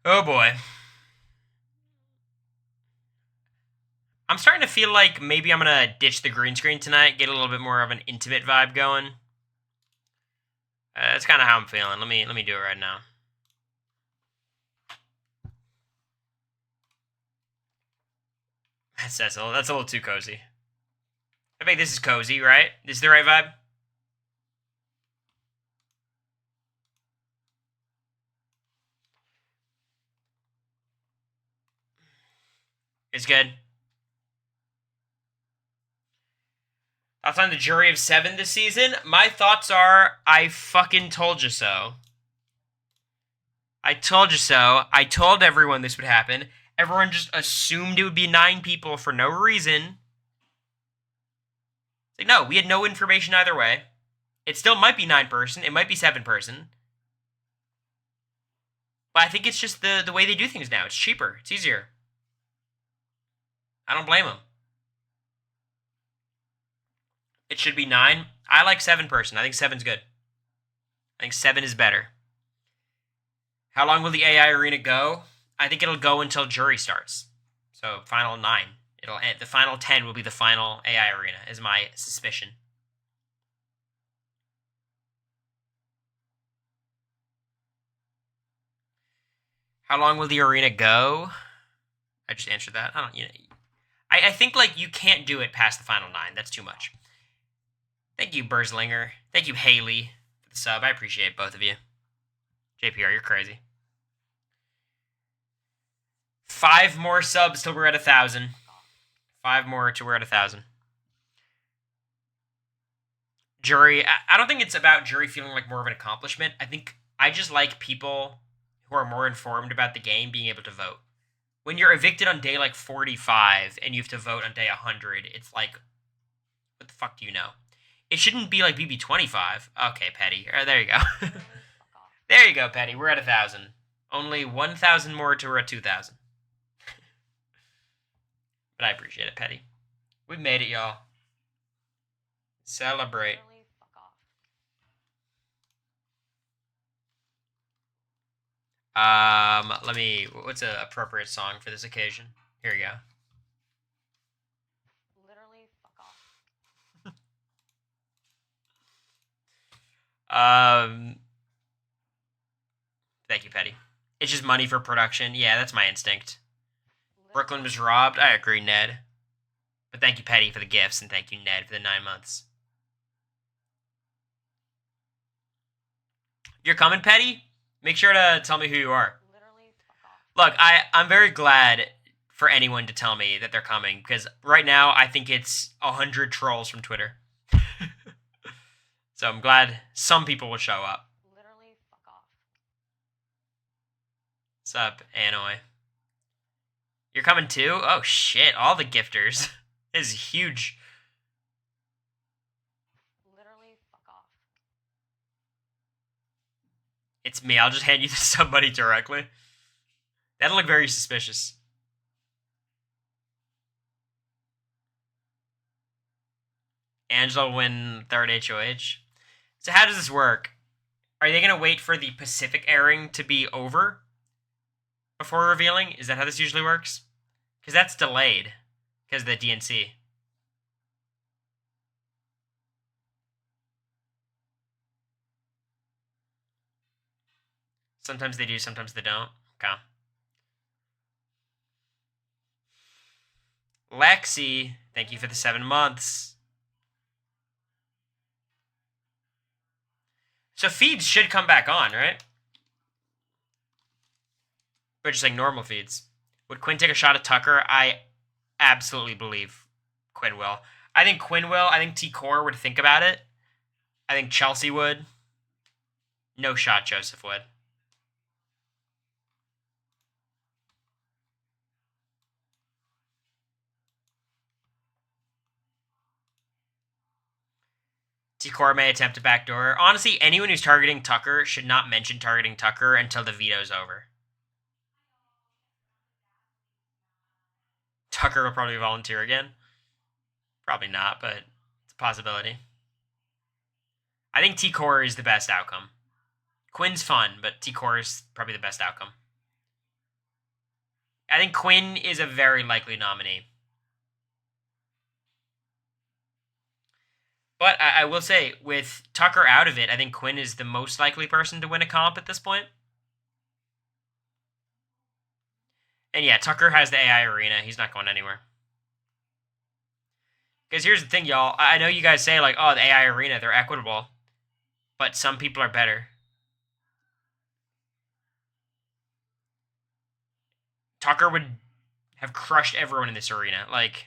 Oh boy. I'm starting to feel like maybe I'm gonna ditch the green screen tonight, get a little bit more of an intimate vibe going. That's kind of how I'm feeling. Let me do it right now. That's a little too cozy. I think this is cozy, right? This is the right vibe. It's good. Thoughts on the Jury of Seven this season? My thoughts are, I fucking told you so. I told you so. I told everyone this would happen. Everyone just assumed it would be 9 people for no reason. It's like, no, we had no information either way. It still might be 9 person. It might be 7 person. But I think it's just the way they do things now. It's cheaper. It's easier. I don't blame them. It should be 9. I like 7 person. I think seven's good. I think 7 is better. How long will the AI arena go? I think it'll go until jury starts. So final 9. It'll end, the final 10 will be the final AI arena, is my suspicion. How long will the arena go? I just answered that. I don't. I think like you can't do it past the final 9. That's too much. Thank you, Burslinger. Thank you, Haley, for the sub. I appreciate both of you. JPR, you're crazy. 5 more subs till we're at 1,000. 5 more till we're at 1,000. Jury. I don't think it's about jury feeling like more of an accomplishment. I think I just like people who are more informed about the game being able to vote. When you're evicted on day like 45 and you have to vote on day 100, it's like, what the fuck do you know? It shouldn't be like BB 25. Okay, Petty. There you go. There you go, Petty. We're at 1,000. Only 1,000 more till we're at 2,000. But I appreciate it, Petty. We made it, y'all. Celebrate. Let me. What's an appropriate song for this occasion? Here we go. Literally, fuck off. Thank you, Petty. It's just money for production. Yeah, that's my instinct. Brooklyn was robbed. I agree, Ned. But thank you, Petty, for the gifts, and thank you, Ned, for the 9 months. If you're coming, Petty, make sure to tell me who you are. Literally, fuck off. Look, I'm very glad for anyone to tell me that they're coming, because right now I think it's 100 trolls from Twitter. So I'm glad some people will show up. Literally, fuck off. What's up, Anoy? You're coming too? Oh shit, all the gifters. This is huge. Literally, fuck off. It's me. I'll just hand you to somebody directly. That'll look very suspicious. Angela will win third HOH. So how does this work? Are they going to wait for the Pacific airing to be over before revealing? Is that how this usually works? Because that's delayed because of the DNC. Sometimes they do, sometimes they don't. Okay. Lexi, thank you for the 7 months. So feeds should come back on, right? But just like normal feeds. Would Quinn take a shot at Tucker? I absolutely believe Quinn will. I think Quinn will. I think T. Core would think about it. I think Chelsea would. No shot Joseph would. T. Core may attempt a backdoor. Honestly, anyone who's targeting Tucker should not mention targeting Tucker until the veto's over. Tucker will probably volunteer again. Probably not, but it's a possibility. I think T. Core is the best outcome. Quinn's fun, but T. Core is probably the best outcome. I think Quinn is a very likely nominee. But I will say, with Tucker out of it, I think Quinn is the most likely person to win a comp at this point. And yeah, Tucker has the AI arena. He's not going anywhere. Because here's the thing, y'all. I know you guys say, like, oh, the AI arena, they're equitable. But some people are better. Tucker would have crushed everyone in this arena. Like,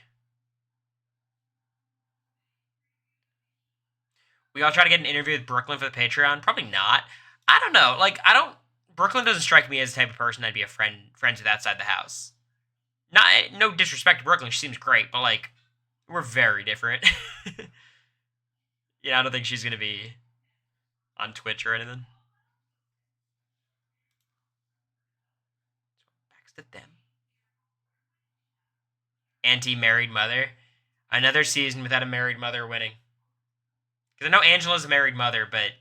we all try to get an interview with Brooklyn for the Patreon. Probably not. I don't know. Like, Brooklyn doesn't strike me as the type of person I'd be friends with outside the house. No disrespect to Brooklyn. She seems great, but, like, we're very different. Yeah, I don't think she's going to be on Twitch or anything. Back to them. Anti-married mother. Another season without a married mother winning. Because I know Angela's a married mother, but,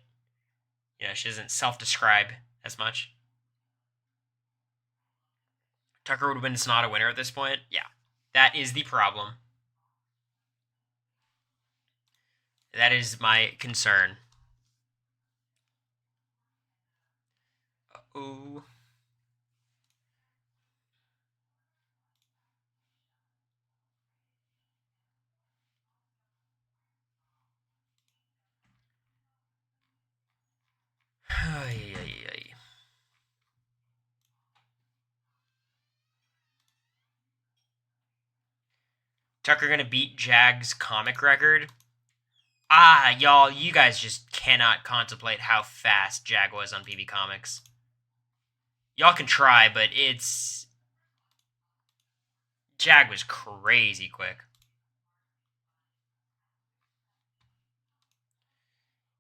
you know, she doesn't self-describe as much. Tucker would win. It's not a winner at this point. Yeah, that is the problem. That is my concern. Uh-oh. Tucker gonna beat Jag's comic record. Y'all, you guys just cannot contemplate how fast Jag was on BB Comics. Y'all can try, but Jag was crazy quick.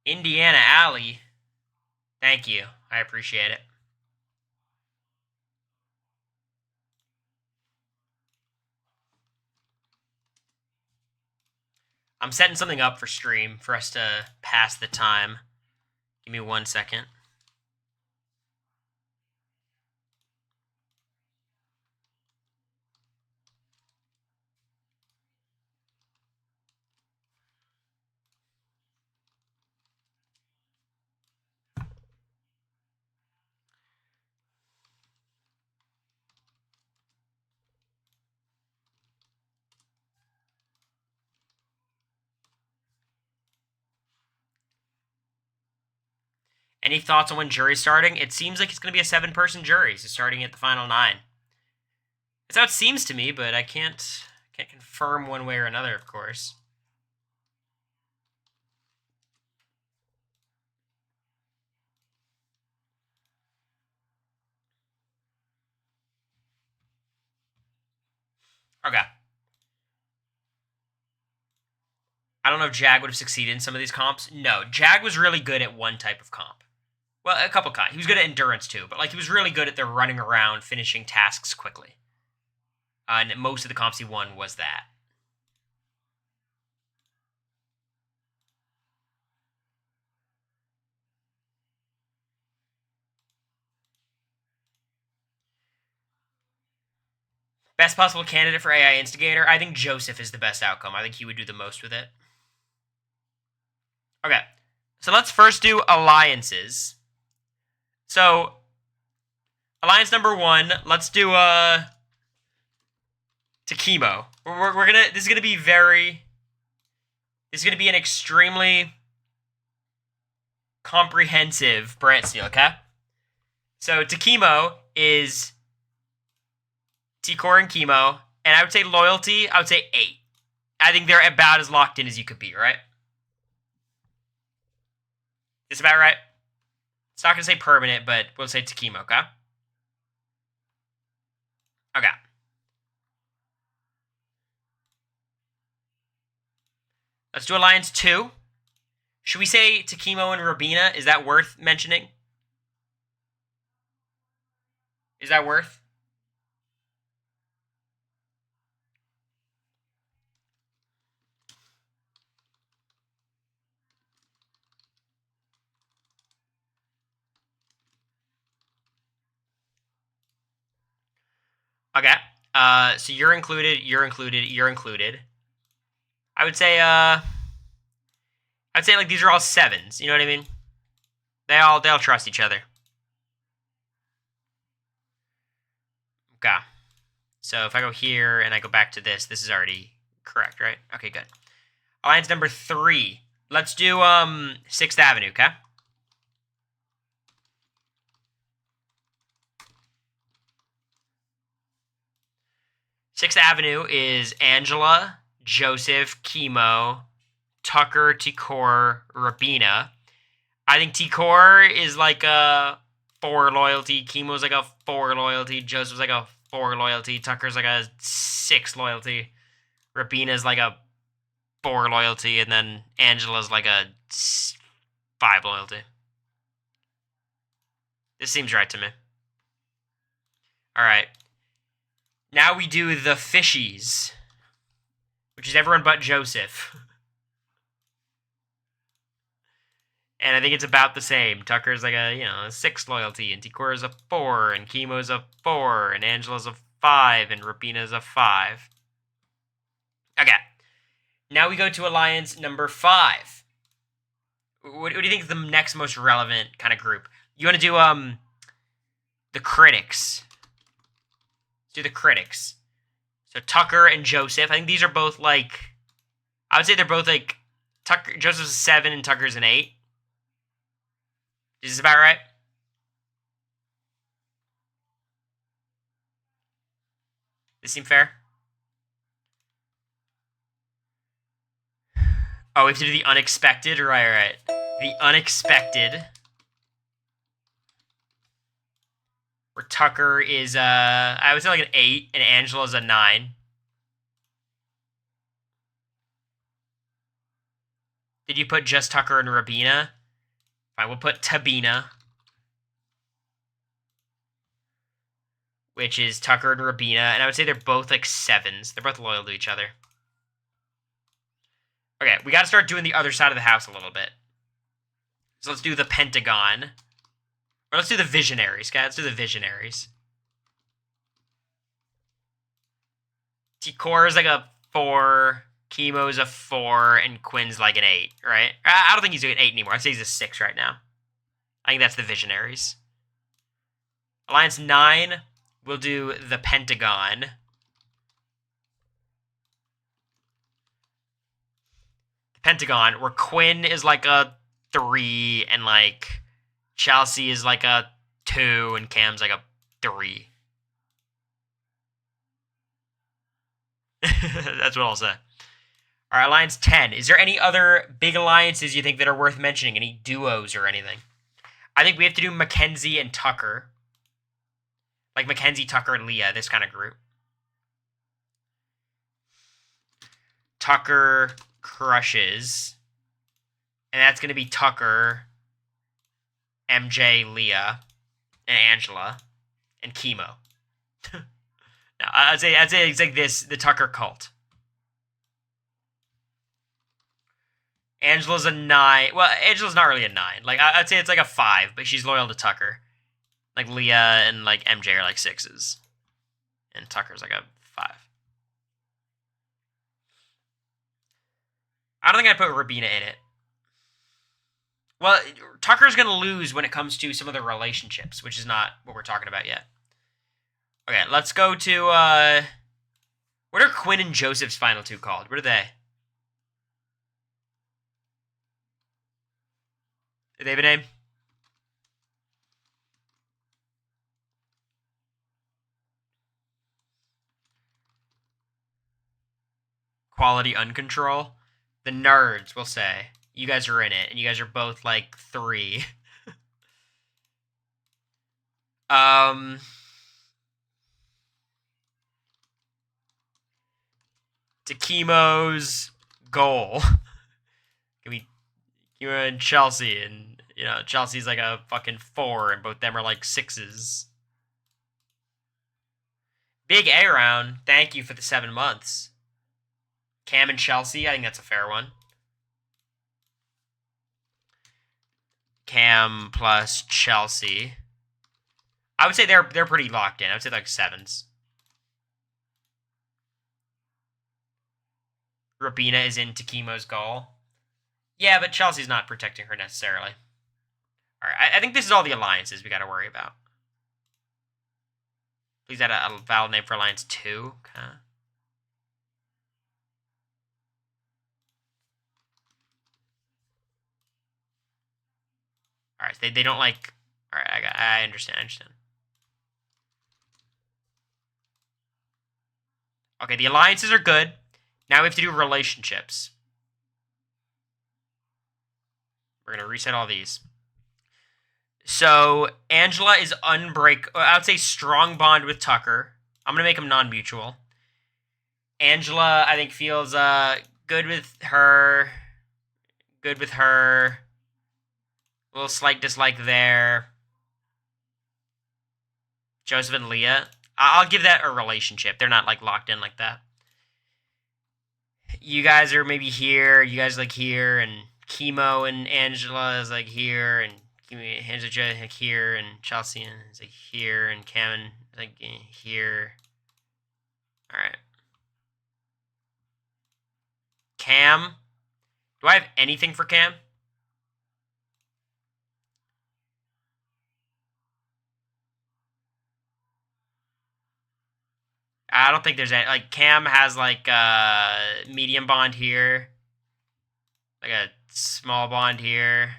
Indiana Alley. Thank you. I appreciate it. I'm setting something up for stream for us to pass the time. Give me 1 second. Any thoughts on when jury's starting? It seems like it's going to be a 7-person jury, so starting at the final 9. That's how it seems to me, but I can't confirm one way or another, of course. Okay. I don't know if Jag would have succeeded in some of these comps. No, Jag was really good at one type of comp. Well, a couple kinds. He was good at endurance too, but like he was really good at the running around, finishing tasks quickly. And most of the comps he won was that. Best possible candidate for AI Instigator? I think Joseph is the best outcome. I think he would do the most with it. Okay, so let's first do alliances. So, alliance number 1, let's do Takemo. We're gonna. This is gonna be an extremely comprehensive brand steal. Okay. So Takemo is T-Core and Chemo, and I would say loyalty. I would say 8. I think they're about as locked in as you could be, right? It's about right. It's not gonna say permanent, but we'll say Takemo. Okay. Okay. Let's do Alliance 2. Should we say Takemo and Robina? Is that worth mentioning? Is that worth? Okay. So you're included. You're included. You're included. I would say. I'd say like these are all sevens. You know what I mean? They all trust each other. Okay. So if I go here and I go back to this is already correct, right? Okay, good. Alliance number 3. Let's do 6th Avenue, okay? Sixth Avenue is Angela, Joseph, Chemo, Tucker, Tikor, Rabina. I think Tikor is like a 4 loyalty, Chemo's like a 4 loyalty, Joseph's like a 4 loyalty, Tucker's like a 6 loyalty, Rabina's like a 4 loyalty, and then Angela's like a 5 loyalty. This seems right to me. Alright. Now we do the fishies, which is everyone but Joseph. And I think it's about the same. Tucker's like a 6 loyalty, and Tikora's a 4, and Chemo's a 4, and Angela's a 5, and Rapina's a 5. Okay. Now we go to alliance number 5. What do you think is the next most relevant kind of group? You want to do the critics. Let's do the critics. So Tucker and Joseph. I think these are both like, I would say they're both like, Joseph's a 7 and Tucker's an 8. Is this about right? This seem fair? Oh, we have to do the unexpected? Right. The unexpected. Where Tucker is, I would say like an 8, and Angela's a 9. Did you put just Tucker and Rabina? Fine, we'll put Tabina. Which is Tucker and Rabina. And I would say they're both like 7s. They're both loyal to each other. Okay, we gotta start doing the other side of the house a little bit. So let's do the Pentagon. Or let's do the Visionaries, guys. Let's do the Visionaries. Tikor's like a 4. Chemo's a 4, and Quinn's like an 8, right? I don't think he's doing 8 anymore. I'd say he's a 6 right now. I think that's the Visionaries. Alliance 9, we'll do the Pentagon. The Pentagon, where Quinn is like a 3, and like Chelsea is like a 2, and Cam's like a 3. That's what I'll say. All right, Alliance 10. Is there any other big alliances you think that are worth mentioning? Any duos or anything? I think we have to do Mackenzie and Tucker. Like Mackenzie, Tucker, and Leah, this kind of group. Tucker crushes. And that's going to be Tucker, MJ, Leah, and Angela, and Chemo. No, I'd say it's like this, the Tucker cult. Angela's a 9. Well, Angela's not really a 9. Like, I'd say it's like a 5, but she's loyal to Tucker. Like, Leah and, like, MJ are, like, 6s. And Tucker's, like, a 5. I don't think I'd put Rabina in it. Well, Tucker's going to lose when it comes to some of the relationships, which is not what we're talking about yet. Okay, let's go to, what are Quinn and Joseph's final 2 called? What are they? Do they have a name? Quality Uncontrol? The nerds, we'll say. You guys are in it, and you guys are both, like, 3. To Chemo's goal. Can we Chemo and Chelsea, and Chelsea's like a fucking 4, and both them are like 6s. Big A round. Thank you for the 7 months. Cam and Chelsea, I think that's a fair one. Cam plus Chelsea. I would say they're pretty locked in. I would say like 7s. Rabina is into Chemo's goal. Yeah, but Chelsea's not protecting her necessarily. Alright, I think this is all the alliances we gotta worry about. Please add a valid name for Alliance 2. Okay. Alright, they don't like... Alright, I understand. Okay, the alliances are good. Now we have to do relationships. We're going to reset all these. So, Angela is I would say strong bond with Tucker. I'm going to make them non-mutual. Angela, I think, feels good with her. Good with her. A little slight dislike there. Joseph and Leah. I'll give that a relationship. They're not, like, locked in like that. You guys are maybe here. You guys like here. And Chemo and Angela is, like, here. And Angela is, like, here. And Chelsea is, like, here. And Cam is, like, here. Alright. Cam. Do I have anything for Cam? I don't think there's any. Like, Cam has, like, medium bond here. Like a small bond here.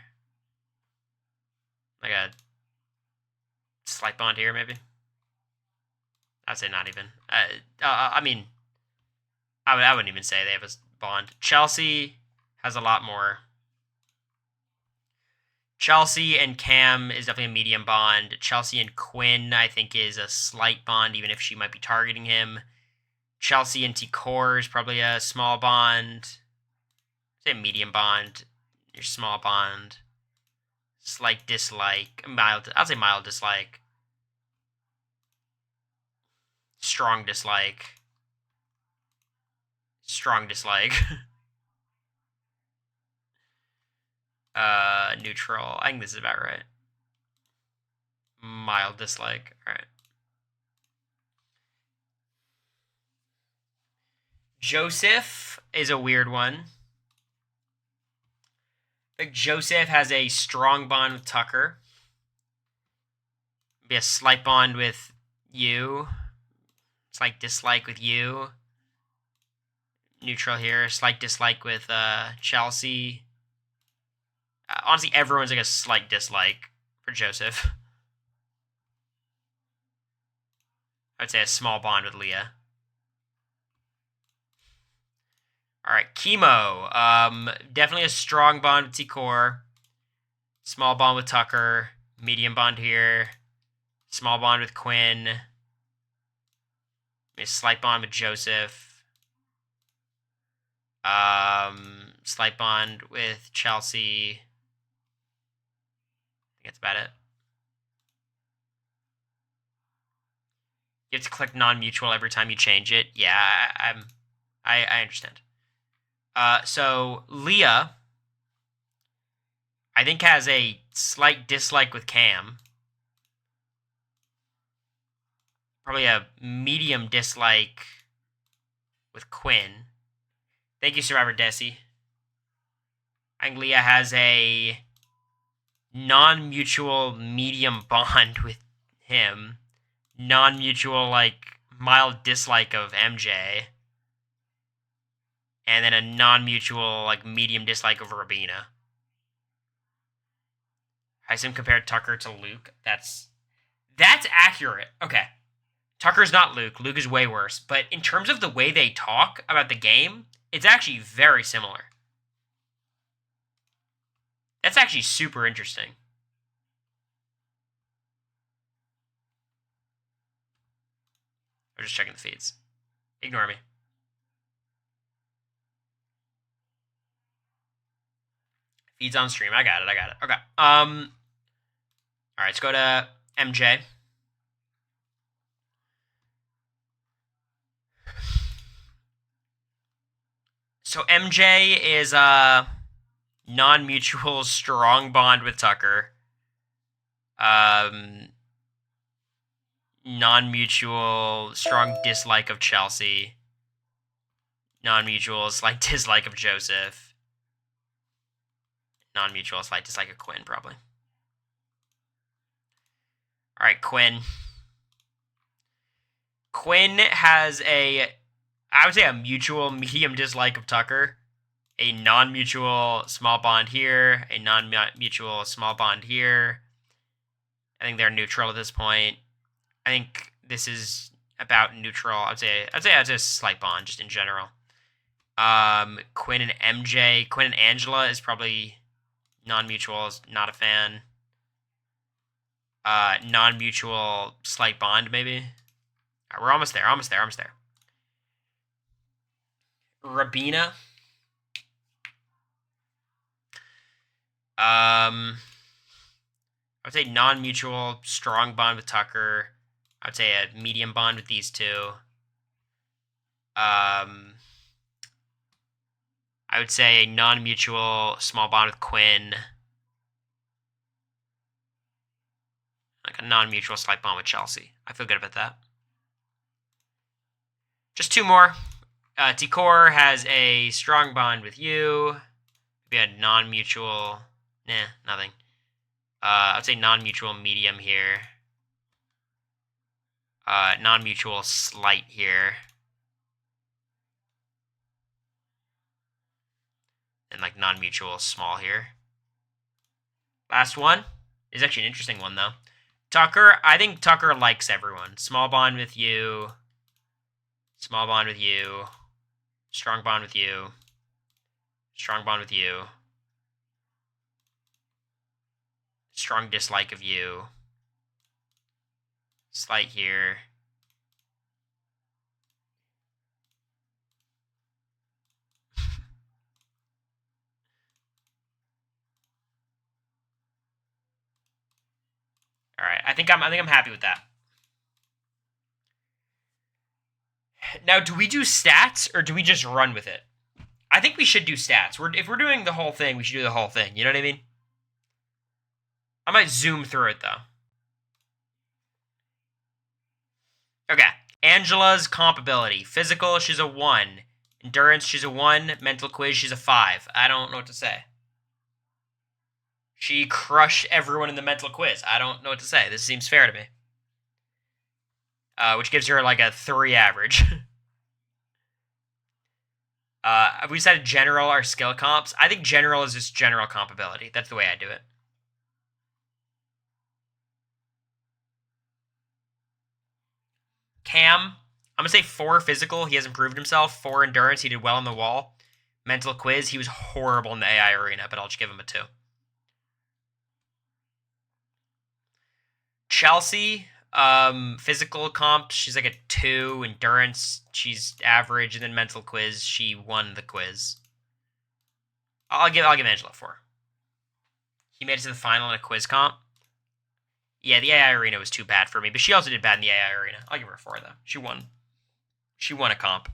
Like a slight bond here, maybe. I'd say not even. I mean, I wouldn't even say they have a bond. Chelsea has a lot more. Chelsea and Cam is definitely a medium bond. Chelsea and Quinn, I think, is a slight bond, even if she might be targeting him. Chelsea and T-Core is probably a small bond. Say medium bond. Your small bond. Slight dislike. Mild. I'll say mild dislike. Strong dislike. Strong dislike. Neutral. I think this is about right. Mild dislike. Alright. Joseph is a weird one. Like, Joseph has a strong bond with Tucker. Be a slight bond with you. Slight dislike with you. Neutral here. Slight dislike with Chelsea. Honestly, everyone's like a slight dislike for Joseph. I'd say a small bond with Leah. Alright, Chemo. Definitely a strong bond with T-Core. Small bond with Tucker. Medium bond here. Small bond with Quinn. A slight bond with Joseph. Slight bond with Chelsea. I think that's about it. You have to click non-mutual every time you change it. Yeah, I understand. So Leah, I think, has a slight dislike with Cam. Probably a medium dislike with Quinn. Thank you, Survivor Desi. I think Leah has a non-mutual medium bond with him. Non-mutual, like, mild dislike of MJ. And then a non-mutual, like, medium dislike of Rabina. I assume compared Tucker to Luke. That's accurate. Okay. Tucker's not Luke. Luke is way worse. But in terms of the way they talk about the game, it's actually very similar. That's actually super interesting. I'm just checking the feeds. Ignore me. Feeds on stream. I got it. Okay. Alright, let's go to MJ. So MJ is a non-mutual strong bond with Tucker. Non-mutual strong dislike of Chelsea. Non-mutual, slight dislike of Joseph. Non-mutual, slight dislike of Quinn, probably. All right, Quinn. Quinn has I would say a mutual medium dislike of Tucker, a non-mutual small bond here, a non-mutual small bond here. I think they're neutral at this point. I think this is about neutral. I'd say a slight bond just in general. Quinn and MJ, Quinn and Angela is probably non-mutual. Is not a fan. Non-mutual slight bond maybe. All right, we're almost there. Almost there. Rabina. I would say non-mutual strong bond with Tucker. I would say a medium bond with these two. I would say a non-mutual small bond with Quinn. Like a non-mutual slight bond with Chelsea. I feel good about that. Just two more. T-Core has a strong bond with you. We had non-mutual. Nah, nothing. I would say non-mutual medium here. Non-mutual slight here. And like non-mutual small here. Last one is actually an interesting one though. Tucker, I think Tucker likes everyone. Small bond with you. Small bond with you. Strong bond with you. Strong bond with you. Strong dislike of you. Slight here. All right, I think I'm happy with that. Now, do we do stats or do we just run with it? I think we should do stats. If we're doing the whole thing, we should do the whole thing. You know what I mean? I might zoom through it though. Okay. Angela's comp ability. Physical, she's a 1. Endurance, she's a 1. Mental quiz, she's a 5. I don't know what to say. She crushed everyone in the mental quiz. I don't know what to say. This seems fair to me. Which gives her like a 3 average. We said general or skill comps. I think general is just general comp ability. That's the way I do it. Cam, I'm going to say 4 physical. He has improved himself. 4 endurance. He did well on the wall. Mental quiz. He was horrible in the AI arena, but I'll just give him a 2. Chelsea, physical comp, she's like a 2. Endurance, she's average. And then mental quiz, she won the quiz. I'll give Angela a 4. He made it to the final in a quiz comp. Yeah, the AI arena was too bad for me, but she also did bad in the AI arena. I'll give her a 4 though. She won a comp.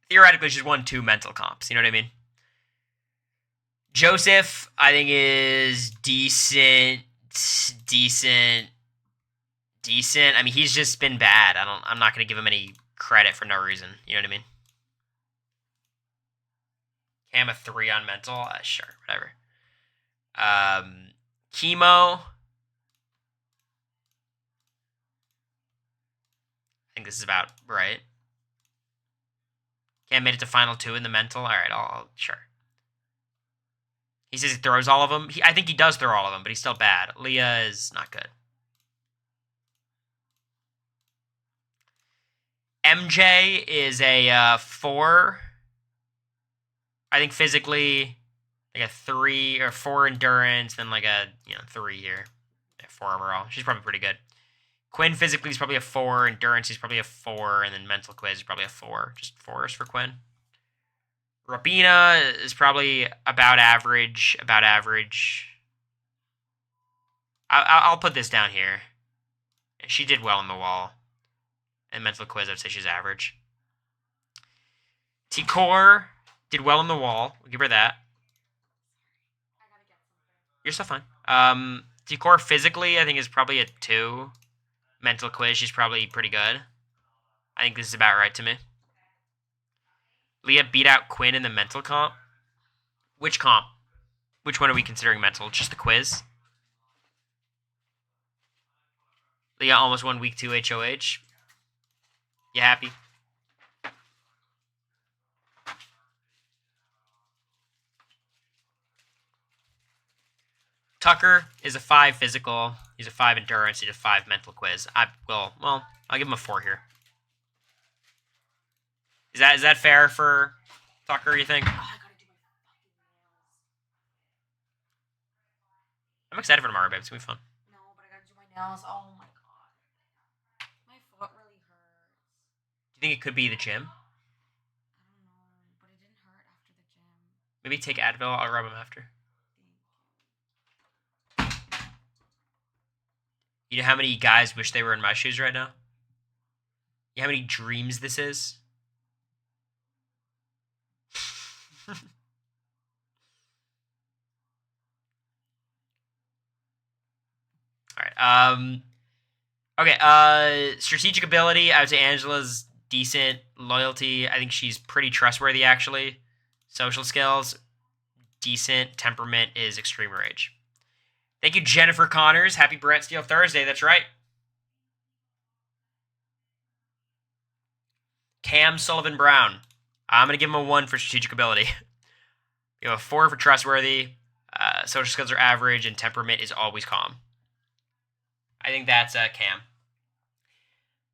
Theoretically, she's won 2 mental comps. You know what I mean? Joseph, I think, is decent. I mean, he's just been bad. I'm not gonna give him any credit for no reason. You know what I mean? Cam a 3 on mental. Sure, whatever. Chemo. I think this is about right. Cam made it to final 2 in the mental. All right, I'll sure. He says he throws all of them. I think he does throw all of them, but he's still bad. Leah is not good. MJ is a 4. I think physically, like a 3 or 4 endurance, then like a 3 here. Yeah, 4 overall. She's probably pretty good. Quinn physically is probably a 4. Endurance is probably a 4, and then mental quiz is probably a 4. Just 4s for Quinn. Rabina is probably about average. I'll put this down here. She did well on the wall. And mental quiz, I'd say she's average. T-Core did well on the wall. We'll give her that. You're still fine. T-Core physically, I think, is probably a 2. Mental quiz, she's probably pretty good. I think this is about right to me. Leah beat out Quinn in the mental comp. Which comp? Which one are we considering mental? Just the quiz? Leah almost won week 2 HOH. You happy? Tucker is a 5 physical. He's a 5 endurance. He's a 5 mental quiz. I'll give him a 4 here. Is that fair for Tucker, you think? Oh, I gotta do my fucking nails. I'm excited for tomorrow, babe. It's gonna be fun. No, but I gotta do my nails. Oh my god. My foot really hurts. Do you think it could be the gym? I don't know, but it didn't hurt after the gym. Maybe take Advil. I'll rub him after. You know how many guys wish they were in my shoes right now? You know how many dreams this is? Alright, okay, strategic ability, I would say Angela's decent. Loyalty, I think she's pretty trustworthy, actually. Social skills, decent. Temperament is extreme rage. Thank you, Jennifer Connors. Happy Brett Steele Thursday, that's right. Cam Sullivan Brown. I'm going to give him a 1 for strategic ability. You have a 4 for trustworthy. Social skills are average, and temperament is always calm. I think that's Cam.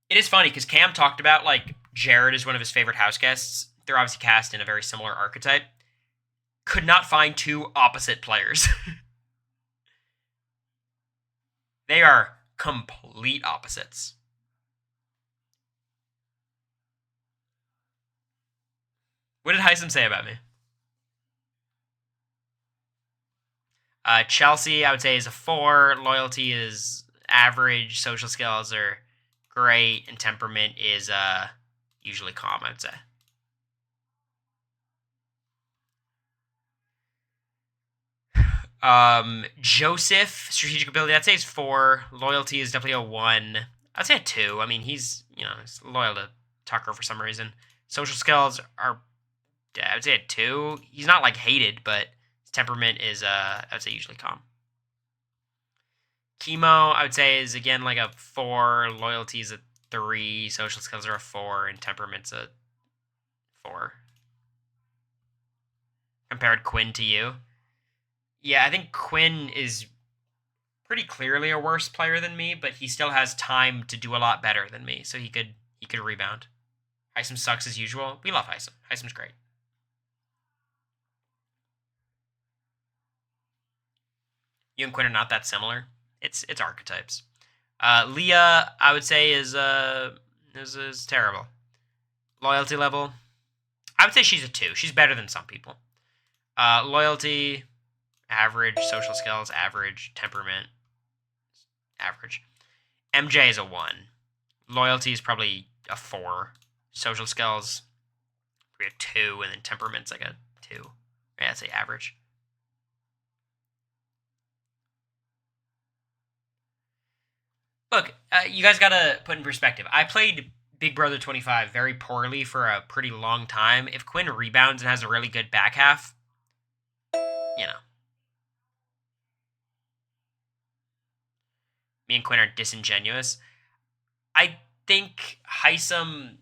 It is funny, because Cam talked about, like, Jared is one of his favorite house guests. They're obviously cast in a very similar archetype. Could not find 2 opposite players. They are complete opposites. What did Heisem say about me? Chelsea, I would say, is a 4. Loyalty is average. Social skills are great. And temperament is usually calm, I would say. Joseph, strategic ability, I'd say is 4. Loyalty is definitely a 1. I'd say a 2. I mean, he's loyal to Tucker for some reason. Social skills are, I would say a 2. He's not, like, hated, but his temperament is, I would say, usually calm. Chemo, I would say, is, again, like a 4. Loyalty is a 3. Social skills are a 4. And temperament's a 4. Compared Quinn to you. Yeah, I think Quinn is pretty clearly a worse player than me, but he still has time to do a lot better than me, so he could rebound. Heisem sucks as usual. We love Heisem. Heisem's great. You and Quinn are not that similar. It's archetypes. Leah, I would say, is terrible. Loyalty level, I would say she's a 2. She's better than some people. Loyalty, average. Social skills, average. Temperament, average. MJ is a 1. Loyalty is probably a 4. Social skills, probably a 2. And then temperament's like a 2. Yeah, I'd say average. Look, you guys gotta put in perspective. I played Big Brother 25 very poorly for a pretty long time. If Quinn rebounds and has a really good back half, me and Quinn are disingenuous. I think Heisem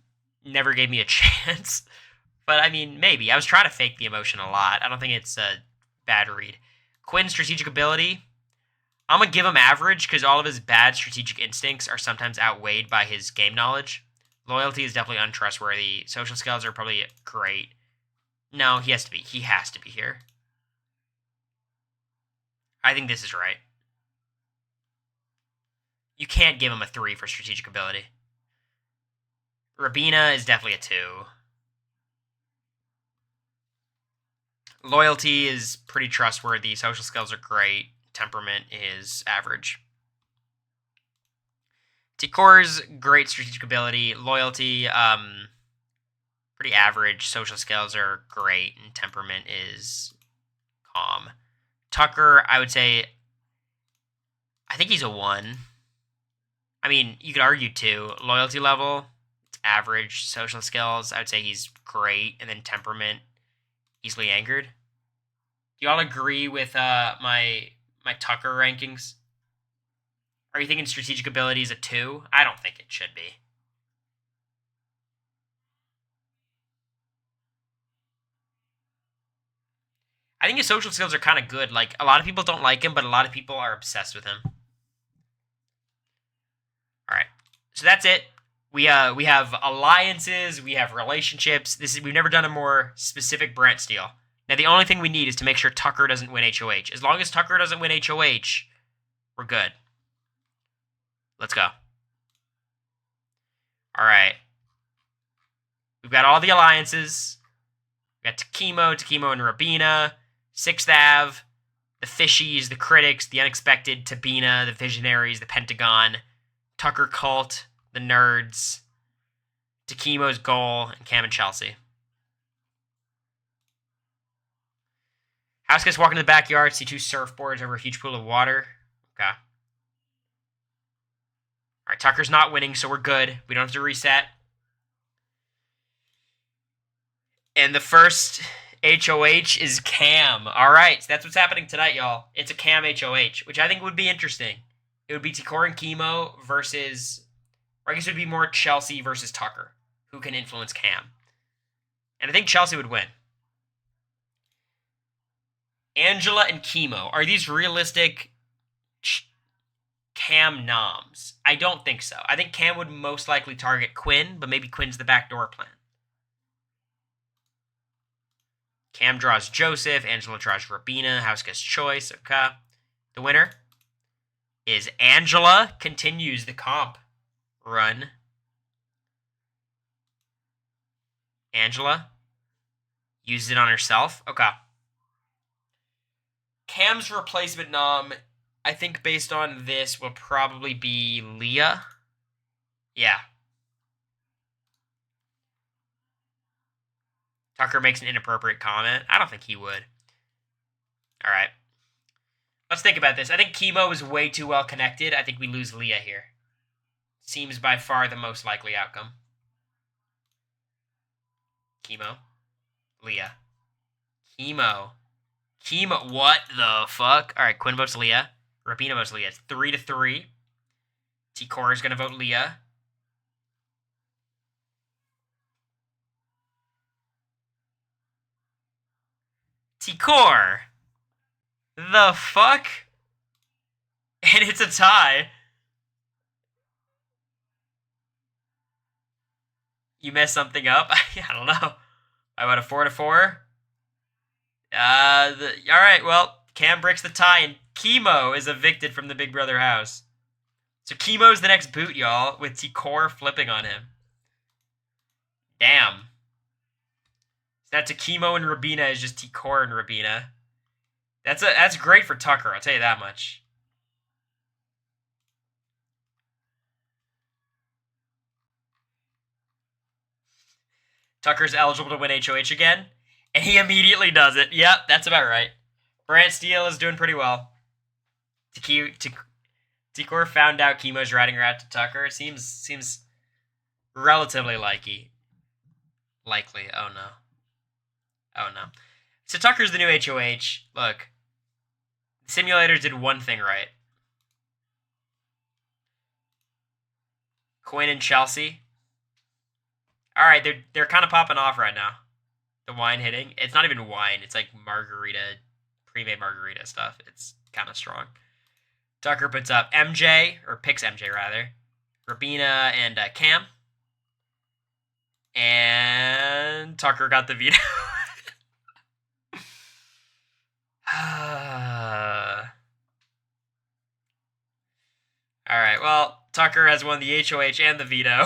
never gave me a chance. But, I mean, maybe. I was trying to fake the emotion a lot. I don't think it's a bad read. Quinn's strategic ability, I'm going to give him average because all of his bad strategic instincts are sometimes outweighed by his game knowledge. Loyalty is definitely untrustworthy. Social skills are probably great. No, he has to be. He has to be here. I think this is right. You can't give him a 3 for strategic ability. Rabina is definitely a 2. Loyalty is pretty trustworthy. Social skills are great. Temperament is average. Tikor's great strategic ability. Loyalty, pretty average. Social skills are great. And temperament is calm. Tucker, I would say, I think he's a 1. I mean, you could argue 2. Loyalty level, it's average social skills. I would say he's great. And then temperament, easily angered. Do y'all agree with my Tucker rankings? Are you thinking strategic ability is a 2? I don't think it should be. I think his social skills are kind of good. Like, a lot of people don't like him, but a lot of people are obsessed with him. All right, so that's it. We have alliances, we have relationships. We've never done a more specific Brent steal. Now the only thing we need is to make sure Tucker doesn't win HOH. As long as Tucker doesn't win HOH, we're good. Let's go. All right. We've got all the alliances. We got Takemo and Rabina, 6th Ave, the Fishies, the Critics, the Unexpected, Tabina, the Visionaries, the Pentagon, Tucker Cult, the Nerds, Takemo's Goal, and Cam and Chelsea. House guys walk into the backyard, see 2 surfboards over a huge pool of water. Okay. All right, Tucker's not winning, so we're good. We don't have to reset. And the first HOH is Cam. All right, so that's what's happening tonight, y'all. It's a Cam HOH, which I think would be interesting. It would be Cory and Chemo versus, or I guess it would be more Chelsea versus Tucker, who can influence Cam. And I think Chelsea would win. Angela and Chemo. Are these realistic Cam noms? I don't think so. I think Cam would most likely target Quinn, but maybe Quinn's the backdoor plan. Cam draws Joseph. Angela draws Rabina. House gets choice. Okay. The winner is Angela. Continues the comp run. Angela uses it on herself. Okay. Cam's replacement nom, I think based on this, will probably be Leah. Yeah. Tucker makes an inappropriate comment. I don't think he would. All right. Let's think about this. I think Chemo is way too well connected. I think we lose Leah here. Seems by far the most likely outcome. Chemo. Leah. Chemo. What the fuck? All right, Quinn votes Leah. Rabina votes Leah. It's 3-3. T-Core is going to vote Leah. T-Core. The fuck? And it's a tie. You messed something up? I don't know. I went a 4-4. Alright, well, Cam breaks the tie, and Chemo is evicted from the Big Brother house. So Chemo's the next boot, y'all, with T-Core flipping on him. Damn. So that's a Chemo and Rabina is just T-Core and Rabina. That's great for Tucker, I'll tell you that much. Tucker's eligible to win HOH again. And he immediately does it. Yep, that's about right. Brant Steele is doing pretty well. T-Core found out Chemo's riding her out to Tucker. It seems relatively likely. Oh no. So Tucker's the new HOH. Look. The simulators did one thing right. Quinn and Chelsea. Alright, they're kind of popping off right now. The wine hitting. It's not even wine. It's like margarita, pre-made margarita stuff. It's kind of strong. Tucker puts up MJ, or picks MJ rather. Rabina and Cam. And Tucker got the veto. Alright, well, Tucker has won the HOH and the veto.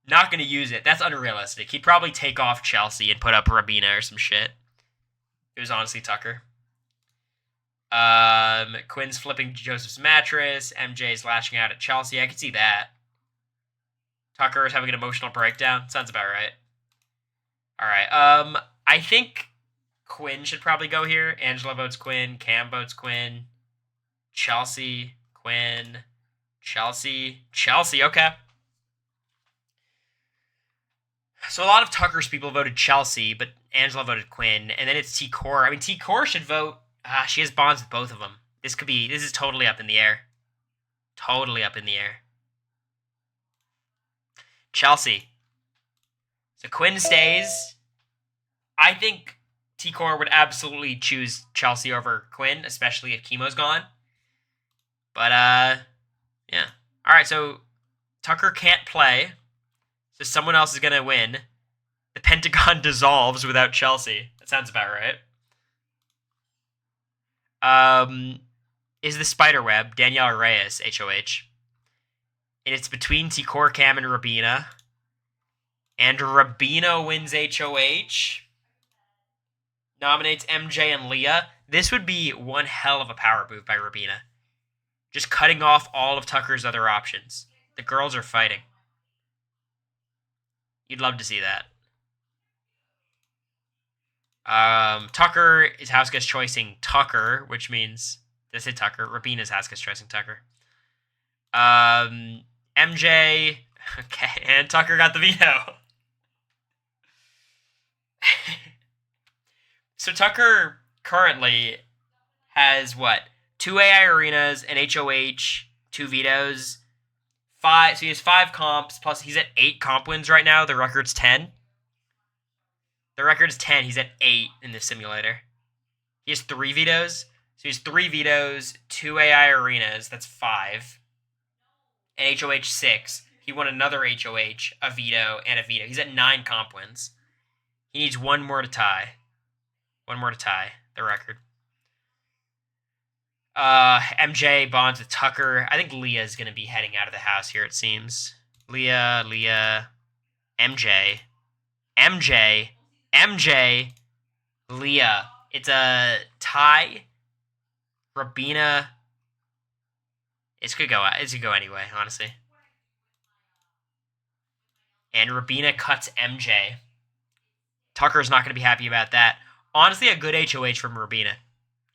Not going to use it. That's unrealistic. He'd probably take off Chelsea and put up Rabina or some shit. It was honestly Tucker. Quinn's flipping Joseph's mattress. MJ's lashing out at Chelsea. I can see that. Tucker is having an emotional breakdown. Sounds about right. Alright, I think Quinn should probably go here. Angela votes Quinn. Cam votes Quinn. Chelsea. Quinn. Chelsea. Okay. So a lot of Tucker's people voted Chelsea, but Angela voted Quinn, and then it's T. Core. I mean, T. Core should vote. She has bonds with both of them. This is totally up in the air. Totally up in the air. Chelsea. So Quinn stays. I think T. Core would absolutely choose Chelsea over Quinn, especially if Chemo's gone. But, yeah. Alright, so Tucker can't play. So someone else is going to win. The Pentagon dissolves without Chelsea. That sounds about right. Is the Spiderweb, Danielle Reyes, HOH. And it's between T-Core, Cam, and Rabina. And Rabina wins HOH. Nominates MJ and Leah. This would be one hell of a power move by Rabina. Just cutting off all of Tucker's other options. The girls are fighting. You'd love to see that. Tucker is house guest choicing Tucker, which means this is Tucker. Rabina's house guest choicing Tucker. MJ, okay, and Tucker got the veto. So Tucker currently has what? 2 AI arenas, an HOH, 2 vetoes, 5. So he has 5 comps, plus he's at 8 comp wins right now. The record's 10. The record's 10. He's at 8 in this simulator. He has 3 vetoes. So he has 3 vetoes, 2 AI arenas. That's 5. And HOH 6. He won another HOH, a veto, and a veto. He's at 9 comp wins. He needs 1 more to tie. 1 more to tie the record. MJ bonds with Tucker. I think Leah is going to be heading out of the house here, it seems. Leah, MJ, Leah. It's a tie. Rabina. It could go anyway, honestly. And Rabina cuts MJ. Tucker's not going to be happy about that. Honestly, a good HOH from Rabina.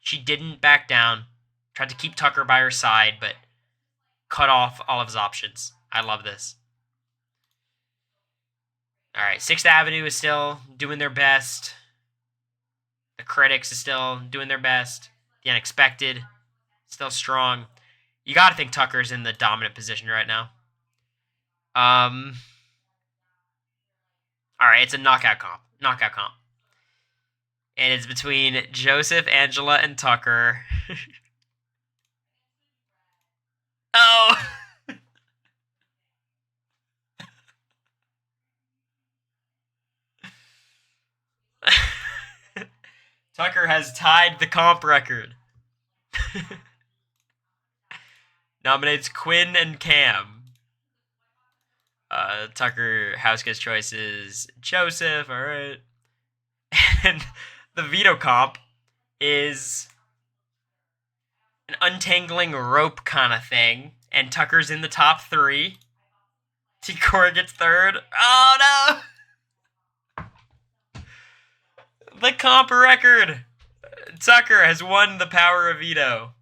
She didn't back down. Tried to keep Tucker by her side, but cut off all of his options. I love this. Alright, 6th Avenue is still doing their best. The Critics is still doing their best. The Unexpected, still strong. You gotta think Tucker's in the dominant position right now. Alright, it's a knockout comp. And it's between Joseph, Angela, and Tucker. Oh! Tucker has tied the comp record. Nominates Quinn and Cam. Tucker house guest choices Joseph, alright. And the veto comp is an untangling rope kind of thing. And Tucker's in the top 3. T-Core gets 3rd. Oh no! The comp record! Tucker has won the power of veto.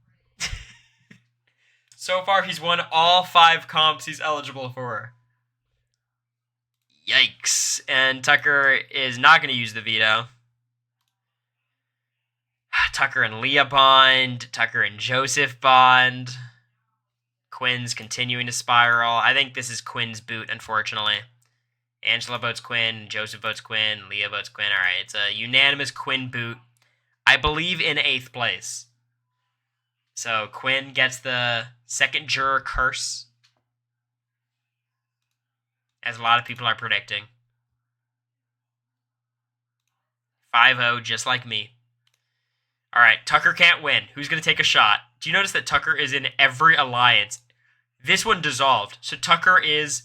So far, he's won all 5 comps he's eligible for. Yikes. And Tucker is not going to use the veto. Tucker and Leah bond. Tucker and Joseph bond. Quinn's continuing to spiral. I think this is Quinn's boot, unfortunately. Angela votes Quinn. Joseph votes Quinn. Leah votes Quinn. All right, it's a unanimous Quinn boot. I believe in 8th place. So Quinn gets the second juror curse, as a lot of people are predicting. 5-0, just like me. All right, Tucker can't win. Who's going to take a shot? Do you notice that Tucker is in every alliance? This one dissolved. So Tucker is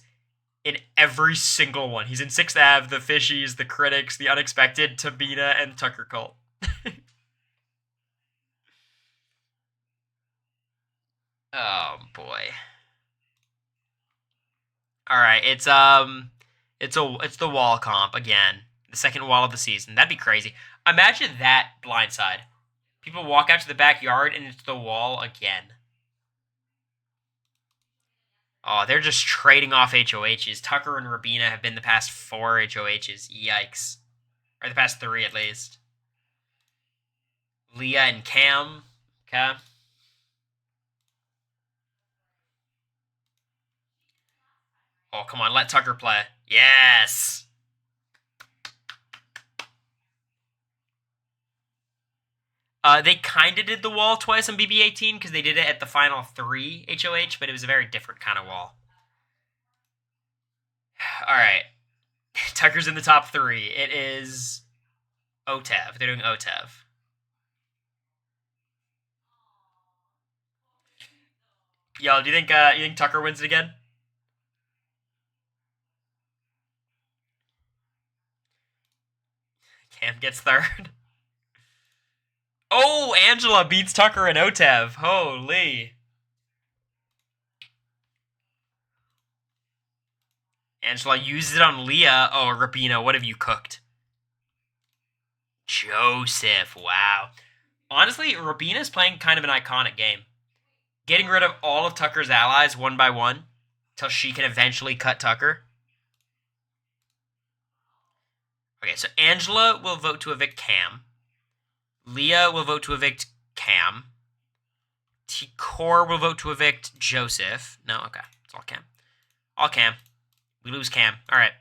in every single one. He's in 6th Ave, the Fishies, the Critics, the Unexpected, Tabina, and Tucker Cult. Oh boy. All right, it's the wall comp again. The second wall of the season. That'd be crazy. Imagine that blindside. People walk out to the backyard and it's the wall again. Oh, they're just trading off HOHs. Tucker and Rabina have been the past 4 HOHs. Yikes. Or the past 3 at least. Leah and Cam. Okay. Oh, come on. Let Tucker play. Yes. They kind of did the wall twice on BB18 because they did it at the final 3 HOH, but it was a very different kind of wall. All right. Tucker's in the top 3. It is OTEV. They're doing OTEV. Yo, do you think Tucker wins it again? Cam gets 3rd. Oh, Angela beats Tucker in OTEV. Holy. Angela uses it on Leah. Oh, Rabina, what have you cooked? Joseph, wow. Honestly, Rabina's playing kind of an iconic game. Getting rid of all of Tucker's allies one by one until she can eventually cut Tucker. Okay, so Angela will vote to evict Cam. Leah will vote to evict Cam. Cory will vote to evict Joseph. No, okay. It's all Cam. All Cam. We lose Cam. All right.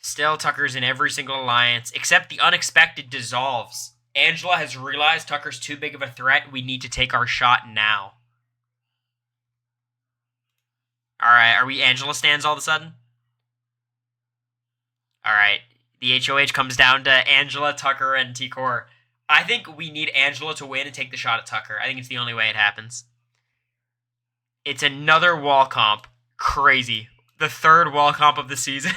Still, Tucker's in every single alliance, except the unexpected dissolves. Angela has realized Tucker's too big of a threat. We need to take our shot now. All right, are we Angela stands all of a sudden? All right, the HOH comes down to Angela, Tucker, and Cory. I think we need Angela to win and take the shot at Tucker. I think it's the only way it happens. It's another wall comp. Crazy. The 3rd wall comp of the season.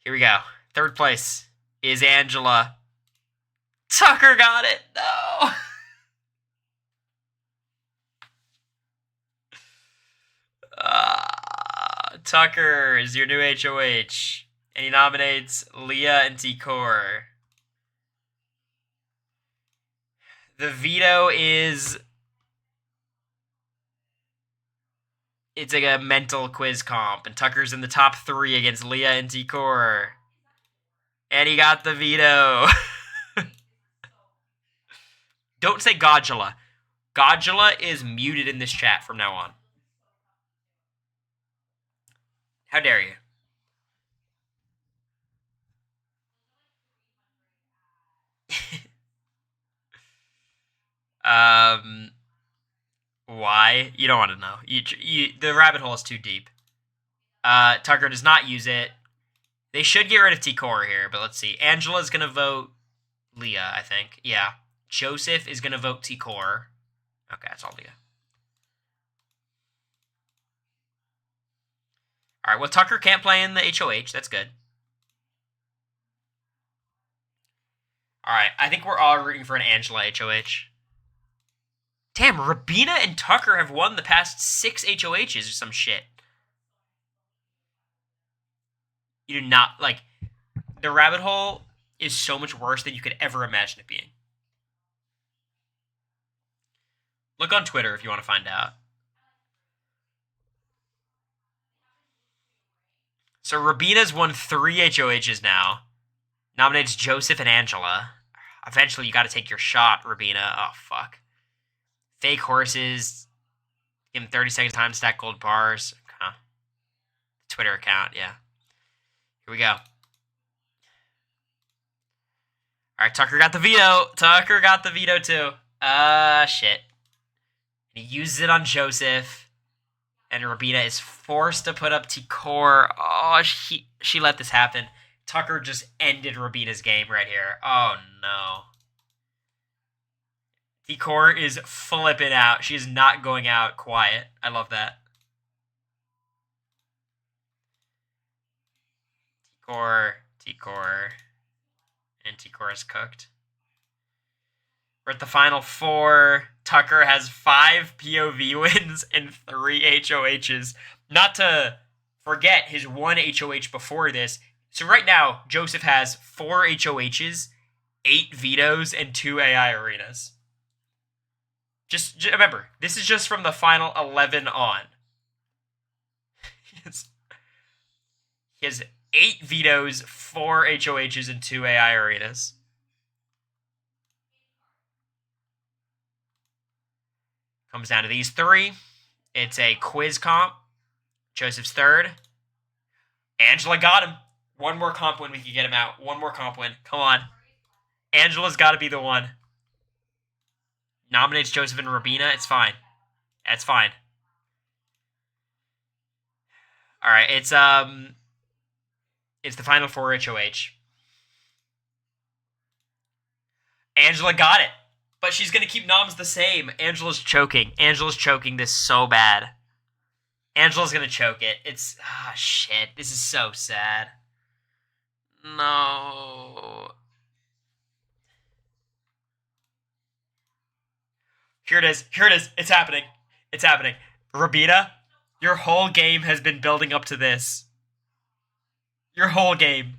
Here we go. 3rd place is Angela. Tucker got it. No. Tucker is your new HOH. And he nominates Leah and Cory. The veto is... It's like a mental quiz comp. And Tucker's in the top 3 against Leah and Cory. And he got the veto. Don't say Godula. Godula is muted in this chat from now on. How dare you? Why? You don't want to know. The rabbit hole is too deep. Tucker does not use it. They should get rid of Cory here, but let's see. Angela's going to vote Leah, I think. Yeah. Joseph is going to vote Cory. Okay, that's all Leah. All right, well, Tucker can't play in the HOH. That's good. All right, I think we're all rooting for an Angela HOH. Damn, Rabina and Tucker have won the past 6 HOHs or some shit. You do not, like, the rabbit hole is so much worse than you could ever imagine it being. Look on Twitter if you want to find out. So Rabina's won 3 HOHs now. Nominates Joseph and Angela. Eventually, you got to take your shot, Rabina. Oh, fuck. Fake horses. Give him 30 seconds time to stack gold bars. Okay. Twitter account, yeah. Here we go. Alright, Tucker got the veto. Tucker got the veto, too. Shit. He uses it on Joseph. And Rabina is forced to put up Cory. Oh, she let this happen. Tucker just ended Rabina's game right here. Oh, no. Cory is flipping out. She is not going out quiet. I love that. Cory, and Cory is cooked. We're at the final 4. Tucker has 5 POV wins and 3 HOHs. Not to forget his 1 HOH before this. So right now, Joseph has 4 HOHs, 8 vetoes, and 2 AI arenas. Just remember, this is just from the final 11 on. He has 8 vetoes, 4 HOHs, and 2 AI arenas. Comes down to these 3. It's a quiz comp. Joseph's third. Angela got him. One more comp win, we can get him out. One more comp win. Come on. Angela's got to be the one. Nominates Joseph and Robina. It's fine. That's fine. All right, it's the final 4 HOH. Angela got it, but she's gonna keep noms the same. Angela's choking. Angela's choking this so bad. Angela's gonna choke it. It's shit. This is so sad. No. Here it is. Here it is. It's happening. It's happening. Robina, your whole game has been building up to this. Your whole game.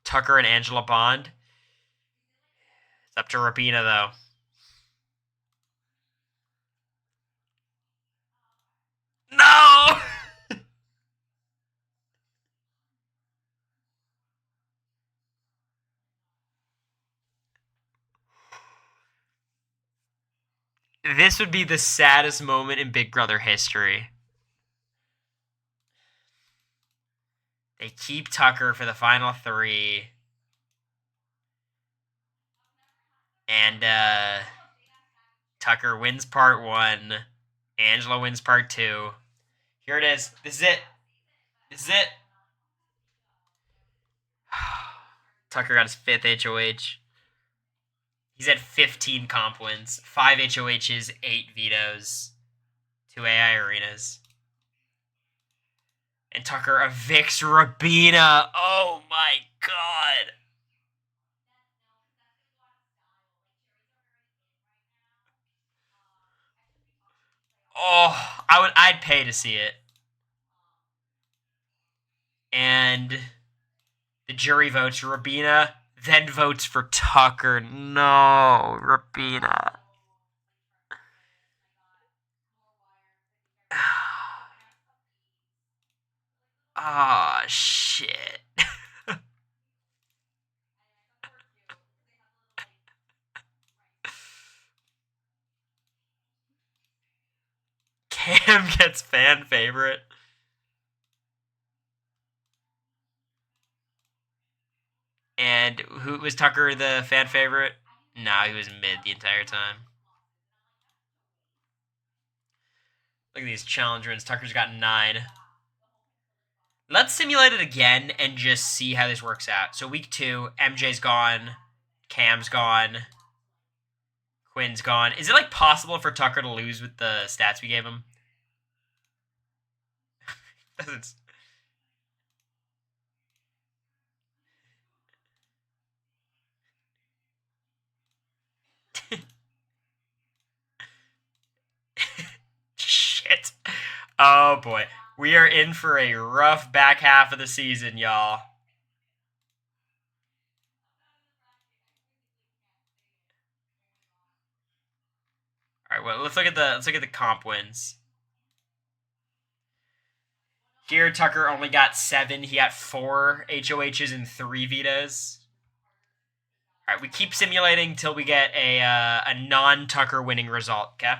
Tucker and Angela Bond. It's up to Robina, though. No! This would be the saddest moment in Big Brother history. They keep Tucker for the final 3. And, Tucker wins part 1. Angela wins part 2. Here it is. This is it. This is it. Tucker got his 5th HOH. He's at 15 comp wins. 5 HOHs, 8 vetoes. 2 AI arenas. And Tucker evicts Robina. Oh my god. Oh, I'd pay to see it. And the jury votes Robina, then votes for Tucker. No, Robina. Ah, oh, shit. Cam gets fan favorite. And who was Tucker the fan favorite? No, he was mid the entire time. Look at these challenge wins. Tucker's got 9. Let's simulate it again and just see how this works out. So week 2, MJ's gone. Cam's gone. Quinn's gone. Is it like possible for Tucker to lose with the stats we gave him? Doesn't. Shit. Oh boy. We are in for a rough back half of the season, y'all. Alright, well, let's look at the comp wins. Here, Tucker only got 7. He got 4 HOHs and 3 vetoes. Alright, we keep simulating till we get a non-Tucker winning result, okay?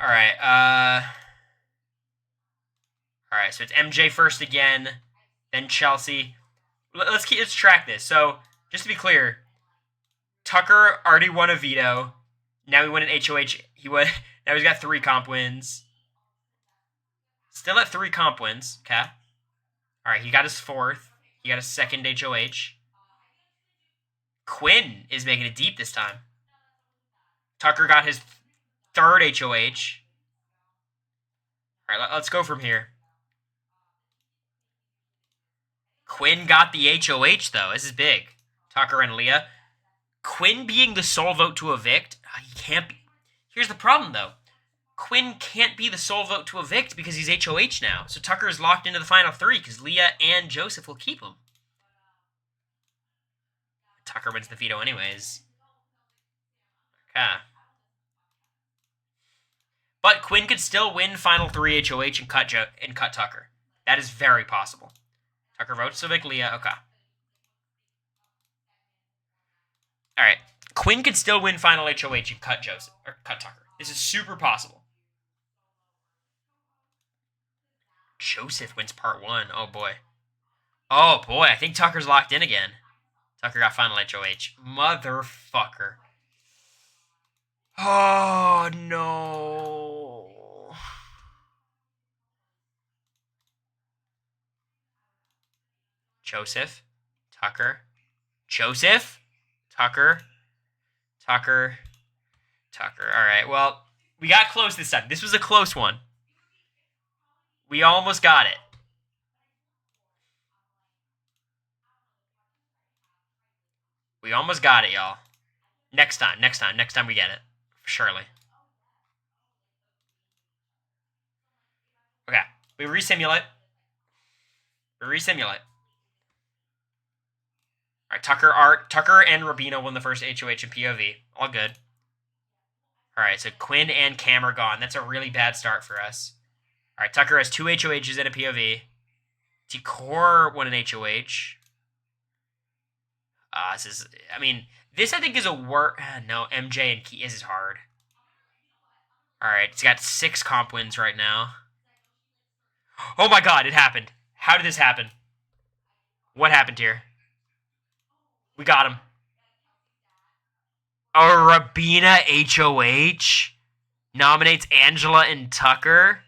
Alright, Alright, so it's MJ first again, then Chelsea. Let's track this. So, just to be clear, Tucker already won a veto. Now he won an HOH. Now he's got 3 comp wins. Still at 3 comp wins, okay? Alright, he got his 4th. He got his 2nd HOH. Quinn is making it deep this time. Tucker got his 3rd HOH. Alright, let's go from here. Quinn got the HOH, though. This is big. Tucker and Leah. Quinn being the sole vote to evict, he can't be. Here's the problem, though. Quinn can't be the sole vote to evict because he's HOH now. So Tucker is locked into the final 3 because Leah and Joseph will keep him. Tucker wins the veto anyways. Okay. But Quinn could still win final 3 HOH and cut Tucker. That is very possible. Tucker votes to evict Leah. Okay. Alright. Quinn could still win final HOH and cut Tucker. This is super possible. Joseph wins part 1. Oh, boy. Oh, boy. I think Tucker's locked in again. Tucker got final HOH. Motherfucker. Oh, no. Joseph. Tucker. Joseph. Tucker. Tucker. Tucker. All right, well, we got close this time. This was a close one. We almost got it. We almost got it, y'all. Next time we get it. Surely. Okay, we resimulate. Alright, Tucker and Rabina won the first HOH and POV. All good. Alright, so Quinn and Cam are gone. That's a really bad start for us. Alright, Tucker has 2 HOHs and a POV. T-Core won an HOH. This I think is a no, MJ and Key. This is hard. Alright, he's got 6 comp wins right now. Oh my god, it happened. How did this happen? What happened here? We got him. A Rabina HOH nominates Angela and Tucker.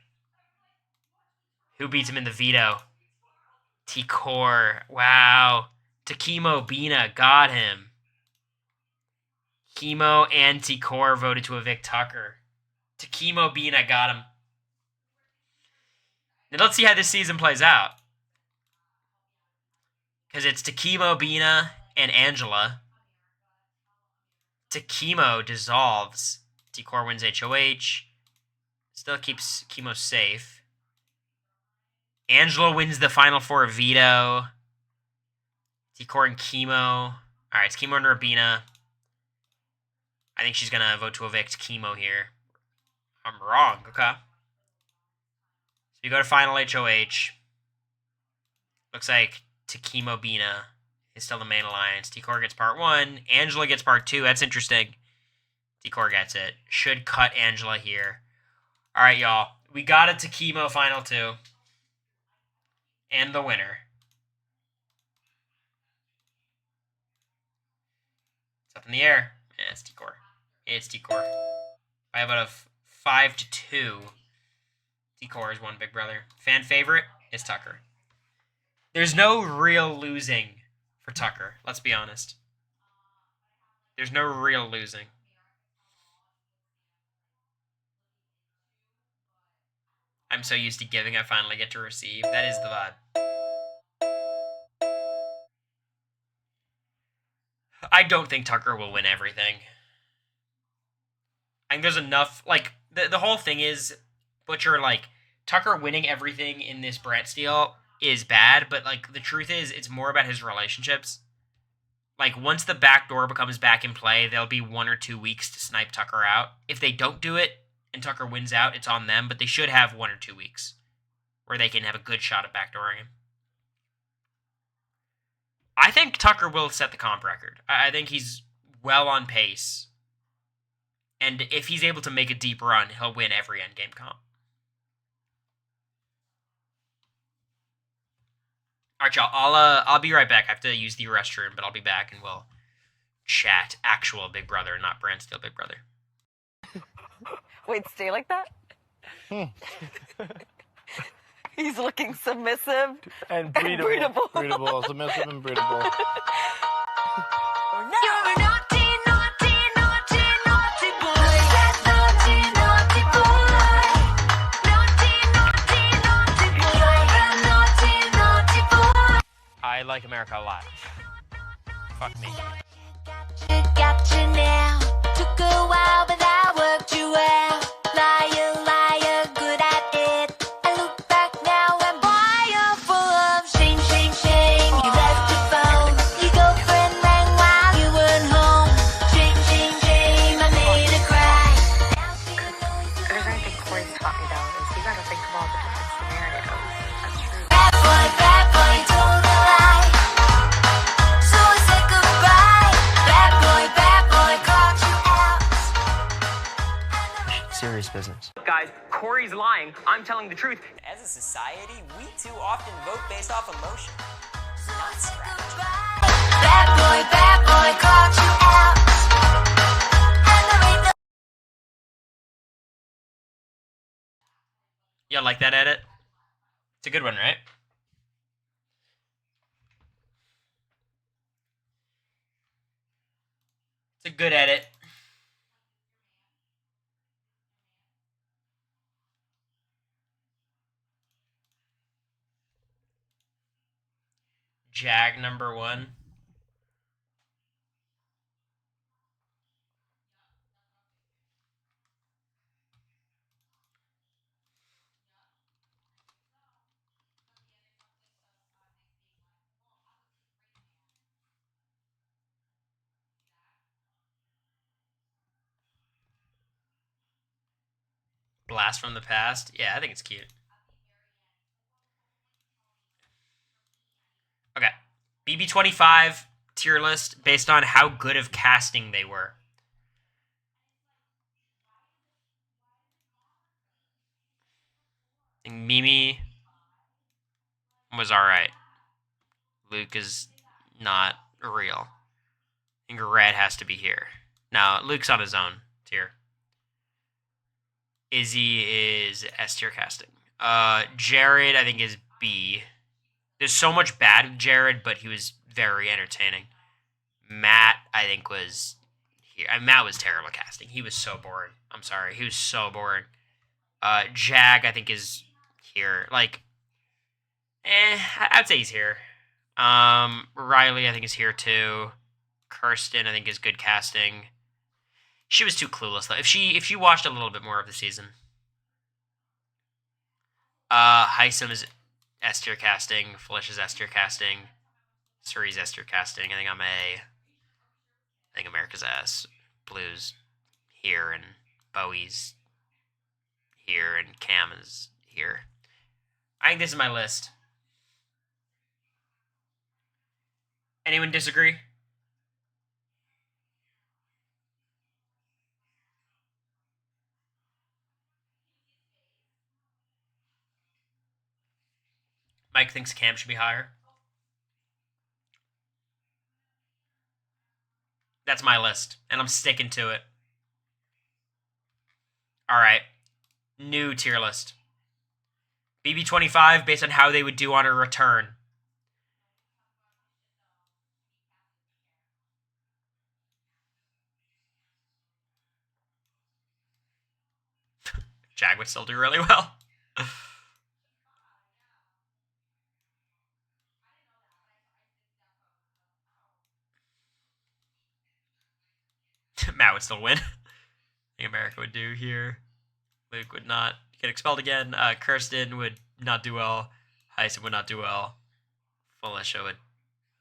Who beats him in the veto? T-Core. Wow. Takimo Bina got him. Chemo and T-Core voted to evict Tucker. Takimo Bina got him. Now let's see how this season plays out. Because it's Takimo Bina and Angela. Takimo dissolves. T-Core wins HOH. Still keeps Chemo safe. Angela wins the final 4 veto. T-Core and Chemo. Alright, it's Chemo and Rabina. I think she's going to vote to evict Chemo here. I'm wrong. Okay. So we go to final HOH. Looks like Takimo Bina is still the main alliance. T-Core gets part 1. Angela gets part 2. That's interesting. T-Core gets it. Should cut Angela here. Alright, y'all. We got it to Chemo final 2. And the winner. It's up in the air. Yeah, it's T-Core. It's T-Core. By about a 5-2. T-Core is one big brother. Fan favorite is Tucker. There's no real losing for Tucker. Let's be honest. There's no real losing. I'm so used to giving, I finally get to receive. That is the vibe. I don't think Tucker will win everything. I think there's enough, like, the whole thing is, Butcher, like, Tucker winning everything in this Brett steal is bad, but, like, the truth is, it's more about his relationships. Like, once the back door becomes back in play, there'll be 1 or 2 weeks to snipe Tucker out. If they don't do it, and Tucker wins out, it's on them, but they should have 1 or 2 weeks where they can have a good shot at backdooring him. I think Tucker will set the comp record. I think he's well on pace. And if he's able to make a deep run, he'll win every endgame comp. Alright, y'all. I'll be right back. I have to use the restroom, but I'll be back and we'll chat actual Big Brother, not brand steal Big Brother. Wait, stay like that? He's looking submissive and breedable. Breedable, submissive and breedable. You're a naughty, naughty, naughty, naughty boy. Naughty, naughty boy. Naughty, naughty, naughty boy. You're a naughty, naughty boy. I like America a lot. Fuck me. Got you now. Took a while, but I worked you out. Liar, liar. business. Guys, Cory's lying. I'm telling the truth. As a society, we too often vote based off emotion, not strategy. Bad boy, caught you out. And there ain't no You like that edit? It's a good one, right? It's a good edit. Jag number 1. Blast from the past. Yeah, I think it's cute. Okay. BB25 tier list based on how good of casting they were. I think Mimi was alright. Luke is not real. I think Red has to be here. No, Luke's on his own tier. Izzy is S tier casting. Jared, I think, is B. There's so much bad with Jared, but he was very entertaining. Matt, I think, was here. Matt was terrible casting. He was so boring. I'm sorry. He was so boring. Jag, I think, is here. Like, I'd say he's here. Riley, I think, is here too. Kirsten, I think, is good casting. She was too clueless though. If she watched a little bit more of the season. Heisem is S tier casting. Felicia's S tier casting. Suri's S tier casting. I think I'm A. I think America's S. Blue's here and Bowie's here and Cam is here. I think this is my list. Anyone disagree? Mike thinks Cam should be higher. That's my list, and I'm sticking to it. Alright. New tier list. BB25 based on how they would do on a return. Jag would still do really well. Matt would still win. I think America would do here. Luke would not get expelled again. Kirsten would not do well. Heisen would not do well. Felicia would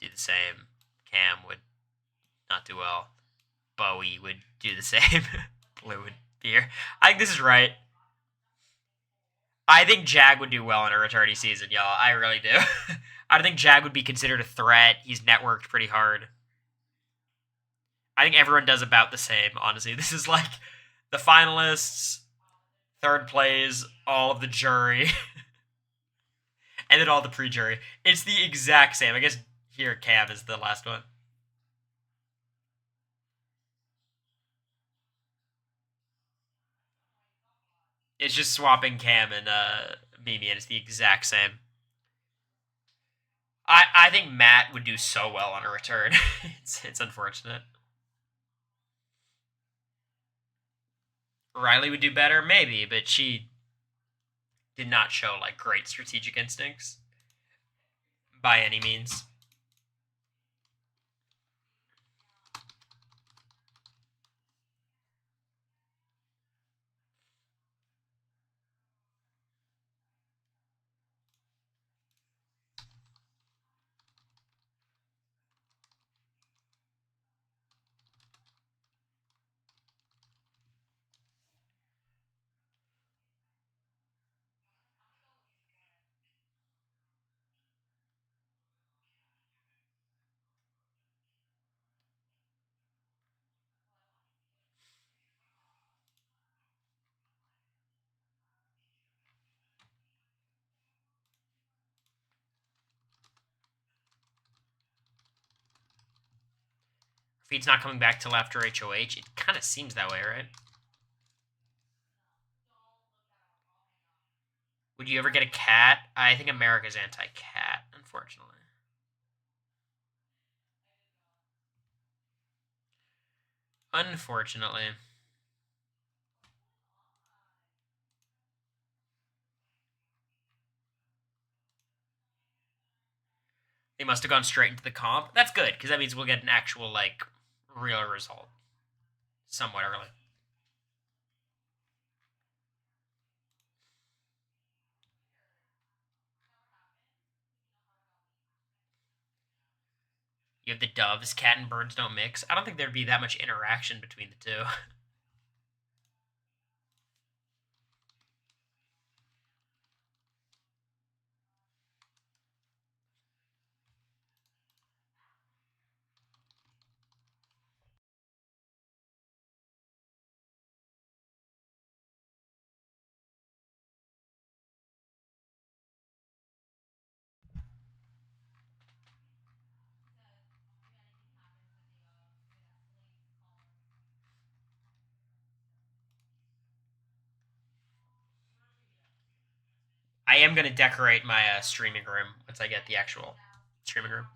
do the same. Cam would not do well. Bowie would do the same. Blue would be here. I think this is right. I think Jag would do well in a returning season, y'all. I really do. I don't think Jag would be considered a threat. He's networked pretty hard. I think everyone does about the same, honestly. This is like the finalists, third plays, all of the jury, and then all the pre-jury. It's the exact same. I guess here Cam is the last one. It's just swapping Cam and Mimi, and it's the exact same. I think Matt would do so well on a return. It's unfortunate. Riley would do better, maybe, but she did not show like great strategic instincts by any means. Feed's not coming back till after HOH. It kind of seems that way, right? Would you ever get a cat? I think America's anti-cat, unfortunately. Unfortunately. They must have gone straight into the comp. That's good, because that means we'll get an actual, like, real result. Somewhat early. You have the doves. Cat and birds don't mix. I don't think there'd be that much interaction between the two. I am going to decorate my streaming room once I get the actual streaming room.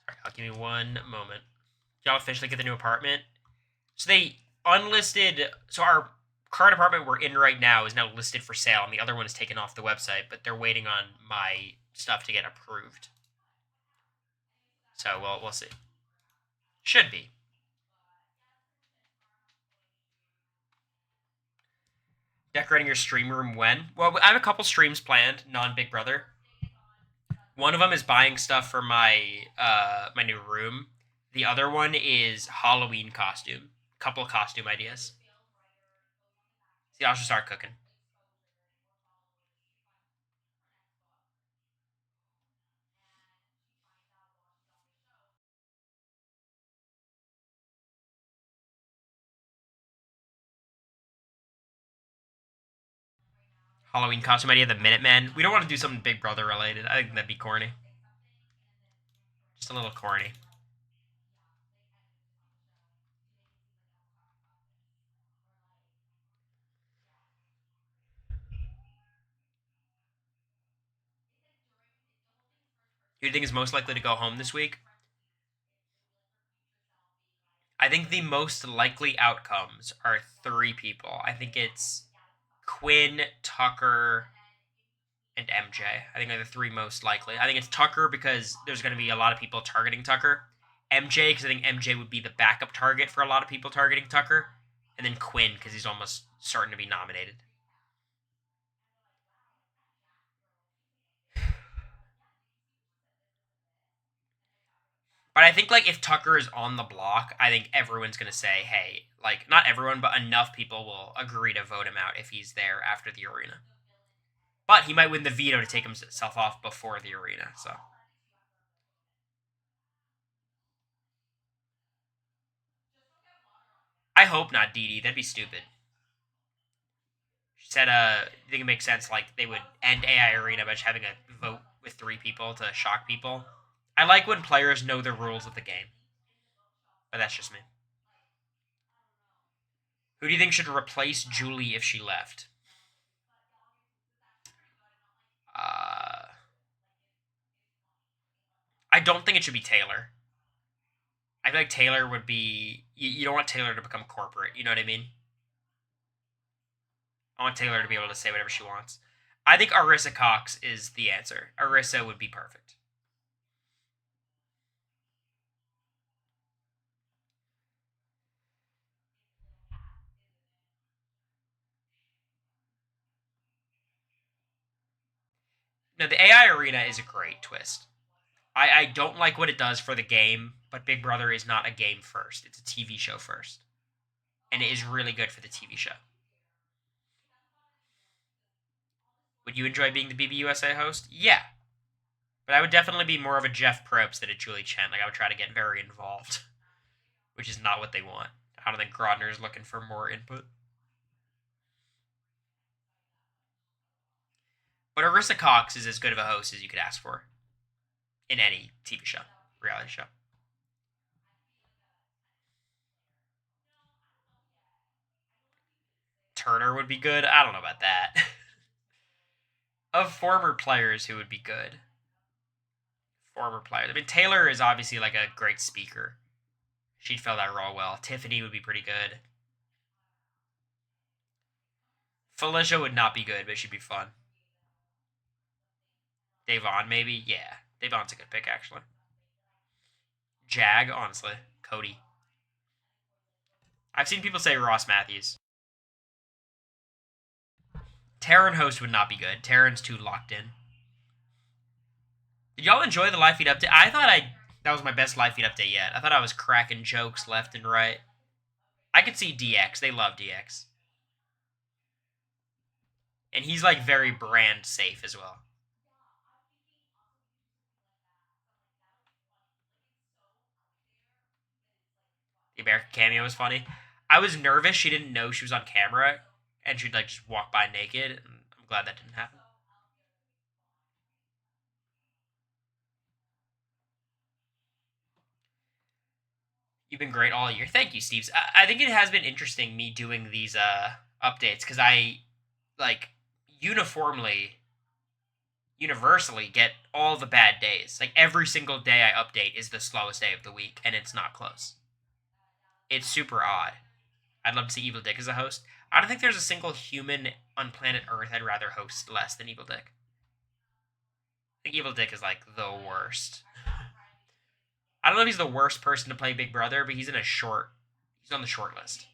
Sorry, I'll give me one moment. Y'all officially get the new apartment. So they unlisted. So our current apartment we're in right now is now listed for sale, and the other one is taken off the website. But they're waiting on my stuff to get approved. So we'll see. Should be. Decorating your stream room when? Well, I have a couple streams planned, non-Big Brother. One of them is buying stuff for my my new room. The other one is Halloween costume. Couple of costume ideas. See, I'll just start cooking. Halloween costume idea, the Minutemen. We don't want to do something Big Brother related. I think that'd be corny. Just a little corny. Who do you think is most likely to go home this week? I think the most likely outcomes are 3 people. I think it's Quinn, Tucker, and MJ. I think they're the 3 most likely. I think it's Tucker because there's going to be a lot of people targeting Tucker. MJ because I think MJ would be the backup target for a lot of people targeting Tucker. And then Quinn because he's almost starting to be nominated. But I think like if Tucker is on the block, I think everyone's gonna say, hey, like not everyone, but enough people will agree to vote him out if he's there after the arena. But he might win the veto to take himself off before the arena, so. I hope not Dee Dee, that'd be stupid. She said you think it makes sense like they would end AI Arena by just having a vote with 3 people to shock people. I like when players know the rules of the game. But that's just me. Who do you think should replace Julie if she left? I don't think it should be Taylor. I feel like Taylor would be. You don't want Taylor to become corporate. You know what I mean? I want Taylor to be able to say whatever she wants. I think Arissa Cox is the answer. Arissa would be perfect. No, the AI Arena is a great twist. I don't like what it does for the game, but Big Brother is not a game first. It's a TV show first. And it is really good for the TV show. Would you enjoy being the BB USA host? Yeah. But I would definitely be more of a Jeff Probst than a Julie Chen. Like, I would try to get very involved. Which is not what they want. I don't think Grodner is looking for more input. But Arissa Cox is as good of a host as you could ask for. In any TV show. Reality show. Turner would be good. I don't know about that. Of former players who would be good. Former players. I mean, Taylor is obviously like a great speaker. She'd fill that role well. Tiffany would be pretty good. Felicia would not be good, but she'd be fun. Davon, maybe? Yeah. Davon's a good pick, actually. Jag, honestly. Cody. I've seen people say Ross Matthews. Taryn host would not be good. Taryn's too locked in. Did y'all enjoy the live feed update? I thought that was my best live feed update yet. I thought I was cracking jokes left and right. I could see DX. They love DX. And he's like very brand safe as well. The American Cameo was funny. I was nervous she didn't know she was on camera and she'd like just walk by naked. And I'm glad that didn't happen. You've been great all year. Thank you, Steves. I think it has been interesting me doing these updates because I like universally get all the bad days. Like every single day I update is the slowest day of the week, and it's not close. It's super odd. I'd love to see Evil Dick as a host. I don't think there's a single human on planet Earth I'd rather host less than Evil Dick. I think Evil Dick is like the worst. I don't know if he's the worst person to play Big Brother, but he's on the short list.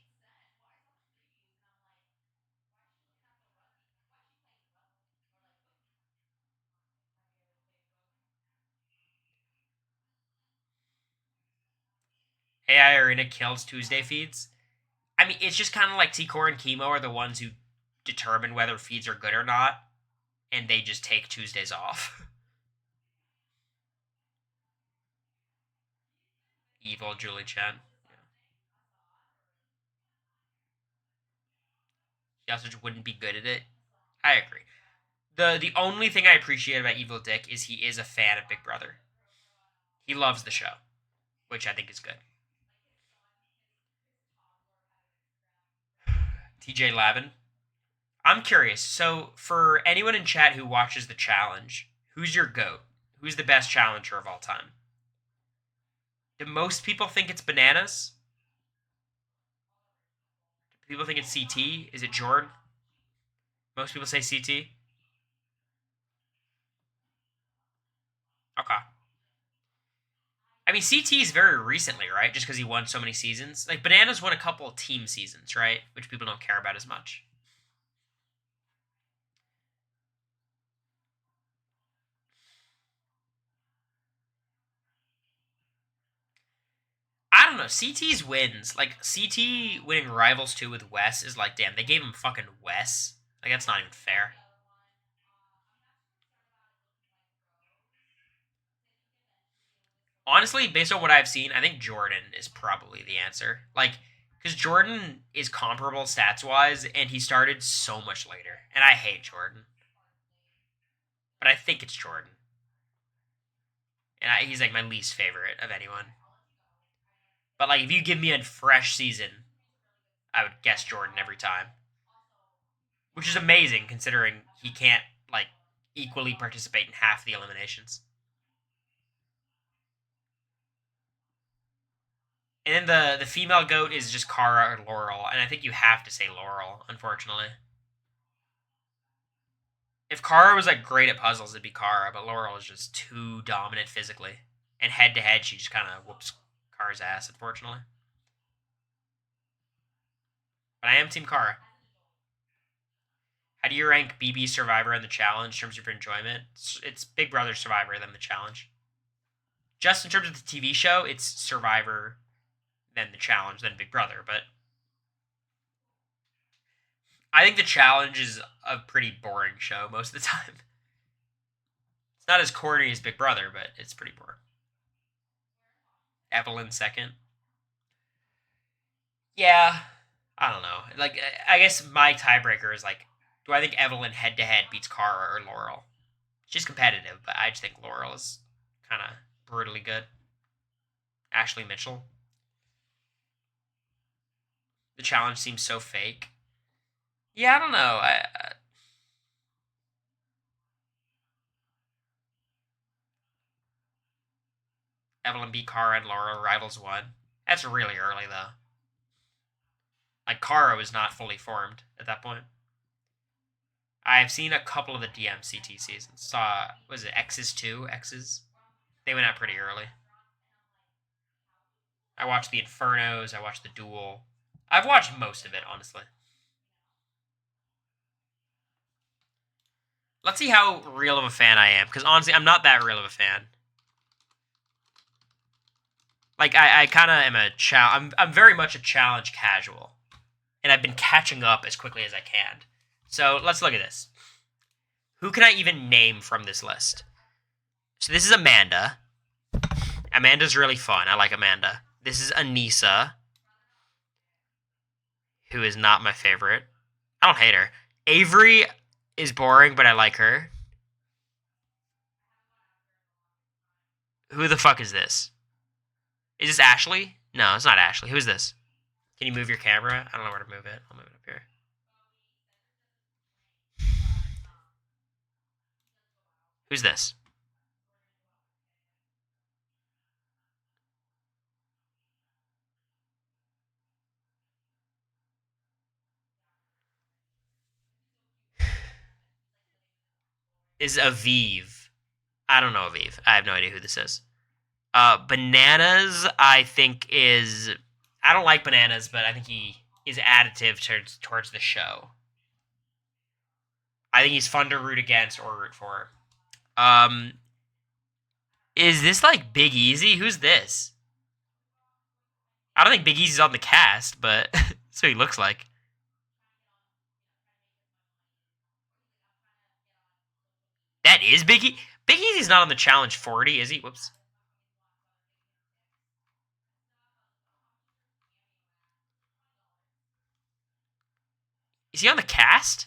AI Arena kills Tuesday feeds. I mean, it's just kind of like T-Core and Chemo are the ones who determine whether feeds are good or not, and they just take Tuesdays off. Evil Julie Chen. She also just wouldn't be good at it. I agree. The only thing I appreciate about Evil Dick is he is a fan of Big Brother. He loves the show, which I think is good. TJ Lavin. I'm curious. So, for anyone in chat who watches the challenge, who's your GOAT? Who's the best challenger of all time? Do most people think it's Bananas? Do people think it's CT? Is it Jordan? Most people say CT. Okay. I mean, CT is very recently, right? Just because he won so many seasons. Like, Bananas won a couple of team seasons, right? Which people don't care about as much. I don't know. CT's wins, like, CT winning Rivals 2 with Wes is like, damn, they gave him fucking Wes. Like, that's not even fair. Honestly, based on what I've seen, I think Jordan is probably the answer. Like, because Jordan is comparable stats-wise, and he started so much later. And I hate Jordan. But I think it's Jordan. And he's, like, my least favorite of anyone. But, like, if you give me a fresh season, I would guess Jordan every time. Which is amazing, considering he can't, like, equally participate in half the eliminations. And then the female GOAT is just Kara or Laurel, and I think you have to say Laurel, unfortunately. If Kara was like great at puzzles, it'd be Kara, but Laurel is just too dominant physically. And head to head, she just kind of whoops Kara's ass, unfortunately. But I am Team Kara. How do you rank BB Survivor and the Challenge in terms of your enjoyment? It's Big Brother Survivor, then the Challenge. Just in terms of the TV show, it's Survivor, then the Challenge, then Big Brother. But I think the Challenge is a pretty boring show most of the time. It's not as corny as Big Brother, but it's pretty boring. Evelyn second. Yeah, I don't know. Like, I guess my tiebreaker is like, do I think Evelyn head to head beats Cara or Laurel? She's competitive, but I just think Laurel is kind of brutally good. Ashley Mitchell. The Challenge seems so fake. Yeah, I don't know. Evelyn beat Cara and Laurel, Rivals won. That's really early, though. Like, Cara was not fully formed at that point. I've seen a couple of the DMCT seasons. Saw, was it X's 2? X's? They went out pretty early. I watched the Infernos. I watched the Duel. I've watched most of it, honestly. Let's see how real of a fan I am, because honestly, I'm not that real of a fan. Like, I kind of am I'm very much a challenge casual. And I've been catching up as quickly as I can. So, let's look at this. Who can I even name from this list? So, this is Amanda. Amanda's really fun. I like Amanda. This is Anissa, who is not my favorite. I don't hate her. Avery is boring, but I like her. Who the fuck is this? Is this Ashley? No, it's not Ashley. Who is this? Can you move your camera? I don't know where to move it. I'll move it up here. Who's this? Is Aviv. I don't know Aviv. I have no idea who this is. Bananas, I think is... I don't like Bananas, but I think he is additive towards the show. I think he's fun to root against or root for. Is this like Big Easy? Who's this? I don't think Big Easy's on the cast, but that's what he looks like. That is Big Easy? Big Easy's not on the Challenge 40, is he? Whoops. Is he on the cast?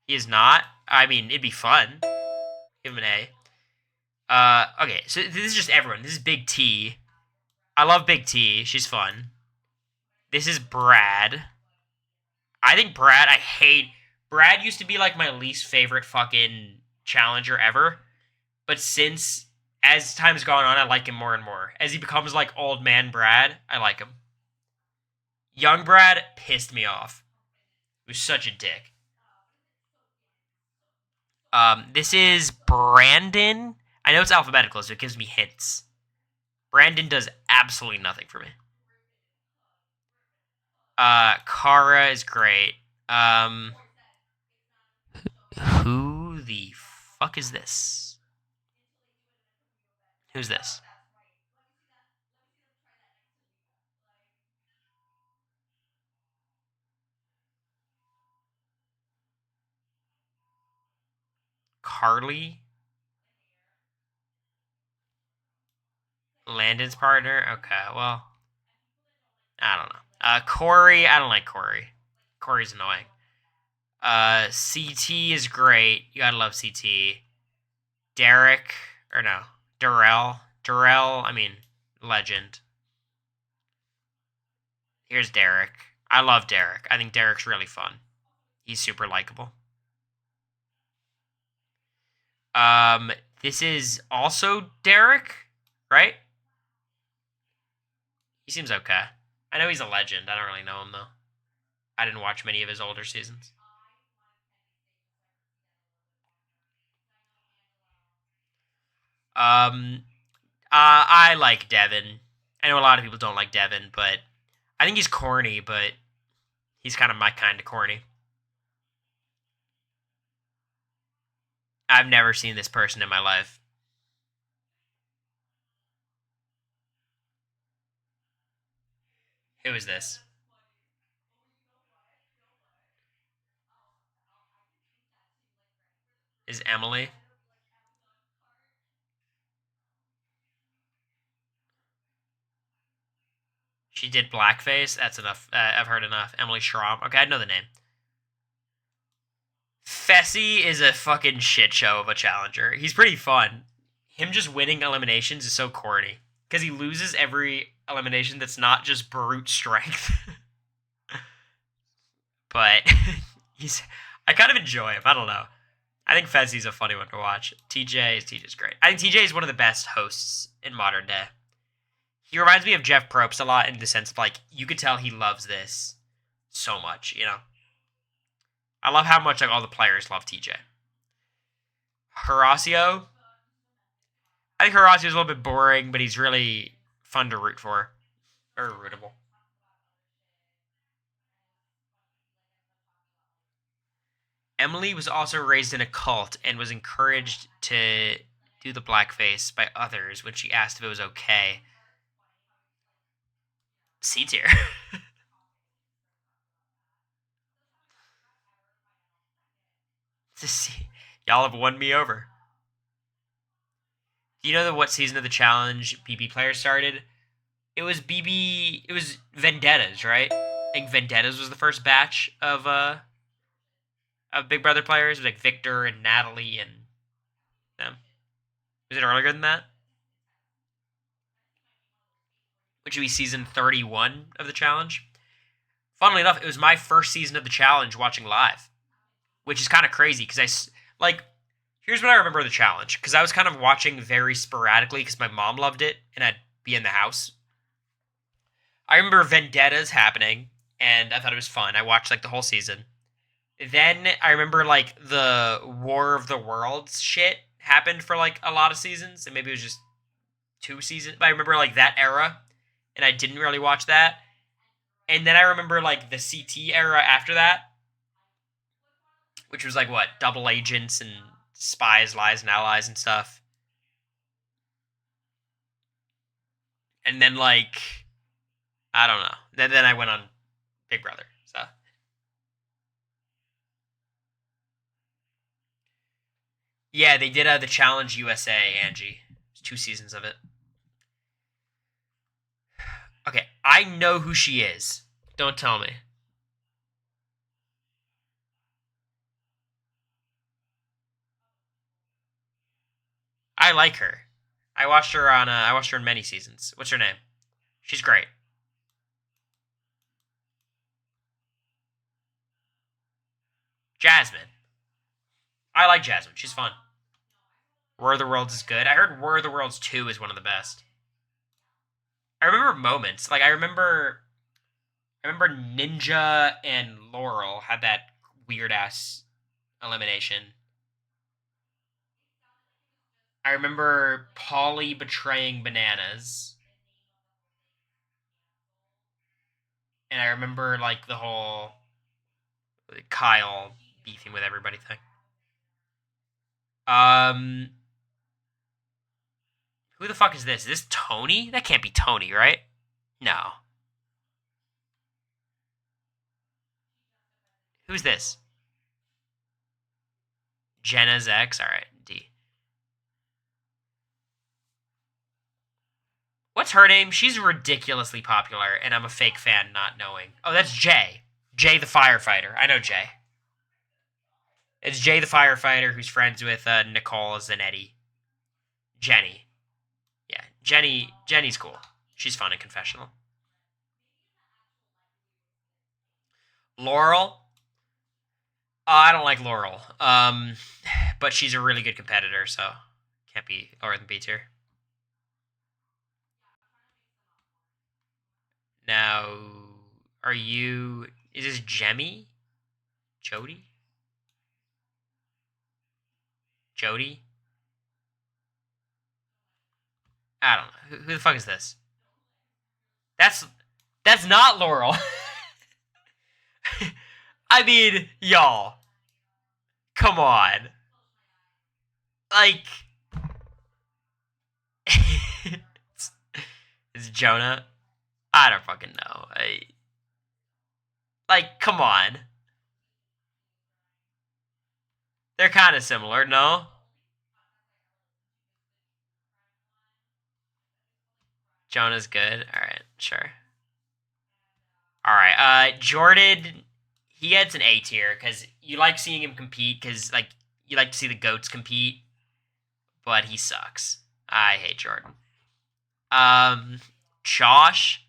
He is not? I mean, it'd be fun. Give him an A. Okay, so this is just everyone. This is Big T. I love Big T. She's fun. This is Brad. I think Brad, I hate... Brad used to be like my least favorite fucking challenger ever. But as time's gone on, I like him more and more. As he becomes like old man Brad, I like him. Young Brad pissed me off. He was such a dick. This is Brandon. I know it's alphabetical, so it gives me hints. Brandon does absolutely nothing for me. Cara is great. Who the fuck is this? Who's this? Carly? Landon's partner? Okay, well. I don't know. Cory, I don't like Cory. Cory's annoying. CT is great. You gotta love CT. Derek, or no, Darrell. Darrell, I mean, legend. Here's Derek. I love Derek. I think Derek's really fun. He's super likable. This is also Derek, right? He seems okay. I know he's a legend. I don't really know him, though. I didn't watch many of his older seasons. I like Devin. I know a lot of people don't like Devin, but I think he's corny, but He's kind of my kind of corny. I've never seen this person in my life. Who is this? Is Emily? She did blackface. That's enough. I've heard enough. Emily Schramm. Okay, I know the name. Fessy is a fucking shit show of a challenger. He's pretty fun. Him just winning eliminations is so corny. Because he loses every elimination that's not just brute strength. But I kind of enjoy him. I don't know. I think Fessy's a funny one to watch. TJ's great. I think TJ is one of the best hosts in modern day. He reminds me of Jeff Probst a lot in the sense of, like, you could tell he loves this so much, you know? I love how much, like, all the players love TJ. Horacio. I think Horacio's a little bit boring, but he's really fun to root for. Or rootable. Emily was also raised in a cult and was encouraged to do the blackface by others when she asked if it was okay. C tier. Y'all have won me over. Do you know what season of the challenge BB players started? It was BB. It was Vendettas, right? I think Vendettas was the first batch of Big Brother players. It was like Victor and Natalie and them. Was it earlier than that? Which would be season 31 of the challenge. Funnily enough, it was my first season of the challenge watching live, which is kind of crazy because here's what I remember of the challenge, because I was kind of watching very sporadically because my mom loved it and I'd be in the house. I remember Vendettas happening and I thought it was fun. I watched like the whole season. Then I remember like the War of the Worlds shit happened for like a lot of seasons, and maybe it was just 2 seasons. But I remember like that era, and I didn't really watch that. And then I remember like the CT era after that, which was like what, double agents and spies, lies, and allies and stuff. And then like, I don't know. Then I went on Big Brother. So yeah, they did the Challenge USA, Angie. There's 2 seasons of it. Okay, I know who she is. Don't tell me. I like her. I watched her in many seasons. What's her name? She's great. Jasmine. I like Jasmine. She's fun. War of the Worlds is good. I heard War of the Worlds 2 is one of the best. I remember moments. Like, I remember Ninja and Laurel had that weird-ass elimination. I remember Polly betraying Bananas. And I remember, like, the whole Kyle beefing with everybody thing. Who the fuck is this? Is this Tony? That can't be Tony, right? No. Who's this? Jenna's ex? Alright, D. What's her name? She's ridiculously popular, and I'm a fake fan not knowing. Oh, that's Jay. Jay the firefighter. I know Jay. It's Jay the firefighter who's friends with Nicole Zanetti. Jenny. Yeah, Jenny's cool. She's fun in confessional. Laurel? I don't like Laurel. But she's a really good competitor, so can't be lower than B tier. Now, is this Jemmy? Jody? Jody? I don't know. Who the fuck is this? That's not Laurel. I mean, y'all. Come on. Like, it's Jonah. I don't fucking know. Like, come on. They're kind of similar, no? Jonah's good. All right, sure. All right, Jordan, he gets an A tier because you like seeing him compete because like you like to see the goats compete, but he sucks. I hate Jordan. Josh,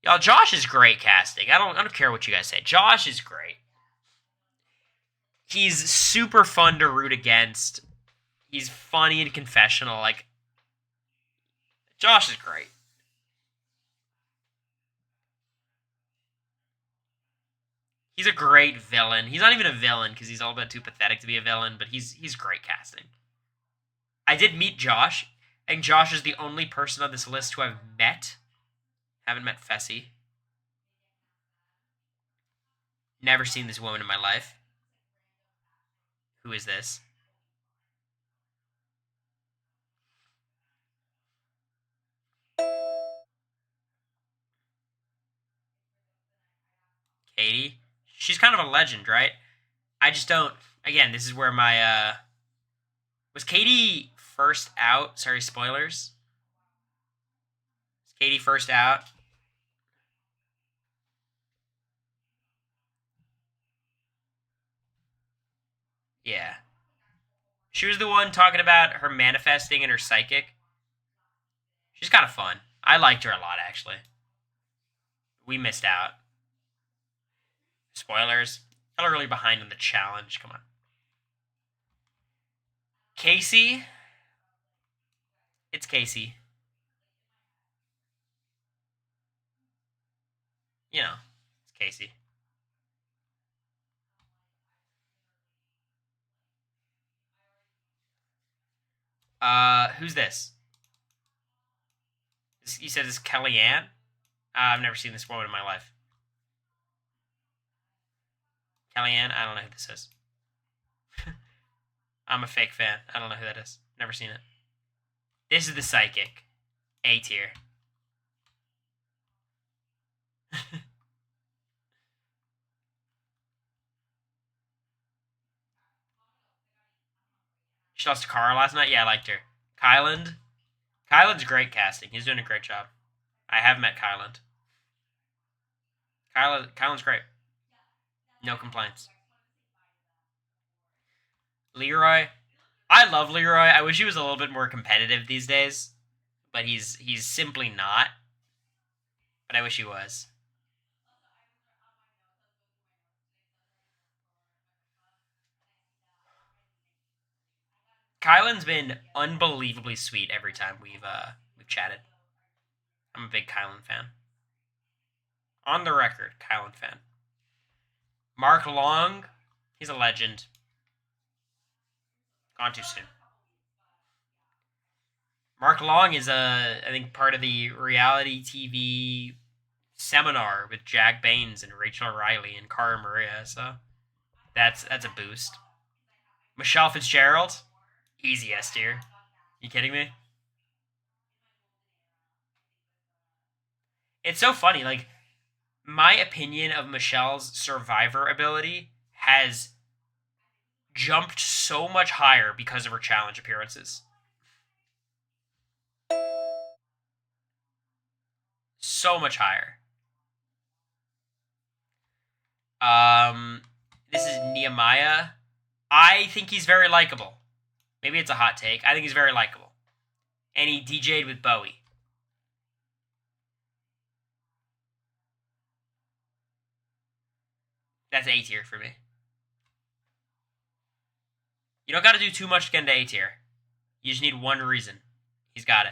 y'all, Josh is great casting. I don't care what you guys say. Josh is great. He's super fun to root against. He's funny and confessional. Like, Josh is great. He's a great villain. He's not even a villain because he's all about too pathetic to be a villain, but he's great casting. I did meet Josh, and Josh is the only person on this list who I've met. Haven't met Fessy. Never seen this woman in my life. Who is this? Katie? She's kind of a legend, right? I just don't. Again, this is where my was Katie first out? Sorry, spoilers. Is Katie first out? Yeah. She was the one talking about her manifesting and her psychic. She's kind of fun. I liked her a lot, actually. We missed out. Spoilers. Fell really behind on the challenge. Come on. Casey. It's Casey. You know, it's Casey. Who's this? You said this is Kellyanne? I've never seen this woman in my life. Kellyanne? I don't know who this is. I'm a fake fan. I don't know who that is. Never seen it. This is the psychic. A tier. She lost to Cara last night? Yeah, I liked her. Kyland? Kyland's great casting. He's doing a great job. I have met Kyland. Kyland's great. No complaints. Leroy? I love Leroy. I wish he was a little bit more competitive these days. But he's simply not. But I wish he was. Kylan's been unbelievably sweet every time we've chatted. I'm a big Kylan fan. On the record, Kylan fan. Mark Long, he's a legend. Gone too soon. Mark Long is I think part of the reality TV seminar with Jack Baines and Rachel Riley and Cara Maria, so that's a boost. Michelle Fitzgerald, easy S tier. You kidding me? It's so funny, like, my opinion of Michelle's survivor ability has jumped so much higher because of her challenge appearances. So much higher. This is Nehemiah. I think he's very likable. Maybe it's a hot take. I think he's very likable. And he DJ'd with Bowie. That's A tier for me. You don't got to do too much to get into A tier. You just need one reason. He's got it.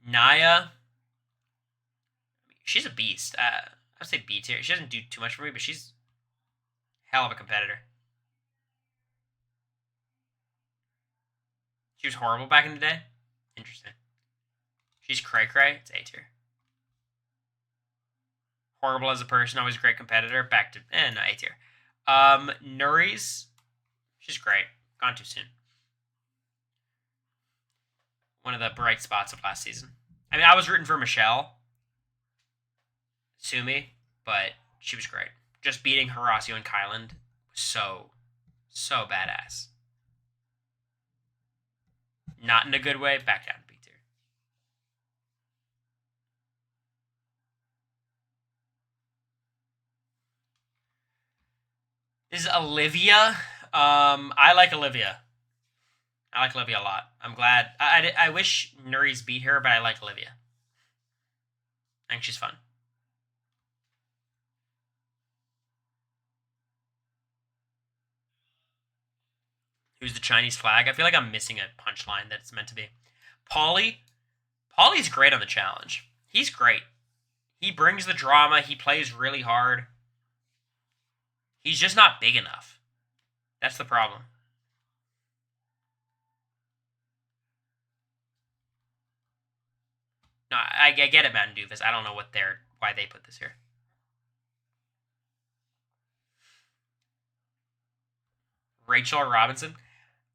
Naya. She's a beast. I'd say B tier. She doesn't do too much for me, but she's hell of a competitor. She was horrible back in the day. Interesting. She's cray cray. It's A tier. Horrible as a person, always a great competitor. Back to no A tier. Nuri's, she's great. Gone too soon. One of the bright spots of last season. I mean, I was rooting for Michelle, Sumi, but she was great. Just beating Horacio and Kyland was so badass. Not in a good way. Back down to B tier. This is Olivia. I like Olivia. I like Olivia a lot. I'm glad. I wish Nuri's beat her, but I like Olivia. I think she's fun. Who's the Chinese flag? I feel like I'm missing a punchline that it's meant to be. Paulie's great on the challenge. He's great. He brings the drama. He plays really hard. He's just not big enough. That's the problem. No, I get it, Mountain Doofus. I don't know why they put this here. Rachel Robinson.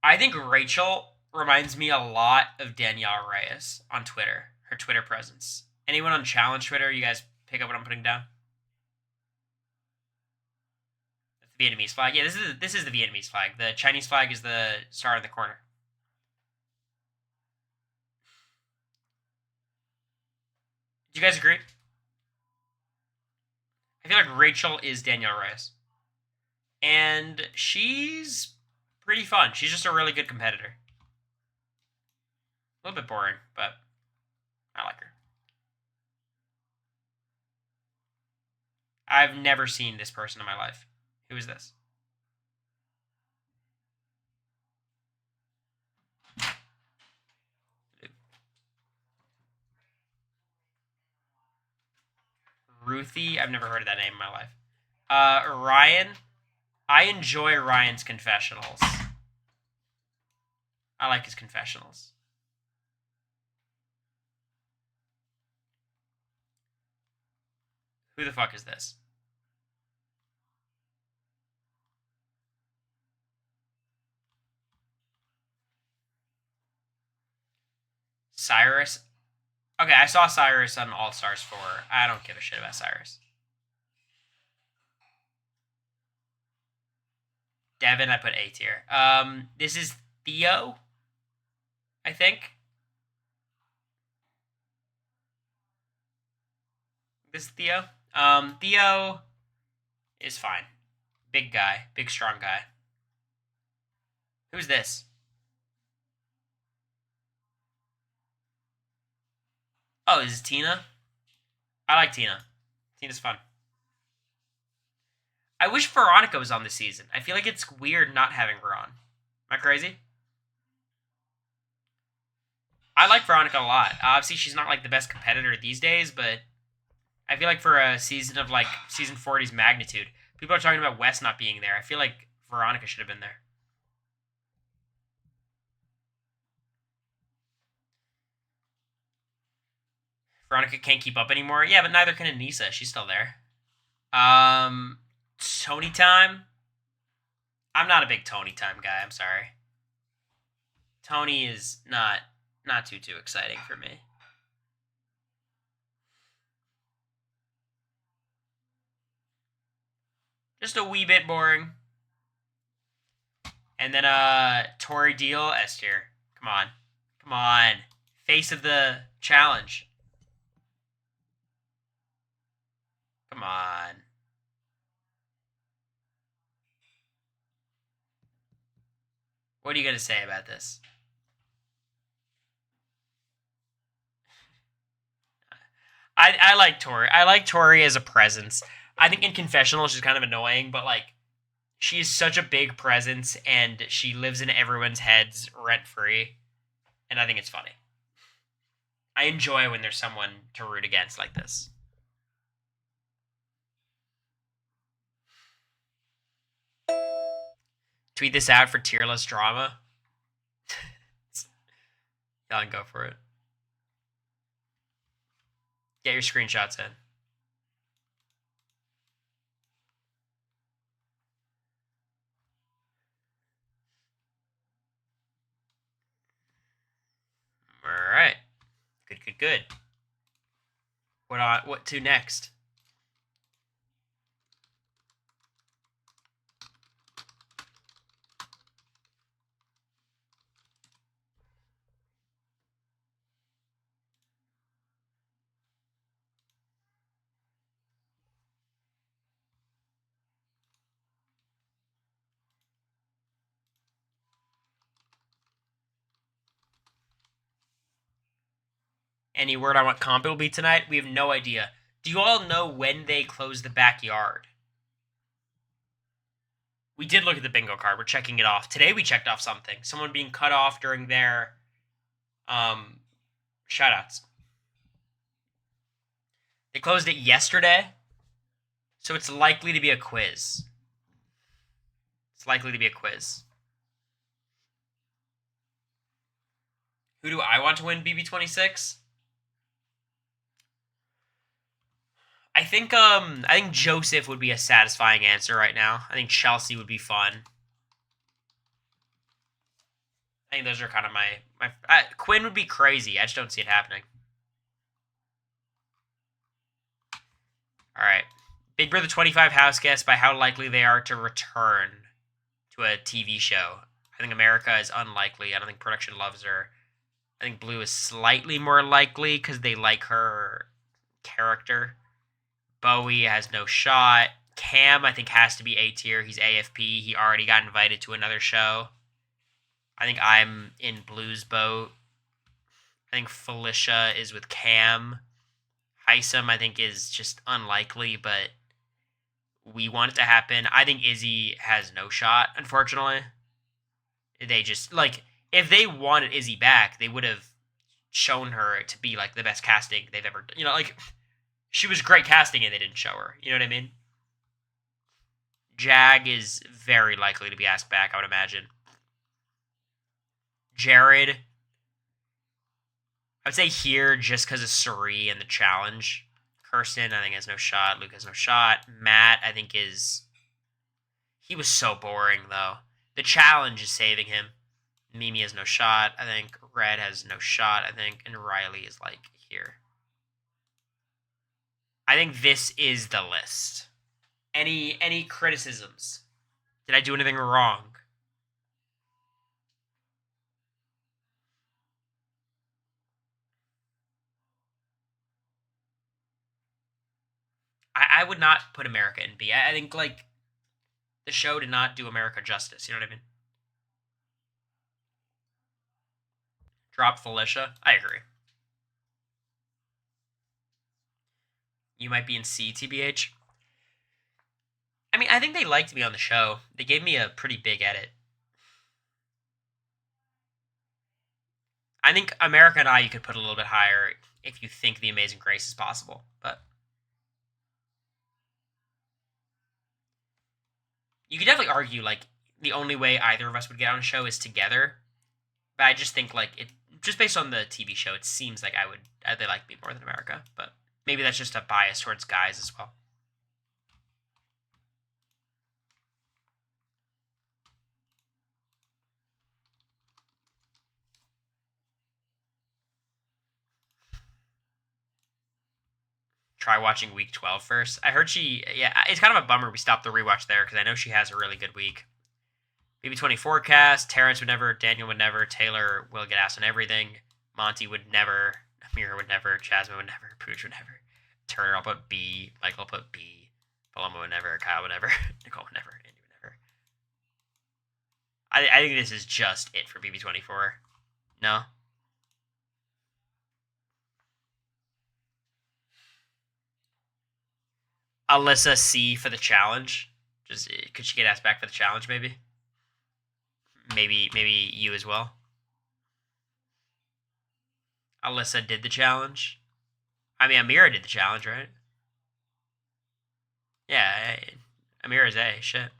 I think Rachel reminds me a lot of Danielle Reyes on Twitter. Her Twitter presence. Anyone on Challenge Twitter? You guys pick up what I'm putting down? That's the Vietnamese flag. Yeah, this is the Vietnamese flag. The Chinese flag is the star in the corner. Do you guys agree? I feel like Rachel is Danielle Reyes. And she's pretty fun. She's just a really good competitor. A little bit boring, but I like her. I've never seen this person in my life. Who is this? Ruthie, I've never heard of that name in my life. Ryan, I enjoy Ryan's confessionals. I like his confessionals. Who the fuck is this? Cyrus? Okay, I saw Cyrus on All Stars 4. I don't give a shit about Cyrus. Devin, I put A tier. This is Theo, I think. This is Theo. Theo is fine. Big guy. Big, strong guy. Who's this? Oh, this is Tina? I like Tina. Tina's fun. I wish Veronica was on this season. I feel like it's weird not having her on. Am I crazy? I like Veronica a lot. Obviously, she's not like the best competitor these days, but I feel like for a season of like season 40's magnitude, people are talking about Wes not being there. I feel like Veronica should have been there. Veronica can't keep up anymore. Yeah, but neither can Anissa. She's still there. Tony time. I'm not a big Tony time guy. I'm sorry. Tony is not too exciting for me. Just a wee bit boring. And then Tori Deal, S tier. Come on. Come on. Face of the challenge. Come on. What are you going to say about this? I like Tori. I like Tori as a presence. I think in confessional she's kind of annoying, but like she's such a big presence and she lives in everyone's heads rent free. And I think it's funny. I enjoy when there's someone to root against like this. Tweet this out for tierless drama. Y'all can go for it. Get your screenshots in. All right. Good. What to next? Any word on what comp it will be tonight? We have no idea. Do you all know when they close the backyard? We did look at the bingo card. We're checking it off. Today we checked off something. Someone being cut off during their shoutouts. They closed it yesterday, so it's likely to be a quiz. Who do I want to win BB26? I think Joseph would be a satisfying answer right now. I think Chelsea would be fun. I think those are kind of my Quinn would be crazy. I just don't see it happening. All right. Big Brother 25 house guests by how likely they are to return to a TV show. I think America is unlikely. I don't think production loves her. I think Blue is slightly more likely because they like her character. Bowie has no shot. Cam, I think, has to be A tier. He's AFP. He already got invited to another show. I think I'm in Blue's boat. I think Felicia is with Cam. Heisem, I think, is just unlikely, but we want it to happen. I think Izzy has no shot, unfortunately. They just, like, if they wanted Izzy back, they would have shown her to be, like, the best casting they've ever done. You know, like, she was great casting and they didn't show her. You know what I mean? Jag is very likely to be asked back, I would imagine. Jared, I would say here just because of Suri and the challenge. Kirsten, I think, has no shot. Luke has no shot. Matt, I think, he was so boring, though. The challenge is saving him. Mimi has no shot. I think Red has no shot, I think. And Riley is, like, here. I think this is the list. Any criticisms? Did I do anything wrong? I would not put America in B. I think, like, the show did not do America justice. You know what I mean? Drop Felicia. I agree. You might be in C, TBH. I mean, I think they liked me on the show. They gave me a pretty big edit. I think America and I you could put a little bit higher if you think The Amazing Grace is possible. But you could definitely argue, like, the only way either of us would get on a show is together. But I just think, like, it just based on the TV show, it seems like they like me more than America. But maybe that's just a bias towards guys as well. Try watching week 12 first. I heard it's kind of a bummer we stopped the rewatch there because I know she has a really good week. BB24 cast, Terrence would never, Daniel would never, Taylor will get asked on everything, Monty would never, Amira would never, Jasmine would never, Pooch would never, Turner I'll put B, Michael I'll put B, Paloma would never, Kyle would never, Nicole would never, Andy would never. I think this is just it for BB24. No? Alyssa C for the challenge. Just could she get asked back for the challenge? Maybe you as well. Alyssa did the challenge. I mean, Amira did the challenge, right? Yeah, Amira's A. Shit.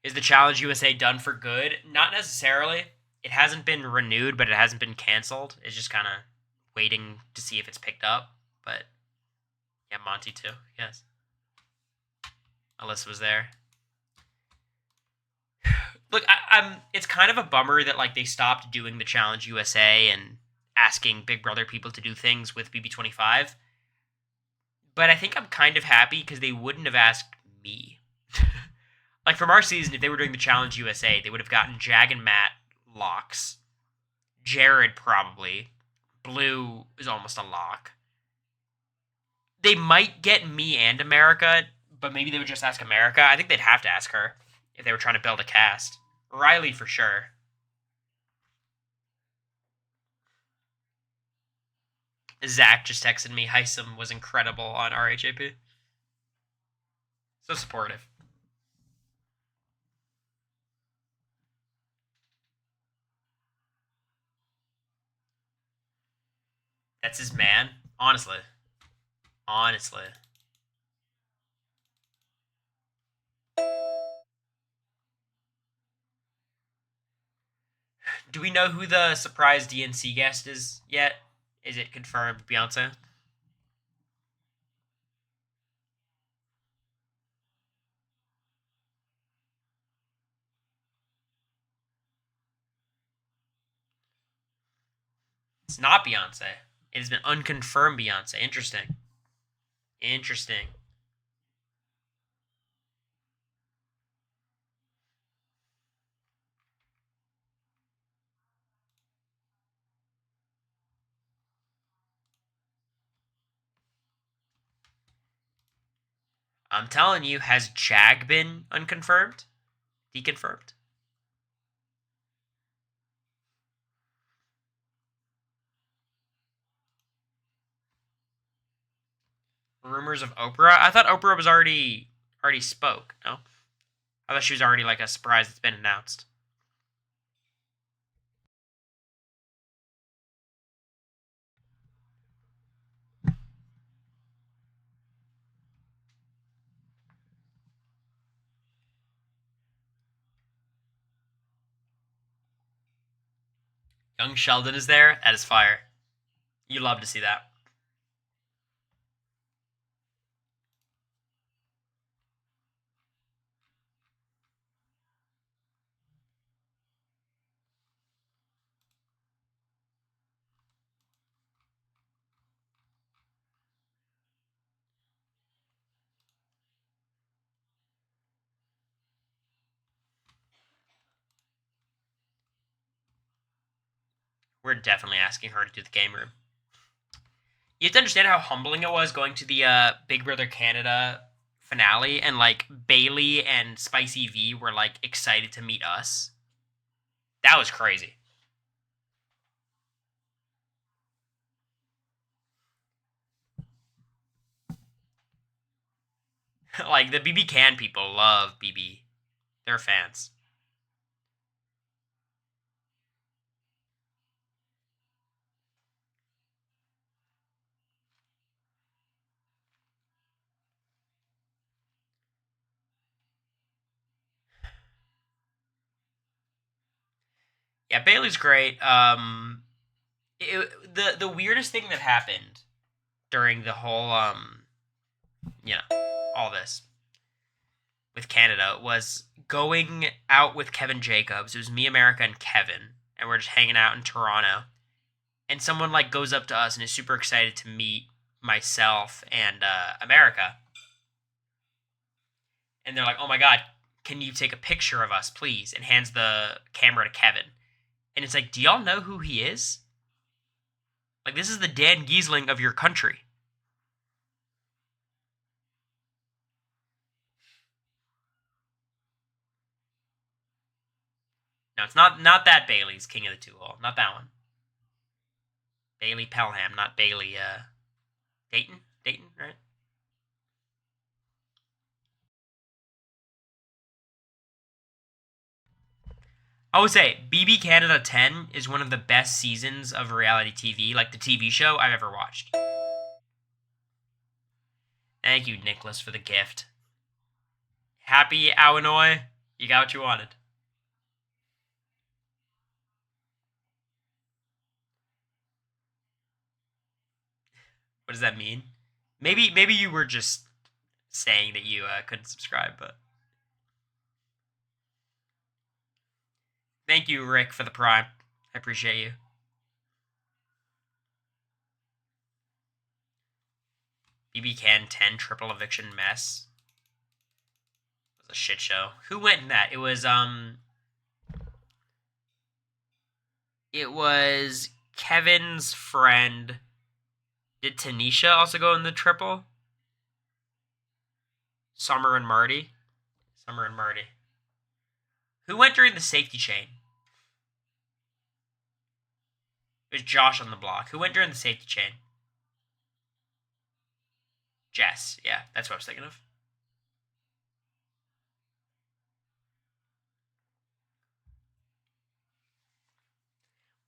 Is the Challenge USA done for good? Not necessarily. It hasn't been renewed, but it hasn't been canceled. It's just kind of waiting to see if it's picked up. But yeah, Monty too. Yes. Alyssa was there. Look, I'm. It's kind of a bummer that like they stopped doing the Challenge USA and asking Big Brother people to do things with BB 25. But I think I'm kind of happy because they wouldn't have asked me. Like from our season, if they were doing the Challenge USA, they would have gotten Jag and Matt locks. Jared probably. Blue is almost a lock. They might get me and America, but maybe they would just ask America. I think they'd have to ask her if they were trying to build a cast. Riley for sure. Zach just texted me. Heisem was incredible on RHAP. So supportive. That's his man. Honestly. Do we know who the surprise DNC guest is yet? Is it confirmed, Beyonce? It's not Beyonce. It has been unconfirmed Beyonce. Interesting. I'm telling you, has Jag been unconfirmed? Deconfirmed? Rumors of Oprah? I thought Oprah was already spoke, no? I thought she was already like a surprise that's been announced. Young Sheldon is there? That is fire. You love to see that. We're definitely asking her to do the game room. You have to understand how humbling it was going to the Big Brother Canada finale, and like Bailey and Spicy V were like excited to meet us. That was crazy. Like the BB Can people love BB. They're fans. Yeah, Bailey's great. The weirdest thing that happened during the whole all this with Canada was going out with Kevin Jacobs. It was me, America, and Kevin, and we're just hanging out in Toronto. And someone like goes up to us and is super excited to meet myself and America. And they're like, "Oh my god, can you take a picture of us, please?" And hands the camera to Kevin. And it's like, do y'all know who he is? Like, this is the Dan Giesling of your country. No, it's not that Bailey's King of the Two Hole. Not that one. Bailey Pelham, not Bailey Dayton? Dayton, right? I would say BB Canada 10 is one of the best seasons of reality TV, like the TV show, I've ever watched. Thank you, Nicholas, for the gift. Happy Illinois. You got what you wanted. What does that mean? Maybe you were just saying that you couldn't subscribe, but Thank you, Rick, for the prime. I appreciate you. BB Can 10 triple eviction mess. It was a shit show. Who went in that? It was Kevin's friend. Did Tanisha also go in the triple? Summer and Marty. Who went during the safety chain? It was Josh on the block. Who went during the safety chain? Jess. Yeah, that's what I was thinking of.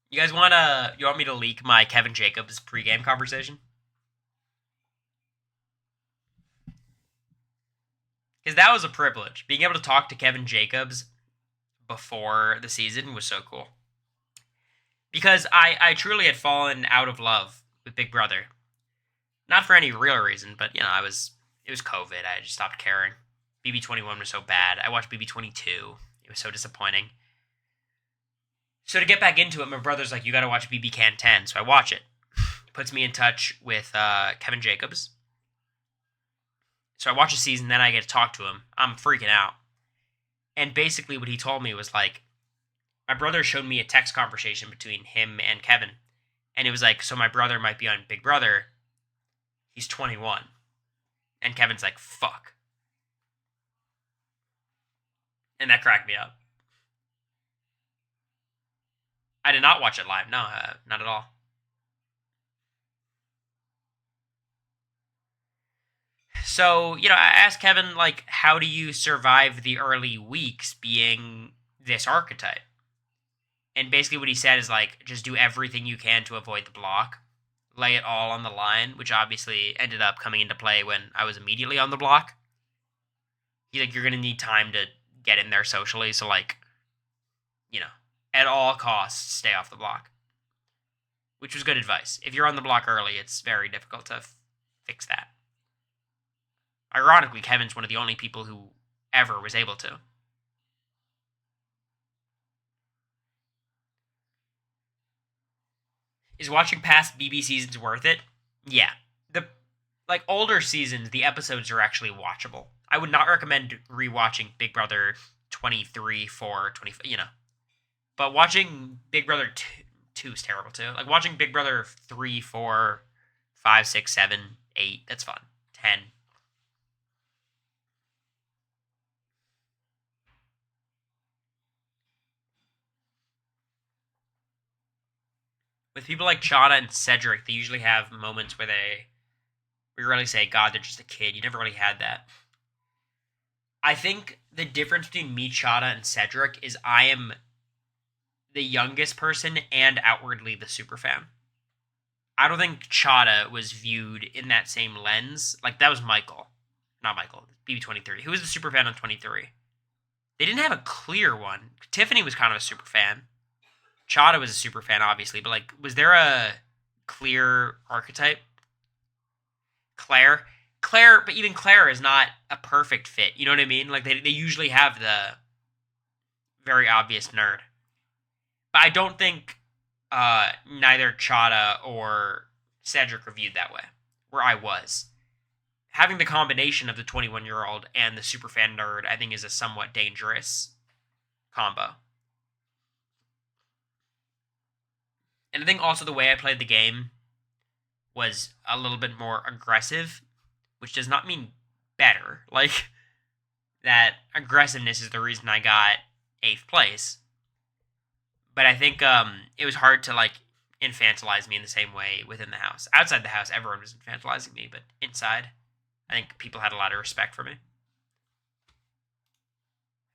You guys you want me to leak my Kevin Jacobs pregame conversation? Because that was a privilege. Being able to talk to Kevin Jacobs before the season was so cool. Because I truly had fallen out of love with Big Brother. Not for any real reason, but, it was COVID. I just stopped caring. BB21 was so bad. I watched BB22. It was so disappointing. So to get back into it, my brother's like, you gotta watch BB Can 10. So I watch it. Puts me in touch with Kevin Jacobs. So I watch a season, then I get to talk to him. I'm freaking out. And basically what he told me was like, my brother showed me a text conversation between him and Kevin. And it was like, so my brother might be on Big Brother. He's 21. And Kevin's like, fuck. And that cracked me up. I did not watch it live. No, not at all. So, I asked Kevin, like, how do you survive the early weeks being this archetype? And basically what he said is, like, just do everything you can to avoid the block. Lay it all on the line, which obviously ended up coming into play when I was immediately on the block. He's like, you're going to need time to get in there socially, so, like, at all costs, stay off the block. Which was good advice. If you're on the block early, it's very difficult to fix that. Ironically, Kevin's one of the only people who ever was able to. Is watching past BB seasons worth it? Yeah. The older seasons, the episodes are actually watchable. I would not recommend rewatching Big Brother 23, 4, 25, But watching Big Brother 2 is terrible too. Like watching Big Brother 3, 4, 5, 6, 7, 8, that's fun. 10. With people like Chana and Cedric, they usually have moments where we really say, God, they're just a kid. You never really had that. I think the difference between me, Chana, and Cedric is I am the youngest person and outwardly the superfan. I don't think Chada was viewed in that same lens. Like, that was Michael. Not Michael. BB23. Who was the superfan on 23? They didn't have a clear one. Tiffany was kind of a superfan. Chada was a superfan, obviously. But, like, was there a clear archetype? Claire, but even Claire is not a perfect fit. You know what I mean? Like, they usually have the very obvious nerd. But I don't think neither Chada or Cedric were viewed that way, where I was. Having the combination of the 21-year-old and the superfan nerd, I think, is a somewhat dangerous combo. And I think also the way I played the game was a little bit more aggressive, which does not mean better. Like, that aggressiveness is the reason I got 8th place. But I think it was hard to, like, infantilize me in the same way within the house. Outside the house, everyone was infantilizing me, but inside, I think people had a lot of respect for me.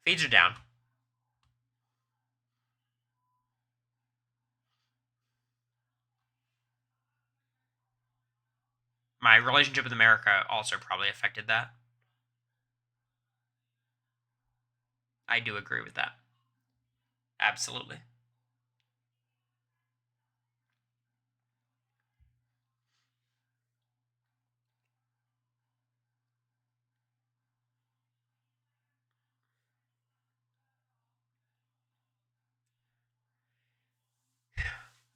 Feeds are down. My relationship with America also probably affected that. I do agree with that. Absolutely.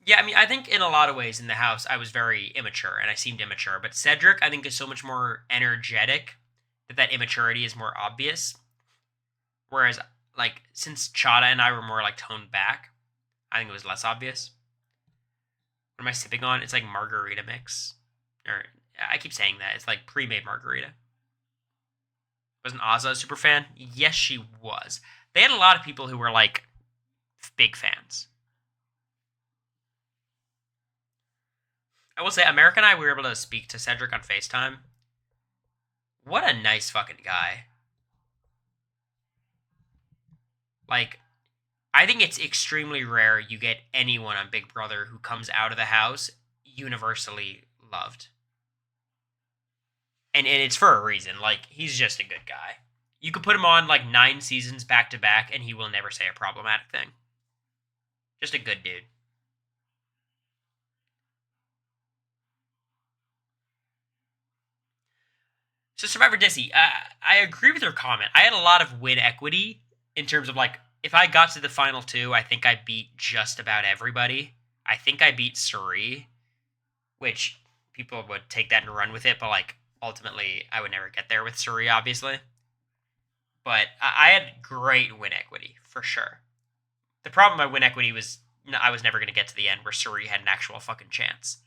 Yeah, I mean, I think in a lot of ways in the house, I was very immature and I seemed immature. But Cedric, I think, is so much more energetic that immaturity is more obvious. Whereas, like, since Chada and I were more, like, toned back, I think it was less obvious. What am I sipping on? It's like margarita mix. Or, I keep saying that. It's like pre-made margarita. Wasn't Ozza a super fan? Yes, she was. They had a lot of people who were, like, big fans. I will say, America and I, we were able to speak to Cedric on FaceTime. What a nice fucking guy. Like, I think it's extremely rare you get anyone on Big Brother who comes out of the house universally loved. And it's for a reason. Like, he's just a good guy. You could put him on, like, 9 seasons back to back, and he will never say a problematic thing. Just a good dude. So Survivor Dissy, I agree with your comment. I had a lot of win equity in terms of, like, if I got to the final 2, I think I beat just about everybody. I think I beat Suri, which people would take that and run with it, but, like, ultimately I would never get there with Suri, obviously. But I had great win equity, for sure. The problem with my win equity was I was never going to get to the end where Suri had an actual fucking chance.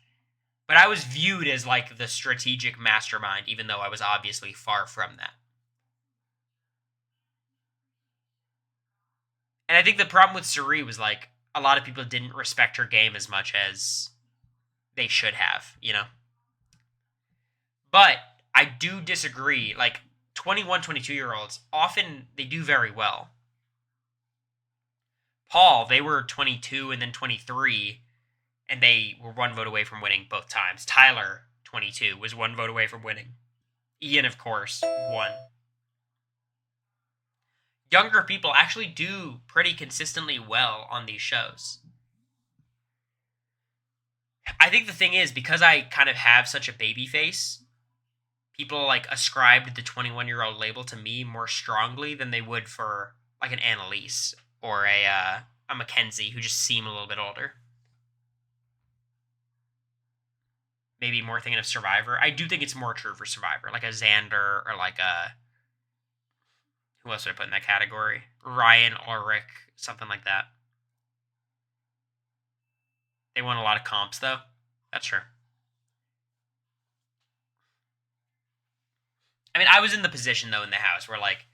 But I was viewed as, like, the strategic mastermind, even though I was obviously far from that. And I think the problem with Suri was, like, a lot of people didn't respect her game as much as they should have, you know? But I do disagree. Like, 21, 22-year-olds, often they do very well. Paul, they were 22 and then 23, and they were 1 vote away from winning both times. Tyler, 22, was 1 vote away from winning. Ian, of course, won. Younger people actually do pretty consistently well on these shows. I think the thing is, because I kind of have such a baby face, people, like, ascribed the 21-year-old label to me more strongly than they would for, like, an Annalise or a Mackenzie, who just seem a little bit older. Maybe more thinking of Survivor. I do think it's more true for Survivor, like a Xander or like a... Who else would I put in that category? Ryan Ulrich, something like that. They won a lot of comps, though. That's true. I mean, I was in the position, though, in the house where, like,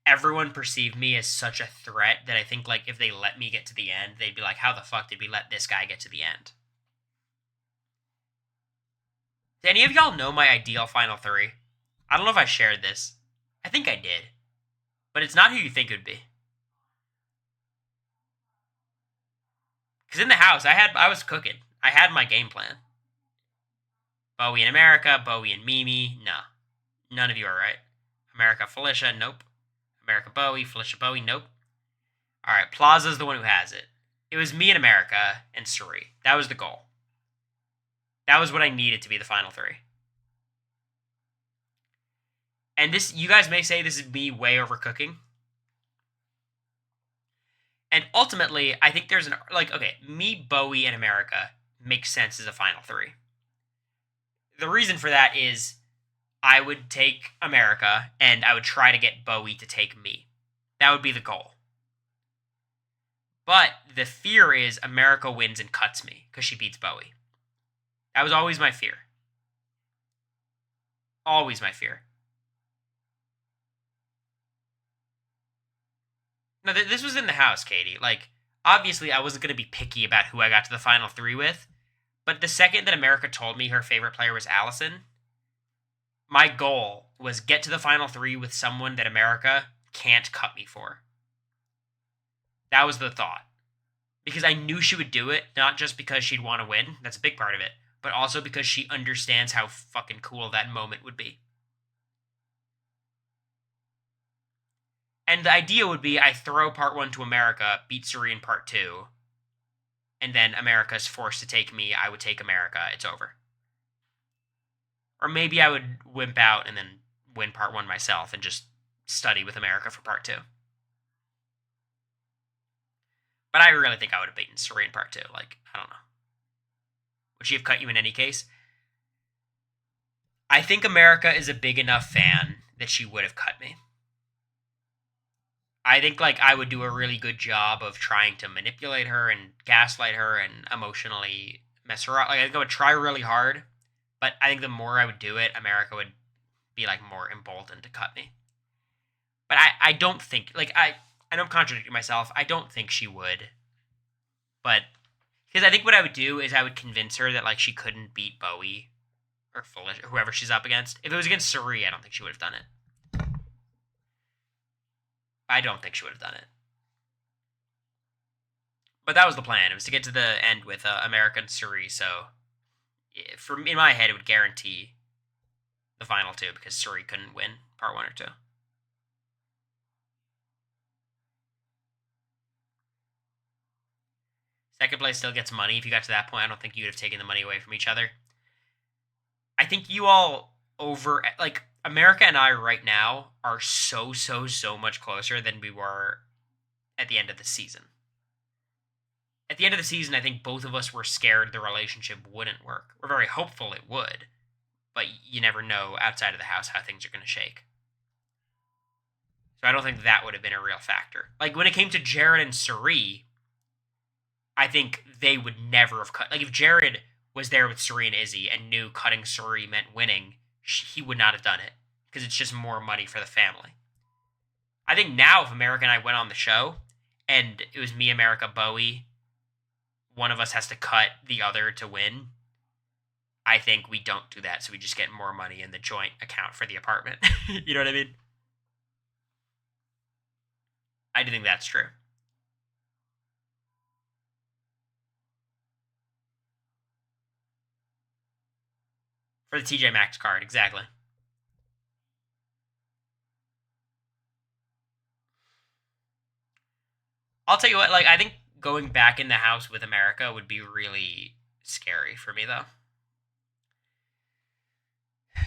everyone perceived me as such a threat that I think, like, if they let me get to the end, they'd be like, how the fuck did we let this guy get to the end? Do any of y'all know my ideal Final 3? I don't know if I shared this. I think I did. But it's not who you think it would be. Because in the house, I was cooking. I had my game plan. Bowie in America, Bowie and Mimi, nah. None of you are right. America Felicia, nope. America Bowie, Felicia Bowie, nope. Alright, Plaza's the one who has it. It was me in America and Suri. That was the goal. That was what I needed to be the final 3. And this, you guys may say this is me way overcooking. And ultimately, I think there's okay, me, Bowie, and America makes sense as a final 3. The reason for that is I would take America and I would try to get Bowie to take me. That would be the goal. But the fear is America wins and cuts me because she beats Bowie. That was always my fear. Always my fear. No, this was in the house, Katie. Like, obviously, I wasn't going to be picky about who I got to the final 3 with. But the second that America told me her favorite player was Allison, my goal was get to the final 3 with someone that America can't cut me for. That was the thought. Because I knew she would do it, not just because she'd want to win. That's a big part of it. But also because she understands how fucking cool that moment would be. And the idea would be I throw part 1 to America, beat Suri in part 2, and then America's forced to take me, I would take America, it's over. Or maybe I would wimp out and then win part 1 myself and just study with America for part 2. But I really think I would have beaten Suri in part 2, like, I don't know. would she have cut you in any case? I think America is a big enough fan that she would have cut me. I think like I would do a really good job of trying to manipulate her and gaslight her and emotionally mess her up. Like I think I would try really hard, but I think the more I would do it, America would be like more emboldened to cut me. But I don't think like I know I'm contradicting myself. I don't think she would. But because I think what I would do is I would convince her that like she couldn't beat Bowie or Foolish, whoever she's up against. If it was against Suri, I don't think she would have done it. I don't think she would have done it. But that was the plan. It was to get to the end with America and Suri. So, in my head, it would guarantee the final two because Suri couldn't win part 1 or 2. Second place still gets money. If you got to that point, I don't think you would have taken the money away from each other. I think you all like America and I right now are so much closer than we were at the end of the season. At the end of the season, I think both of us were scared the relationship wouldn't work. We're very hopeful it would, but you never know outside of the house how things are going to shake. So I don't think that would have been a real factor. Like when it came to Jared and Suri, I think they would never have cut. Like if Jared was there with Suri and Izzy and knew cutting Suri meant winning, he would not have done it because it's just more money for the family. I think now if America and I went on the show and it was me, America, Bowie, one of us has to cut the other to win, I think we don't do that, so we just get more money in the joint account for the apartment. You know what I mean? I do think that's true. For the TJ Maxx card, exactly. I'll tell you what, like, I think going back in the house with America would be really scary for me, though.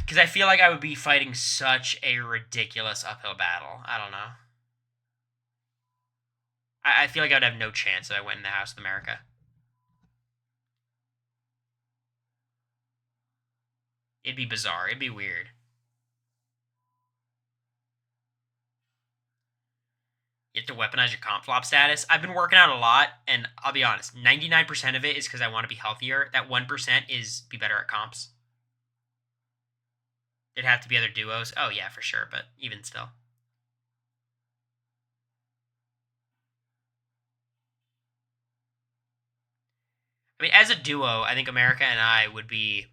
Because I feel like I would be fighting such a ridiculous uphill battle. I don't know. I feel like I would have no chance if I went in the house with America. It'd be bizarre. It'd be weird. You have to weaponize your comp flop status. I've been working out a lot, and I'll be honest, 99% of it is because I want to be healthier. That 1% is be better at comps. There'd have to be other duos. Oh, yeah, for sure, but even still. I mean, as a duo, I think America and I would be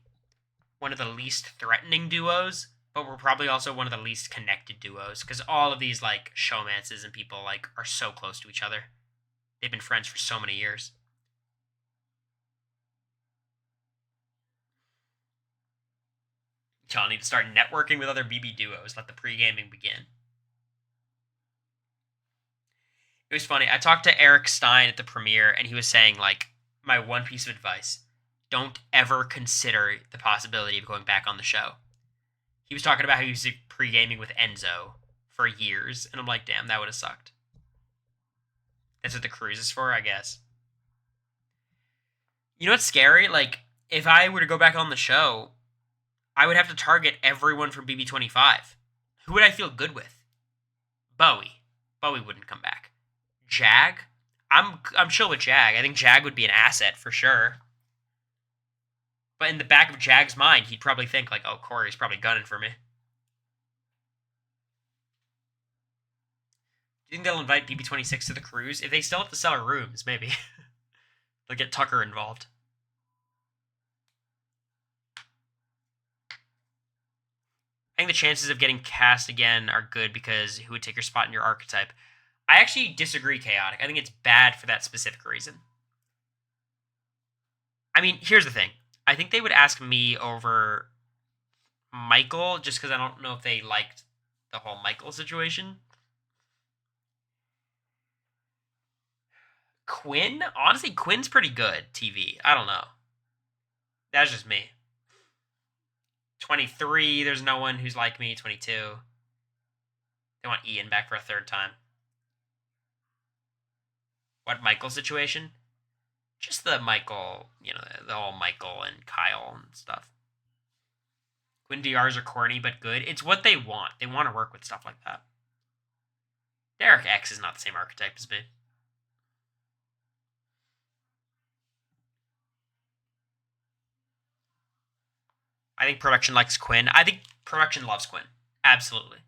one of the least threatening duos, but we're probably also one of the least connected duos because all of these like showmances and people like are so close to each other. They've been friends for so many years. Y'all need to start networking with other BB duos. Let the pre-gaming begin. It was funny. I talked to Eric Stein at the premiere, and he was saying like, my one piece of advice: don't ever consider the possibility of going back on the show. He was talking about how he was pre-gaming with Enzo for years, and I'm like, damn, that would have sucked. That's what the cruise is for, I guess. You know what's scary? Like, if I were to go back on the show, I would have to target everyone from BB25. Who would I feel good with? Bowie. Bowie wouldn't come back. Jag? I'm chill with Jag. I think Jag would be an asset for sure. But in the back of Jag's mind, he'd probably think like, oh, Cory's probably gunning for me. Do you think they'll invite BB26 to the cruise? If they still have to sell rooms, maybe. They'll get Tucker involved. I think the chances of getting cast again are good because who would take your spot in your archetype? I actually disagree, Chaotic. I think it's bad for that specific reason. I mean, here's the thing. I think they would ask me over Michael just because I don't know if they liked the whole Michael situation. Quinn? Honestly, Quinn's pretty good TV. I don't know. That's just me. 23, there's no one who's like me. 22. They want Ian back for a third time. What Michael situation? Just the Michael, the whole Michael and Kyle and stuff. Quinn DRs are corny but good. It's what they want. They want to work with stuff like that. Derek X is not the same archetype as me. I think production likes Quinn. I think production loves Quinn. Absolutely.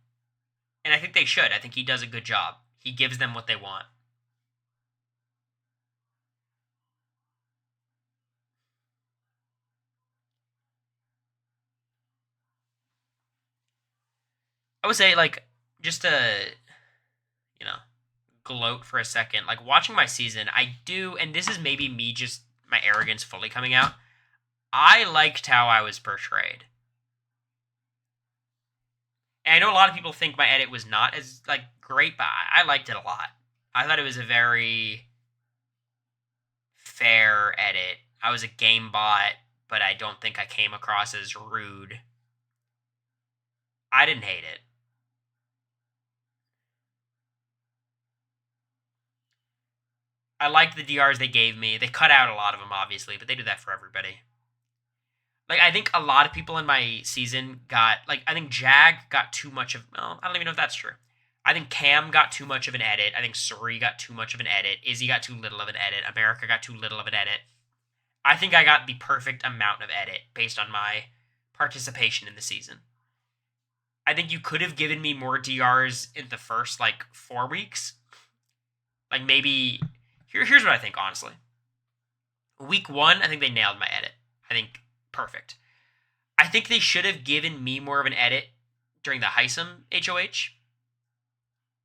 And I think they should. I think he does a good job. He gives them what they want. I would say, like, just to, gloat for a second, like, watching my season, I do, and this is maybe me just, my arrogance fully coming out, I liked how I was portrayed. And I know a lot of people think my edit was not as, like, great, but I liked it a lot. I thought it was a very fair edit. I was a game bot, but I don't think I came across as rude. I didn't hate it. I liked the DRs they gave me. They cut out a lot of them, obviously, but they do that for everybody. Like, I think a lot of people in my season got, like, I think Jag got too much of, well, I don't even know if that's true. I think Cam got too much of an edit. I think Suri got too much of an edit. Izzy got too little of an edit. America got too little of an edit. I think I got the perfect amount of edit based on my participation in the season. I think you could have given me more DRs in the first, 4 weeks. Like, maybe, here's what I think, honestly. Week 1, I think they nailed my edit. I think, perfect. I think they should have given me more of an edit during the Heisem HOH.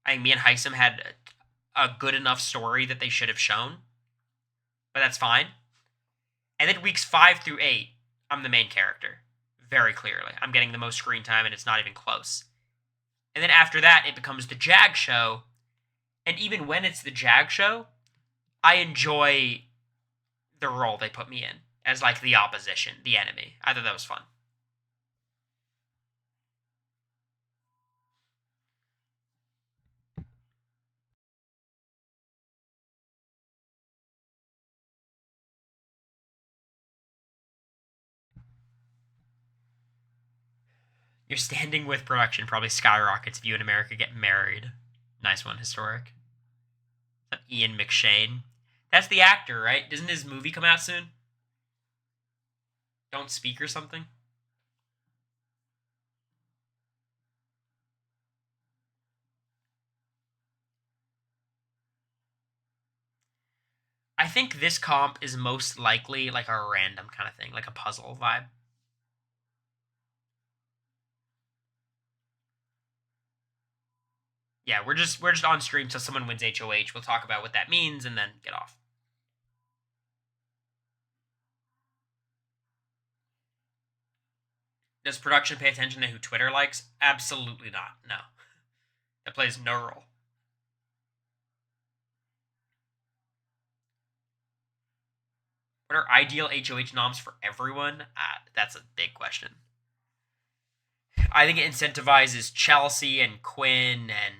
I think me and Heisem had a good enough story that they should have shown. But that's fine. And then weeks 5 through 8, I'm the main character. Very clearly. I'm getting the most screen time, and it's not even close. And then after that, it becomes the Jag show. And even when it's the Jag show, I enjoy the role they put me in as, the opposition, the enemy. I thought that was fun. Your standing with production probably skyrockets if you and America get married. Nice one, historic. Ian McShane. That's the actor, right? Doesn't his movie come out soon? Don't Speak or something? I think this comp is most likely like a random kind of thing, like a puzzle vibe. Yeah, we're just on stream till someone wins HOH. We'll talk about what that means and then get off. Does production pay attention to who Twitter likes? Absolutely not. No. That plays no role. What are ideal HOH noms for everyone? That's a big question. I think it incentivizes Chelsea and Quinn and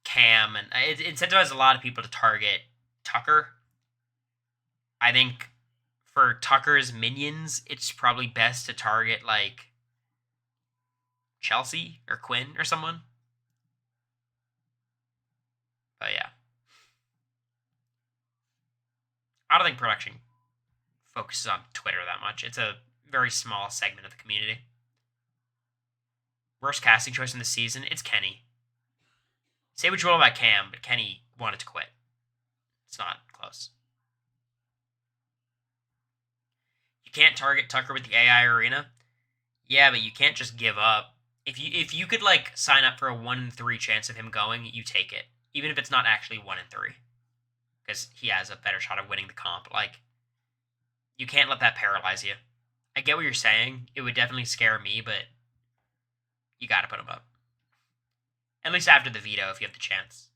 Cam, and it incentivizes a lot of people to target Tucker. I think for Tucker's minions, it's probably best to target, Chelsea or Quinn or someone. But yeah. I don't think production focuses on Twitter that much. It's a very small segment of the community. Worst casting choice in the season? It's Kenny. Say what you will about Cam, but Kenny wanted to quit. It's not close. You can't target Tucker with the AI arena? Yeah, but you can't just give up. If you could, sign up for a 1 in 3 chance of him going, you take it. Even if it's not actually 1 in 3. Because he has a better shot of winning the comp. You can't let that paralyze you. I get what you're saying. It would definitely scare me, but you gotta put him up. At least after the veto, if you have the chance.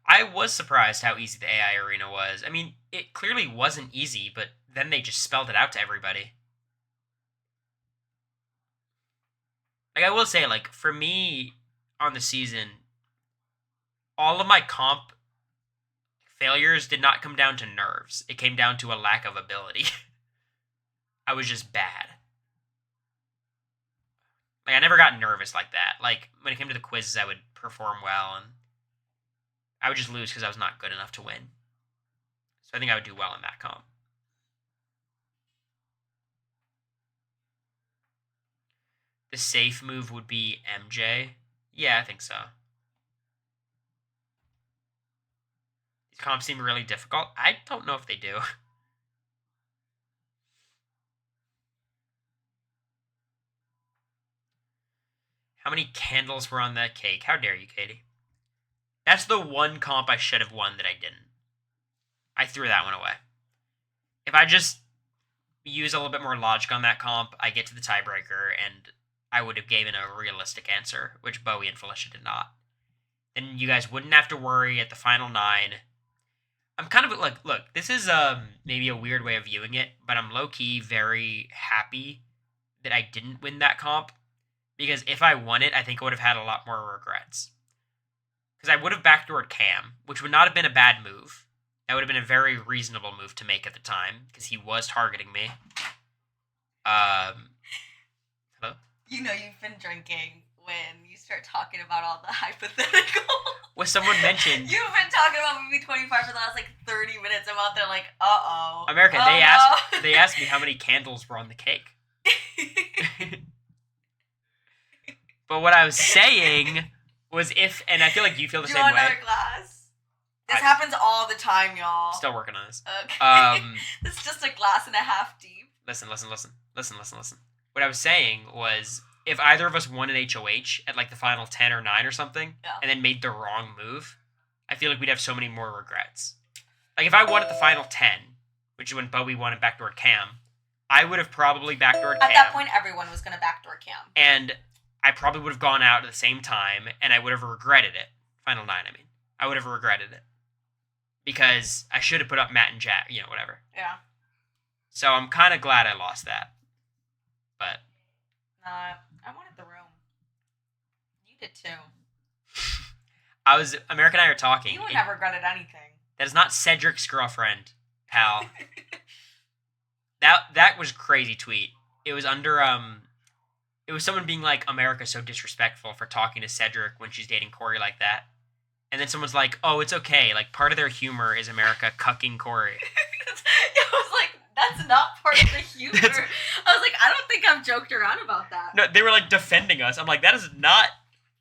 I was surprised how easy the AI arena was. I mean, it clearly wasn't easy, but then they just spelled it out to everybody. I will say, for me, on the season, all of my comp failures did not come down to nerves. It came down to a lack of ability. I was just bad. Like, I never got nervous like that. Like, when it came to the quizzes, I would perform well, and I would just lose because I was not good enough to win. So I think I would do well in that comp. The safe move would be MJ. Yeah, I think so. These comps seem really difficult. I don't know if they do. How many candles were on that cake? How dare you, Katie? That's the one comp I should have won that I didn't. I threw that one away. If I just use a little bit more logic on that comp, I get to the tiebreaker, and I would have given a realistic answer, which Bowie and Felicia did not. Then you guys wouldn't have to worry at the final 9. I'm kind of like, look, this is maybe a weird way of viewing it, but I'm low-key very happy that I didn't win that comp, because if I won it, I think I would have had a lot more regrets. Because I would have backdoored Cam, which would not have been a bad move. That would have been a very reasonable move to make at the time, because he was targeting me. Hello? You know you've been drinking when you start talking about all the hypothetical. Was someone mentioned... You've been talking about movie 25 for the last, 30 minutes. I'm out there like, uh-oh. America, Oh, they asked me how many candles were on the cake. But what I was saying was if... And I feel like you feel the Do same you want way. another glass? This happens all the time, y'all. Still working on this. Okay. It's just a glass and a half deep. Listen. What I was saying was, if either of us won an HOH at the final 10 or 9 or something, Yeah. and then made the wrong move, I feel like we'd have so many more regrets. Like, if I won at the final 10, which is when Bowie won and backdoored Cam, I would have probably backdoored Cam. At that point, everyone was going to backdoor Cam. And I probably would have gone out at the same time, and I would have regretted it. Final 9, I mean. I would have regretted it. Because I should have put up Matt and Jack, whatever. Yeah. So I'm kind of glad I lost that. But... I wanted the room. You did too. America and I are talking. You would have regretted anything. That is not Cedric's girlfriend, pal. That was a crazy tweet. It was under, it was someone being like, America's so disrespectful for talking to Cedric when she's dating Cory like that. And then someone's like, oh, it's okay. Part of their humor is America cucking Cory. I was like, that's not part of the humor. I was like, I don't think I've joked around about that. No, they were defending us. I'm like, that is not...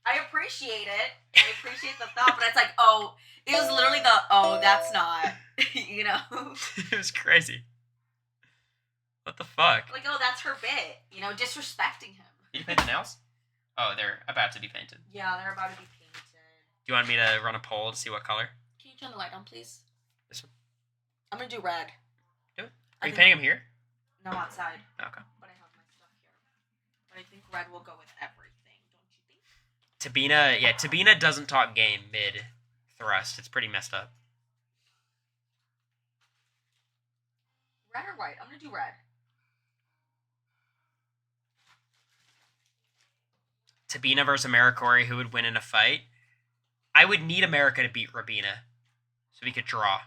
I appreciate it. I appreciate the thought, but it's like, oh, it was literally that's not, It was crazy. What the fuck? Like, oh, that's her bit, disrespecting him. Did you paint the nails? Oh, they're about to be painted. Yeah, they're about to be painted. Do you want me to run a poll to see what color? Can you turn the light on, please? This one? I'm gonna do red. Do it. Are you painting them here? No, outside. Okay. But I have my stuff here. But I think red will go with everything, don't you think? Tabina doesn't talk game mid thrust. It's pretty messed up. Red or white? I'm gonna do red. Tabina versus Americory, who would win in a fight? I would need America to beat Rabina, so we could draw.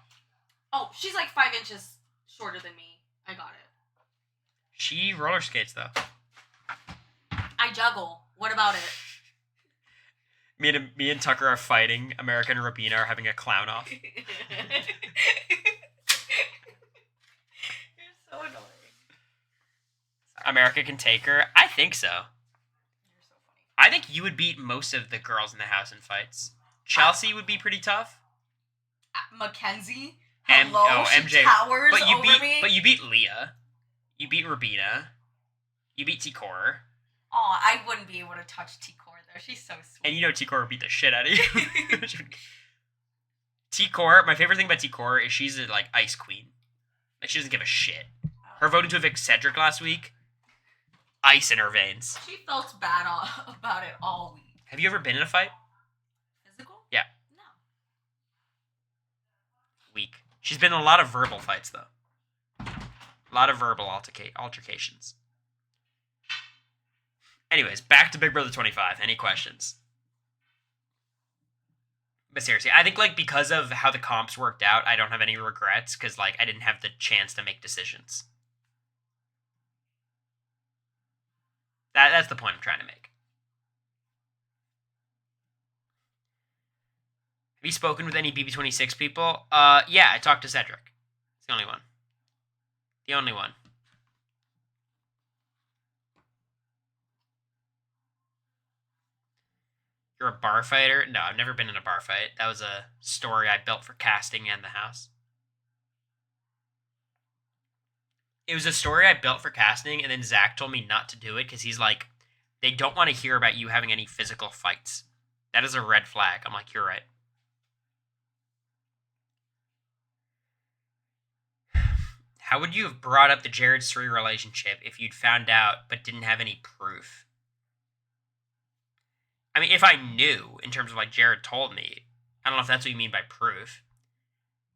Oh, she's 5 inches shorter than me. I got it. She roller skates, though. I juggle. What about it? Me and Tucker are fighting. America and Rabina are having a clown off. You're so annoying. America can take her? I think so. You're so funny. I think you would beat most of the girls in the house in fights. Chelsea would be pretty tough. Mackenzie? Hello? She MJ. towers But me? you beat Leah. You beat Rabina. You beat T-Core. Aw, I wouldn't be able to touch T-Core, though. She's so sweet. And T-Core would beat the shit out of you. T-Core, my favorite thing about T-Core is she's a, ice queen. She doesn't give a shit. Her voting to evict Cedric last week, ice in her veins. She felt bad about it all week. Have you ever been in a fight? Physical? Yeah. No. Weak. She's been in a lot of verbal fights, though. A lot of verbal altercations. Anyways, back to Big Brother 25. Any questions? But seriously, I think like because of how the comps worked out, I don't have any regrets because like I didn't have the chance to make decisions. That's the point I'm trying to make. Have you spoken with any BB26 people? Yeah, I talked to Cedric. It's the only one. The only one. You're a bar fighter? No, I've never been in a bar fight. That was a story I built for casting and the house. It was a story I built for casting, and then Zach told me not to do it because he's like, they don't want to hear about you having any physical fights. That is a red flag. I'm like, you're right. How would you have brought up the Jared Suri relationship if you'd found out but didn't have any proof? I mean, if I knew, in terms of like Jared told me, I don't know if that's what you mean by proof,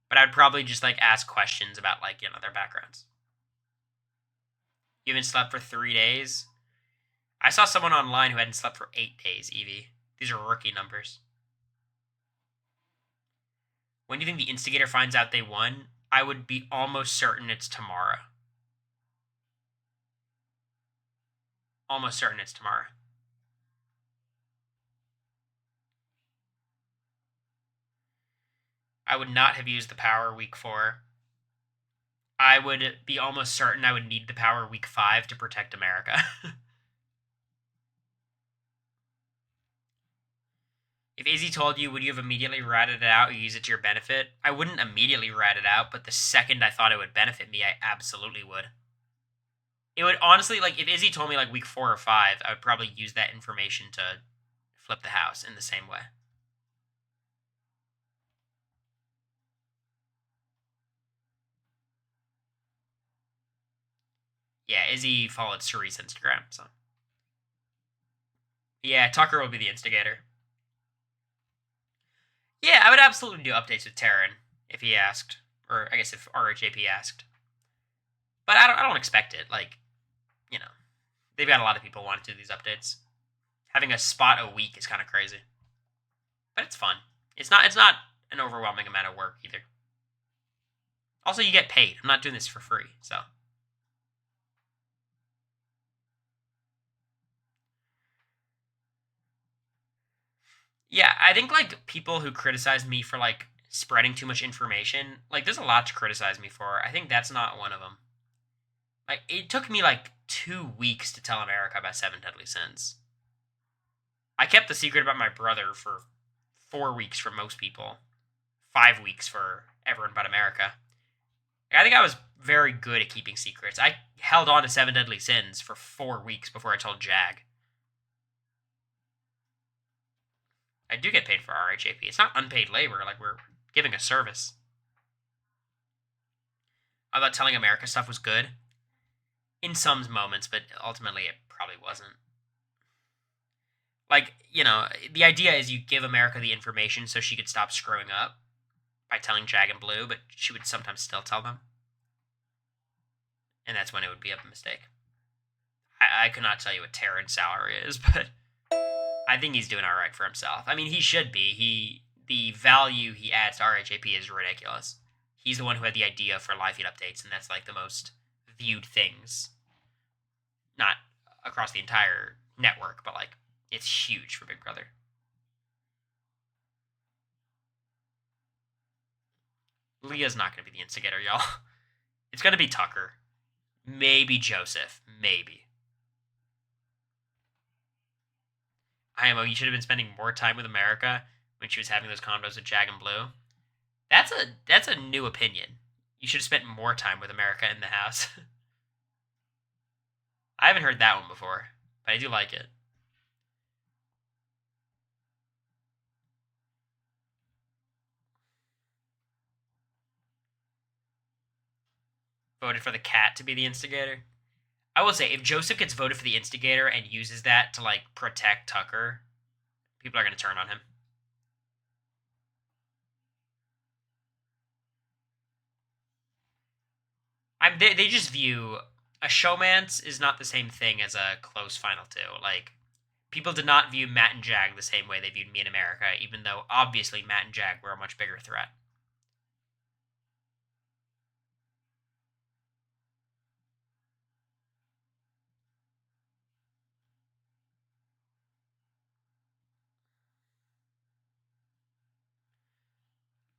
but I'd probably just like ask questions about like, you know, their backgrounds. You haven't slept for 3 days? I saw someone online who hadn't slept for 8 days, Evie. These are rookie numbers. When do you think the instigator finds out they won? I would be almost certain it's tomorrow. Almost certain it's tomorrow. I would not have used the power week 4. I would be almost certain I would need the power week 5 to protect America. If Izzy told you, would you have immediately ratted it out or use it to your benefit? I wouldn't immediately rat it out, but the second I thought it would benefit me, I absolutely would. It would honestly, like, if Izzy told me, like, week 4 or 5, I would probably use that information to flip the house in the same way. Yeah, Izzy followed Suri's Instagram, so. Yeah, Tucker will be the instigator. Yeah, I would absolutely do updates with Terran if he asked, or I guess if RHAP asked. But I don't expect it. Like, you know, they've got a lot of people wanting to do these updates. Having a spot a week is kind of crazy, but it's fun. It's not an overwhelming amount of work either. Also, you get paid. I'm not doing this for free, so. Yeah, I think, like, people who criticize me for, like, spreading too much information, like, there's a lot to criticize me for. I think that's not one of them. Like, it took me, like, 2 weeks to tell America about 7 Deadly Sins. I kept the secret about my brother for 4 weeks for most people. 5 weeks for everyone but America. I think I was very good at keeping secrets. I held on to 7 Deadly Sins for 4 weeks before I told Jag. I do get paid for RHAP. It's not unpaid labor, like we're giving a service. I thought telling America stuff was good. In some moments, but ultimately it probably wasn't. Like, you know, the idea is you give America the information so she could stop screwing up by telling Jag and Blue, but she would sometimes still tell them. And that's when it would be a mistake. I could not tell you what Terran's salary is, but I think he's doing alright for himself. I mean, he should be. The value he adds to RHAP is ridiculous. He's the one who had the idea for live feed updates, and that's like the most viewed things. Not across the entire network, but like, it's huge for Big Brother. Leah's not going to be the instigator, y'all. It's going to be Tucker. Maybe Joseph. Maybe. IMO, you should have been spending more time with America when she was having those convos with Jag and Blue. That's a new opinion. You should have spent more time with America in the house. I haven't heard that one before, but I do like it. Voted for the cat to be the instigator. I will say, if Joseph gets voted for the instigator and uses that to, like, protect Tucker, people are going to turn on him. They just view a showmance is not the same thing as a close final two. Like, people did not view Matt and Jag the same way they viewed me in America, even though obviously Matt and Jag were a much bigger threat.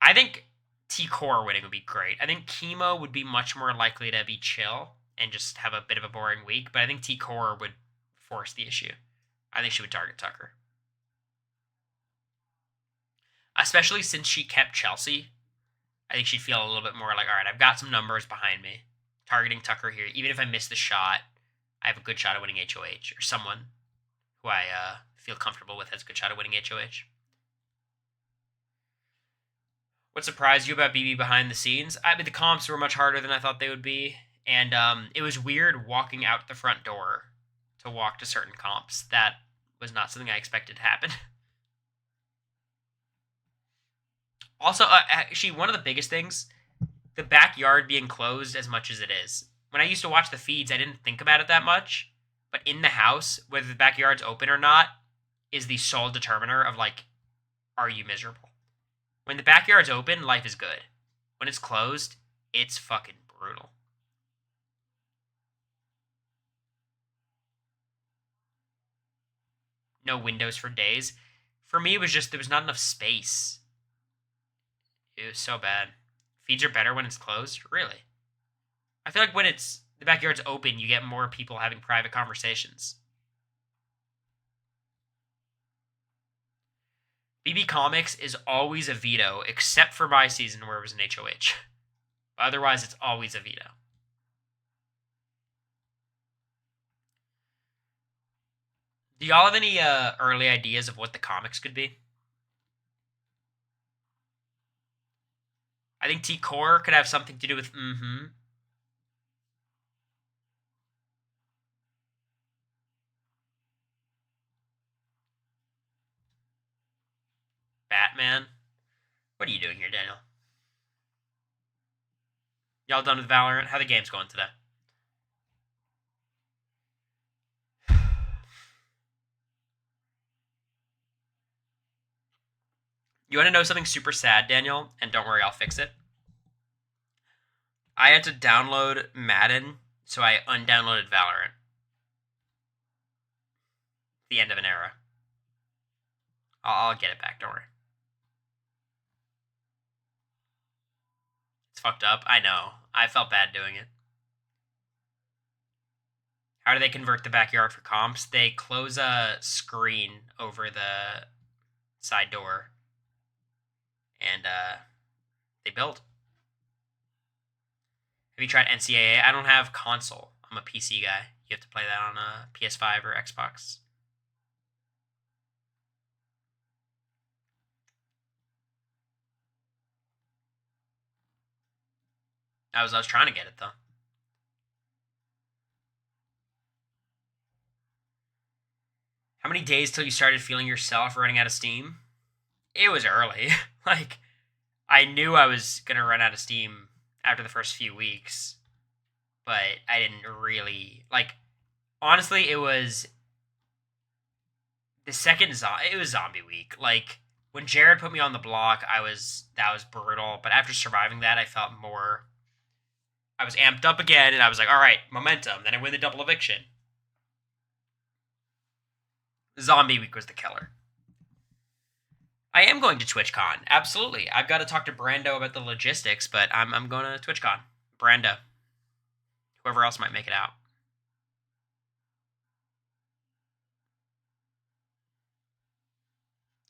I think T-Core winning would be great. I think Chemo would be much more likely to be chill and just have a bit of a boring week, but I think T-Core would force the issue. I think she would target Tucker. Especially since she kept Chelsea. I think she'd feel a little bit more like, all right, I've got some numbers behind me. Targeting Tucker here, even if I miss the shot, I have a good shot at winning HOH, or someone who I feel comfortable with has a good shot at winning HOH. What surprised you about BB behind the scenes? I mean, the comps were much harder than I thought they would be, and it was weird walking out the front door to walk to certain comps. That was not something I expected to happen. Also, actually, one of the biggest things, the backyard being closed as much as it is. When I used to watch the feeds, I didn't think about it that much, but in the house, whether the backyard's open or not, is the sole determiner of, like, are you miserable? When the backyard's open, life is good. When it's closed, it's fucking brutal. No windows for days. For me, it was just there was not enough space. It was so bad. Feeds are better when it's closed? Really? I feel like when the backyard's open, you get more people having private conversations. BB Comics is always a veto, except for my season where it was an HOH. Otherwise, it's always a veto. Do y'all have any early ideas of what the comics could be? I think T-Core could have something to do with Batman. What are you doing here, Daniel? Y'all done with Valorant? How the game's going today? You want to know something super sad, Daniel? And don't worry, I'll fix it. I had to download Madden, so I undownloaded Valorant. The end of an era. I'll get it back, don't worry. It's fucked up, I know. I felt bad doing it. How do they convert the backyard for comps? They close a screen over the side door. And they build. Have you tried NCAA? I don't have console. I'm a PC guy. You have to play that on a PS5 or Xbox. I was trying to get it though. How many days till you started feeling yourself running out of steam? It was early. Like, I knew I was going to run out of steam after the first few weeks, but I didn't really, like, honestly, it was the second, it was zombie week. Like, when Jared put me on the block, that was brutal, but after surviving that, I felt more, I was amped up again, and I was like, all right, momentum, then I win the double eviction. Zombie week was the killer. I am going to TwitchCon. Absolutely. I've got to talk to Brando about the logistics, but I'm going to TwitchCon. Brando. Whoever else might make it out.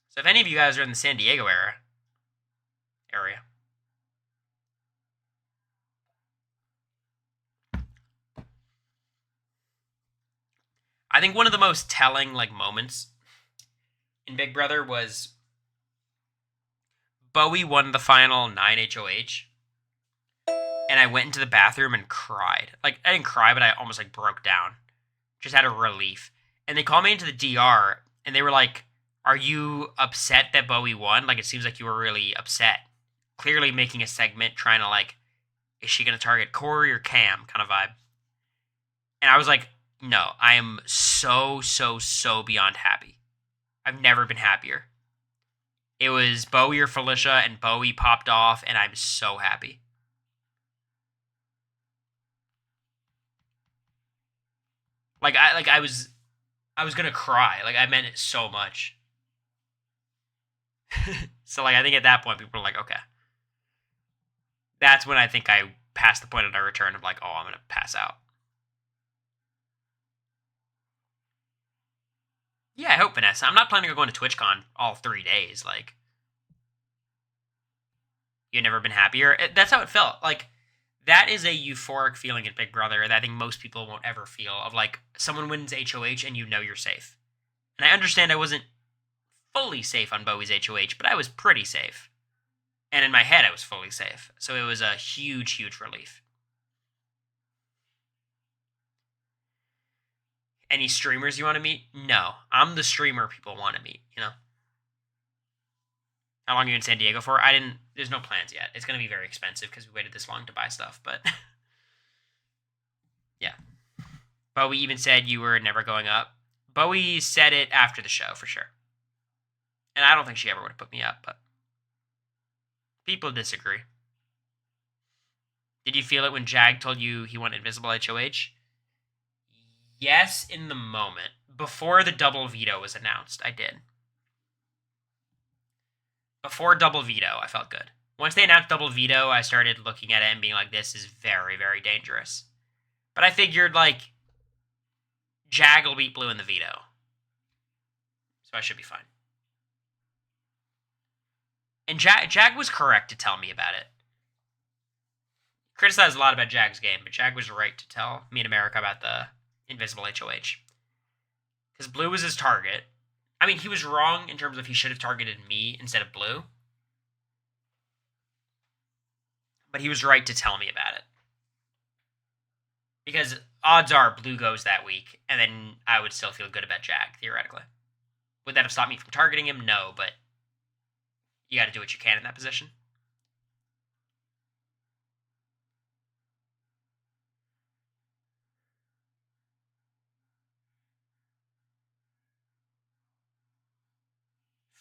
So if any of you guys are in the San Diego area. I think one of the most telling moments in Big Brother was Bowie won the final 9 HOH, and I went into the bathroom and cried. Like, I didn't cry, but I almost, broke down. Just out of relief. And they called me into the DR, and they were like, are you upset that Bowie won? Like, it seems like you were really upset. Clearly making a segment, trying to, is she going to target Cory or Cam kind of vibe. And I was like, No, I am so, so, so beyond happy. I've never been happier. It was Bowie or Felicia, and Bowie popped off, and I'm so happy. I was gonna cry. Like, I meant it so much. So, like, I think at that point, people were like, okay. That's when I think I passed the point of no return of like, oh, I'm gonna pass out. Yeah, I hope, Vanessa. I'm not planning on going to TwitchCon all 3 days. Like, you've never been happier. That's how it felt. Like, that is a euphoric feeling at Big Brother that I think most people won't ever feel. Of like, someone wins HOH and you know you're safe. And I understand I wasn't fully safe on Bowie's HOH, but I was pretty safe. And in my head, I was fully safe. So it was a huge, huge relief. Any streamers you want to meet? No. I'm the streamer people want to meet, you know? How long are you in San Diego for? There's no plans yet. It's going to be very expensive because we waited this long to buy stuff, but yeah. Bowie even said you were never going up. Bowie said it after the show, for sure. And I don't think she ever would have put me up, but people disagree. Did you feel it when Jag told you he won Invisible HOH? Yes, in the moment. Before the double veto was announced, I did. Before double veto, I felt good. Once they announced double veto, I started looking at it and being like, this is very, very dangerous. But I figured, like, Jag will beat Blue in the veto. So I should be fine. And Jag was correct to tell me about it. Criticized a lot about Jag's game, but Jag was right to tell me and America about the Invisible HOH. Because Blue was his target. I mean, he was wrong in terms of he should have targeted me instead of Blue. But he was right to tell me about it. Because odds are Blue goes that week, and then I would still feel good about Jag, theoretically. Would that have stopped me from targeting him? No, but you got to do what you can in that position.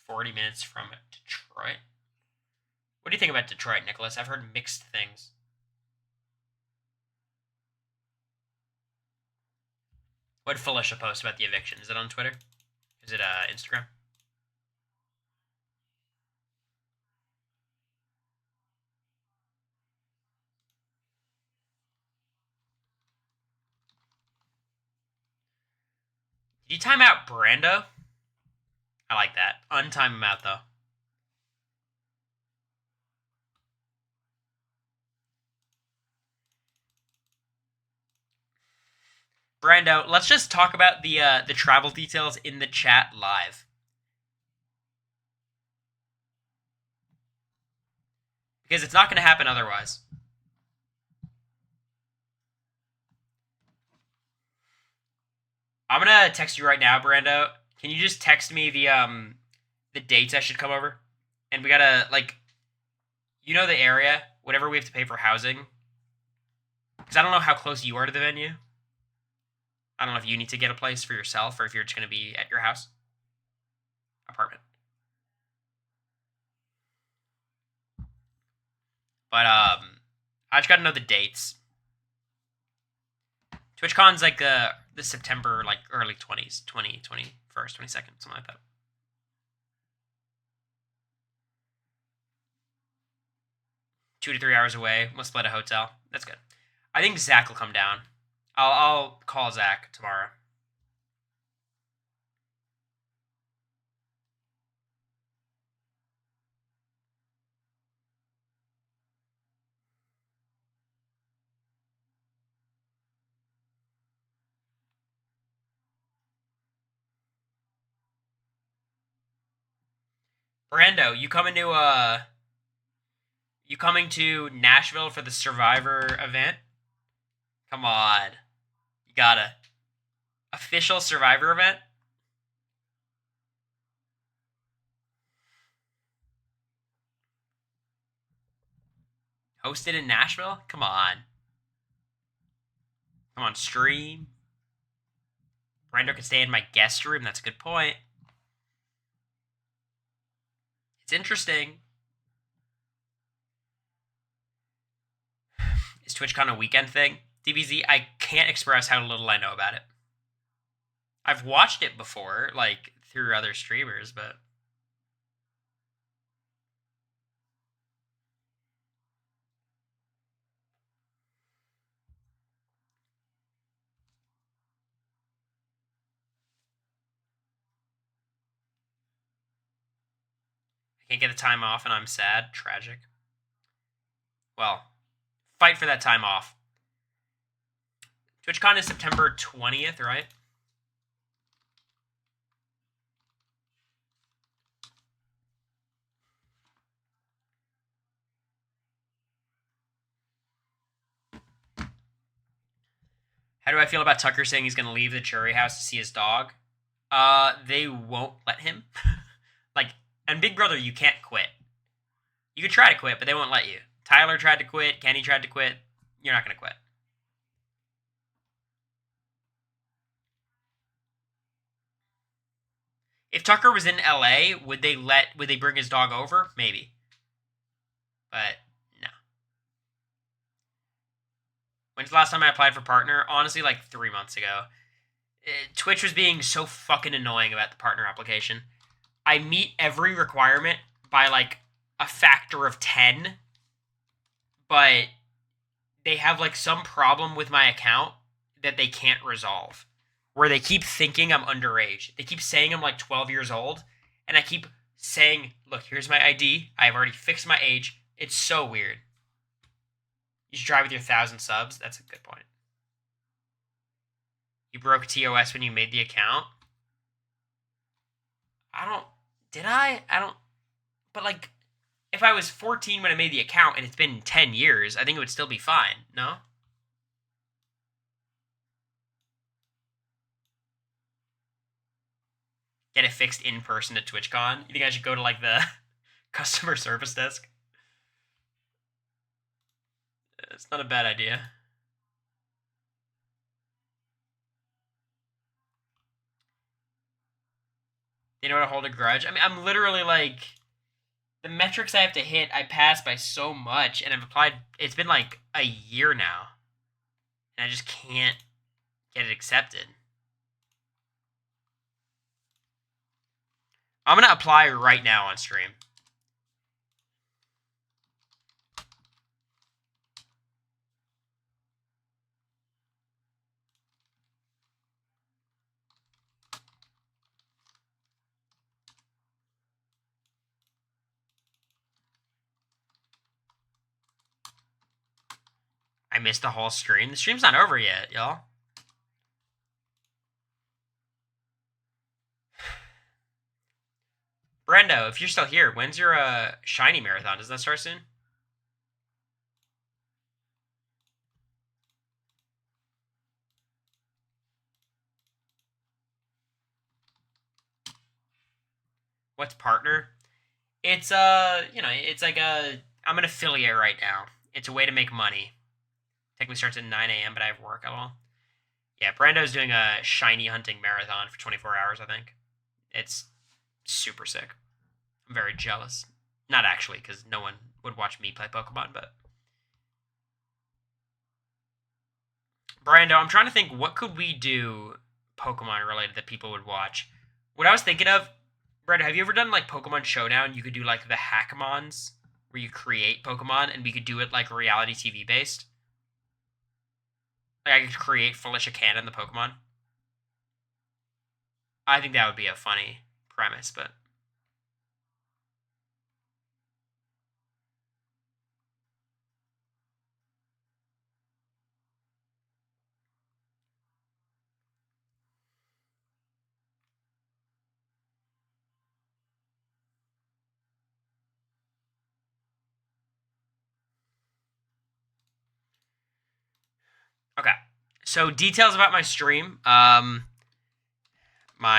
"40 minutes from Detroit." What do you think about Detroit, Nicholas? I've heard mixed things. What did Felicia post about the eviction? Is it on Twitter? Is it Instagram? Did you time out Brando? I like that. Untime him out, though. Brando, let's just talk about the travel details in the chat live. Because it's not going to happen otherwise. I'm going to text you right now, Brando. Can you just text me the dates I should come over? And we got to, like, you know the area, whatever we have to pay for housing. Because I don't know how close you are to the venue. I don't know if you need to get a place for yourself or if you're just going to be at your house. Apartment. But, I just got to know the dates. TwitchCon's like the September, like, early 20s. 21st, 22nd, something like that. Two to 3 hours away. We'll split a hotel. That's good. I think Zach will come down. I'll call Zach tomorrow. Brando, you coming to Nashville for the Survivor event? Come on. You gotta. Official Survivor event? Hosted in Nashville? Come on. Come on, stream. Brando could stay in my guest room. That's a good point. It's interesting. Is TwitchCon a weekend thing? DBZ, I can't express how little I know about it. I've watched it before, like, through other streamers, but... I can't get the time off and I'm sad. Tragic. Well, fight for that time off. TwitchCon is September 20th, right? How do I feel about Tucker saying he's going to leave the jury house to see his dog? They won't let him. Like, and Big Brother, you can't quit. You could try to quit, but they won't let you. Tyler tried to quit. Kenny tried to quit. You're not going to quit. If Tucker was in LA, would they bring his dog over? Maybe. But no. When's the last time I applied for partner? Honestly, like 3 months ago. Twitch was being so fucking annoying about the partner application. I meet every requirement by like a factor of 10, but they have like some problem with my account that they can't resolve, where they keep thinking I'm underage. They keep saying I'm like 12 years old, and I keep saying, look, here's my ID. I've already fixed my age. It's so weird. You should try with your 1,000 subs. That's a good point. You broke TOS when you made the account? Did I? But like, if I was 14 when I made the account and it's been 10 years, I think it would still be fine, no? Get it fixed in person at TwitchCon? You think I should go to like the customer service desk? It's not a bad idea. You know how to hold a grudge? I mean, I'm literally like, the metrics I have to hit, I pass by so much, and I've applied, it's been like a year now, and I just can't get it accepted. I'm gonna apply right now on stream. I missed the whole stream. The stream's not over yet, y'all. Brendo, if you're still here, when's your Shiny Marathon? Does that start soon? What's partner? It's it's like I'm an affiliate right now. It's a way to make money. Technically starts at 9 a.m., but I have work at all. Yeah, Brando's doing a shiny hunting marathon for 24 hours, I think. It's super sick. I'm very jealous. Not actually, because no one would watch me play Pokemon, but... Brando, I'm trying to think, what could we do Pokemon-related that people would watch? What I was thinking of... Brando, have you ever done, like, Pokemon Showdown? You could do, like, the Hackmons, where you create Pokemon, and we could do it, like, reality TV-based. Like, I could create Felicia Cannon, the Pokemon. I think that would be a funny premise, but... Okay, so details about my stream. My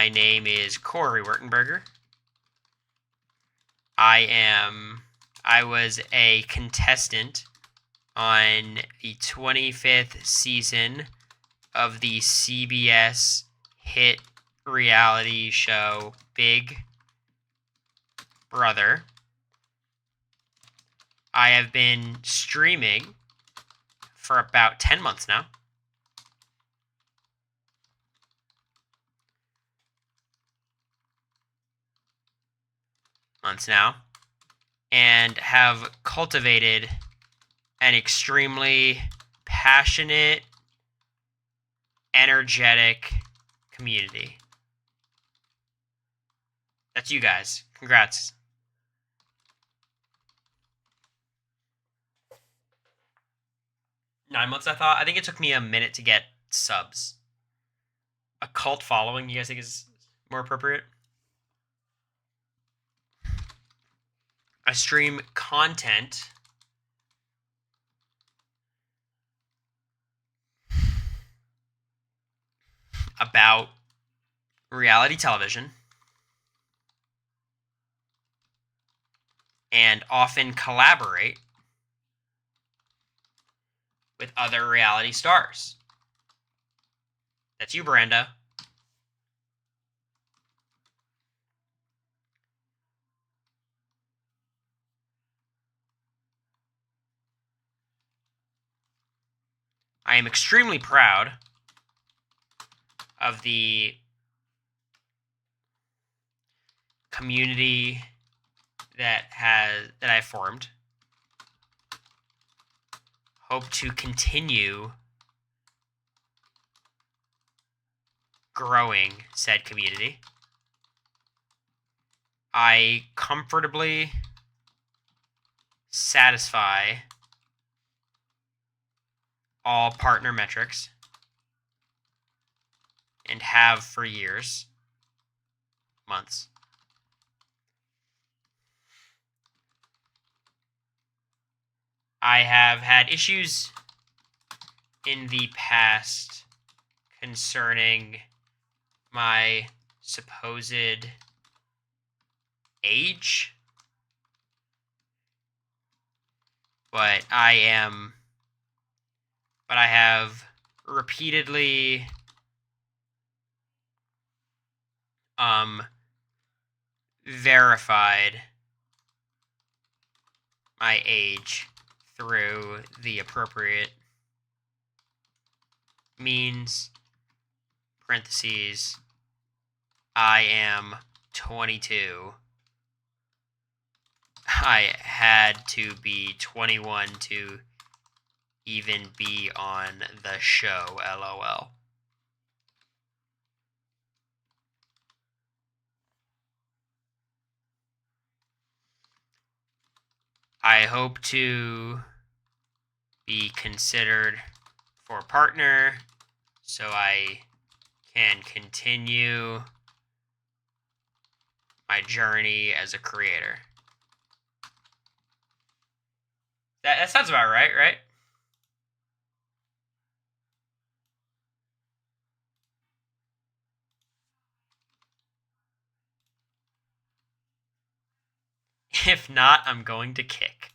name is Cory Wurtenberger. I was a contestant on the 25th season of the CBS hit reality show Big Brother. I have been streaming for about 10 months now. And have cultivated an extremely passionate, energetic community. That's you guys. Congrats. Nine months, I thought. I think it took me a minute to get subs. A cult following, you guys think is more appropriate? I stream content about reality television and often collaborate with other reality stars. That's you, Brenda. I am extremely proud of the community that I formed. Hope to continue growing said community. I comfortably satisfy all partner metrics and have for years, months. I have had issues in the past concerning my supposed age, but I have repeatedly verified my age through the appropriate means. Parentheses, I am 22. I had to be 21 to even be on the show, LOL. I hope to be considered for partner so I can continue my journey as a creator. That sounds about right, right? If not, I'm going to kick.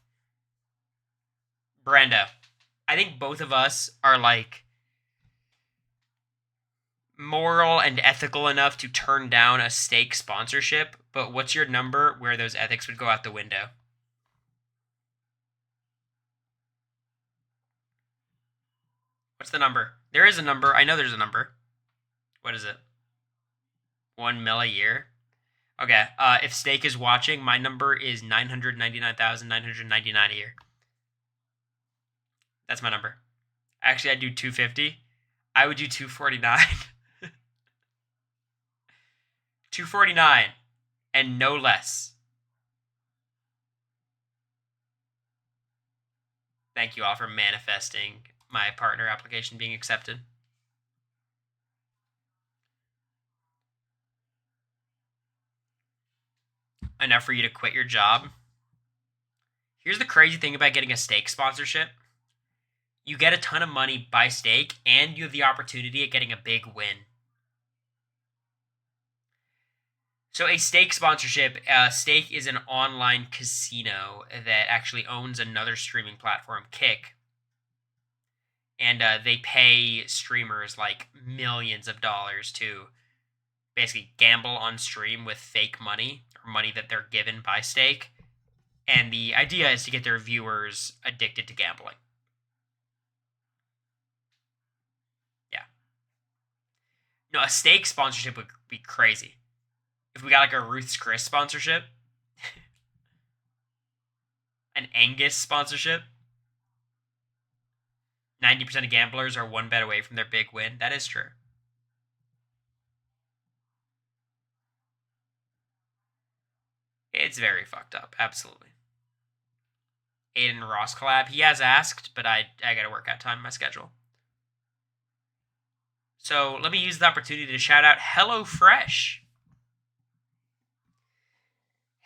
Brenda, I think both of us are like moral and ethical enough to turn down a steak sponsorship, but what's your number where those ethics would go out the window? What's the number? There is a number. I know there's a number. What is it? 1 mil a year? Okay, if Steak is watching, my number is 999,999 a year. That's my number. Actually, I'd do 250. I would do 249. 249 and no less. Thank you all for manifesting my partner application being accepted. Enough for you to quit your job. Here's the crazy thing about getting a steak sponsorship. You get a ton of money by steak, and you have the opportunity of getting a big win. So a steak sponsorship, Steak is an online casino that actually owns another streaming platform, Kick. And they pay streamers like millions of dollars to basically gamble on stream with fake money or money that they're given by stake. And the idea is to get their viewers addicted to gambling. Yeah. No, a stake sponsorship would be crazy. If we got like a Ruth's Chris sponsorship, an Angus sponsorship, 90% of gamblers are one bet away from their big win. That is true. It's very fucked up. Absolutely. Aiden Ross collab. He has asked, but I gotta work out time in my schedule. So let me use the opportunity to shout out HelloFresh.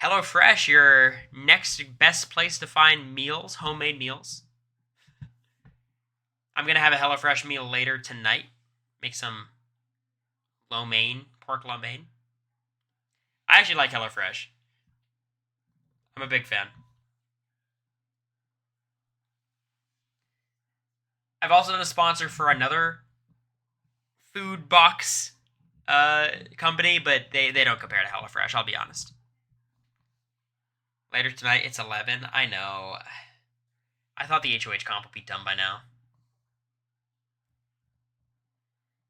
HelloFresh, your next best place to find meals, homemade meals. I'm going to have a HelloFresh meal later tonight. Make some lo mein, pork lo mein. I actually like HelloFresh. I'm a big fan. I've also done a sponsor for another food box company, but they don't compare to HelloFresh, I'll be honest. Later tonight, it's 11. I know. I thought the HOH comp would be done by now.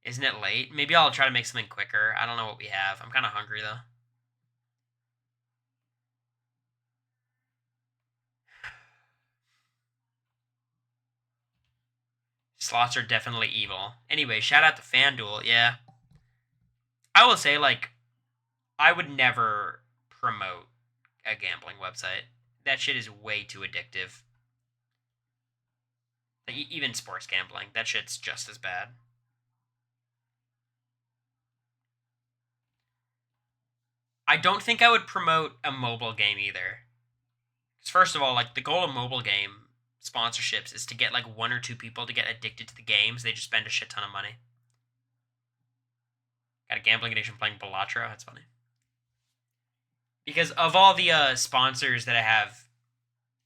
Isn't it late? Maybe I'll try to make something quicker. I don't know what we have. I'm kind of hungry, though. Slots are definitely evil. Anyway, shout out to FanDuel. Yeah. I will say, like, I would never promote a gambling website. That shit is way too addictive. Like, even sports gambling, that shit's just as bad. I don't think I would promote a mobile game either. Because first of all, like, the goal of mobile game sponsorships is to get like one or two people to get addicted to the games. They just spend a shit ton of money. Got a gambling addiction playing Balatro. That's funny. Because of all the sponsors that I have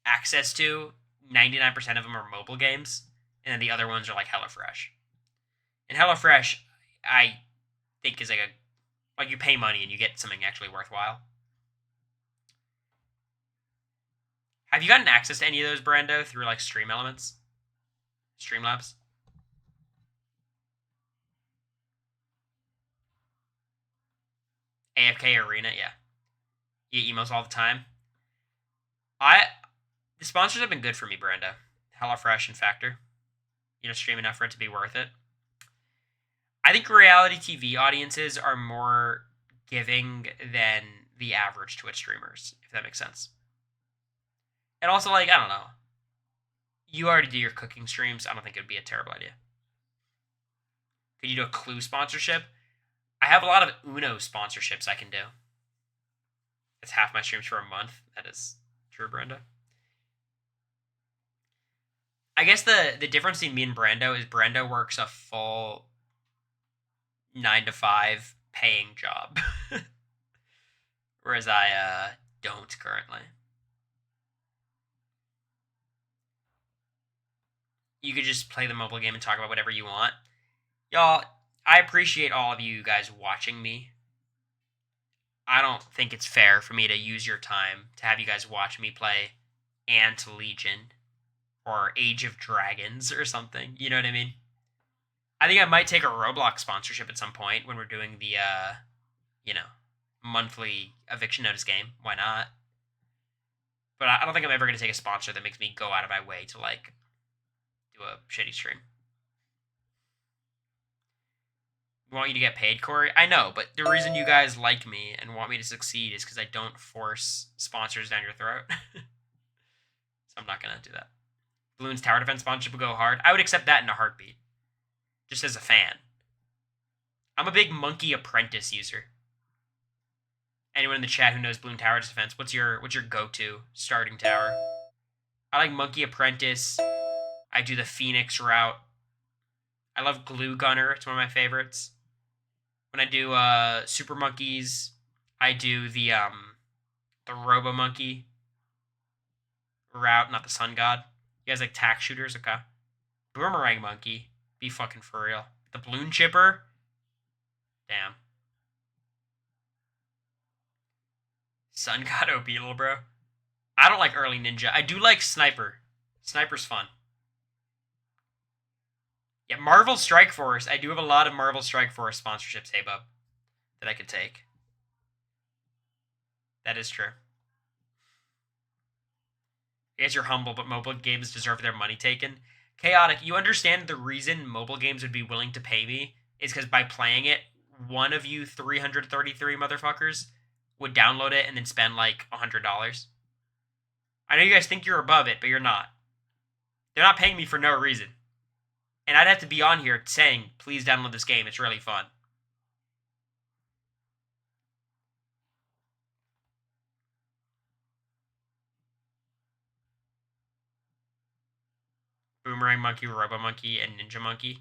access to, 99% of them are mobile games, and then the other ones are like HelloFresh. And HelloFresh, I think is like you pay money and you get something actually worthwhile. Have you gotten access to any of those, Brando, through like Stream Elements? Streamlabs? AFK Arena, yeah. You get emails all the time. The sponsors have been good for me, Brando. HelloFresh and Factor. You know, stream enough for it to be worth it. I think reality TV audiences are more giving than the average Twitch streamers, if that makes sense. And also, like, I don't know. You already do your cooking streams. I don't think it would be a terrible idea. Could you do a Clue sponsorship? I have a lot of Uno sponsorships I can do. It's half my streams for a month. That is true, Brando. I guess the difference between me and Brando is Brando works a full 9 to 5 paying job. Whereas I don't currently. You could just play the mobile game and talk about whatever you want. Y'all, I appreciate all of you guys watching me. I don't think it's fair for me to use your time to have you guys watch me play Ant Legion or Age of Dragons or something. You know what I mean? I think I might take a Roblox sponsorship at some point when we're doing the, monthly eviction notice game. Why not? But I don't think I'm ever going to take a sponsor that makes me go out of my way to, like, do a shitty stream. We want you to get paid, Cory? I know, but the reason you guys like me and want me to succeed is because I don't force sponsors down your throat. So I'm not going to do that. Bloons Tower Defense sponsorship would go hard. I would accept that in a heartbeat. Just as a fan. I'm a big Monkey Apprentice user. Anyone in the chat who knows Bloon Tower Defense, what's your go-to starting tower? I like Monkey Apprentice. I do the Phoenix route. I love Glue Gunner. It's one of my favorites. When I do Super Monkeys, I do the Robo Monkey route, not the Sun God. You guys like tack shooters? Okay. Boomerang Monkey. Be fucking for real. The Balloon Chipper? Damn. Sun God OP, little bro. I don't like early ninja. I do like sniper. Sniper's fun. Yeah, Marvel Strike Force. I do have a lot of Marvel Strike Force sponsorships, hey bub, that I could take. That is true. I guess you're humble, but mobile games deserve their money taken. Chaotic, you understand the reason mobile games would be willing to pay me is because by playing it, one of you 333 motherfuckers would download it and then spend like $100. I know you guys think you're above it, but you're not. They're not paying me for no reason. And I'd have to be on here saying, please download this game, it's really fun. Boomerang Monkey, Robo Monkey, and Ninja Monkey.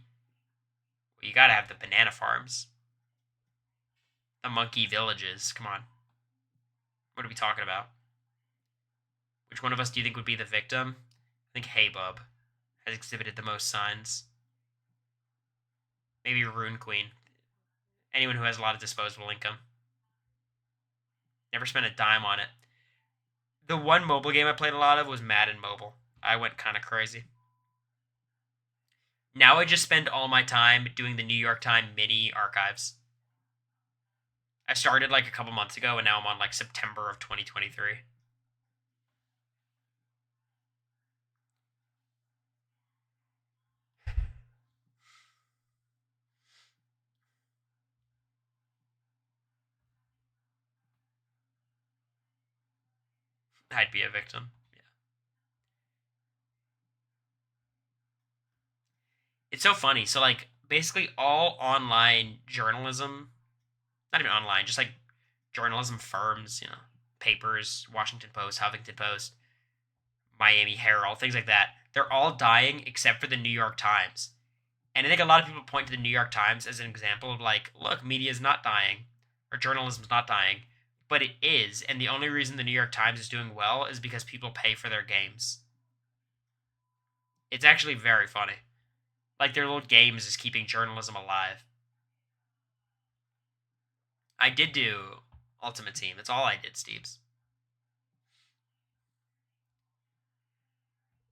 Well, you gotta have the banana farms. The monkey villages. Come on. What are we talking about? Which one of us do you think would be the victim? I think Hey Bub has exhibited the most signs. Maybe Rune Queen. Anyone who has a lot of disposable income. Never spent a dime on it. The one mobile game I played a lot of was Madden Mobile. I went kind of crazy. Now I just spend all my time doing the New York Times mini archives. I started like a couple months ago, and now I'm on like September of 2023. I'd be a victim. Yeah. It's so funny. So like basically all online journalism, not even online, just like journalism firms, papers, Washington Post, Huffington Post, Miami Herald, things like that. They're all dying except for the New York Times. And I think a lot of people point to the New York Times as an example of like, look, media is not dying or journalism's not dying. But it is, and the only reason the New York Times is doing well is because people pay for their games. It's actually very funny. Like, their little games is keeping journalism alive. I did do Ultimate Team. That's all I did, Steves.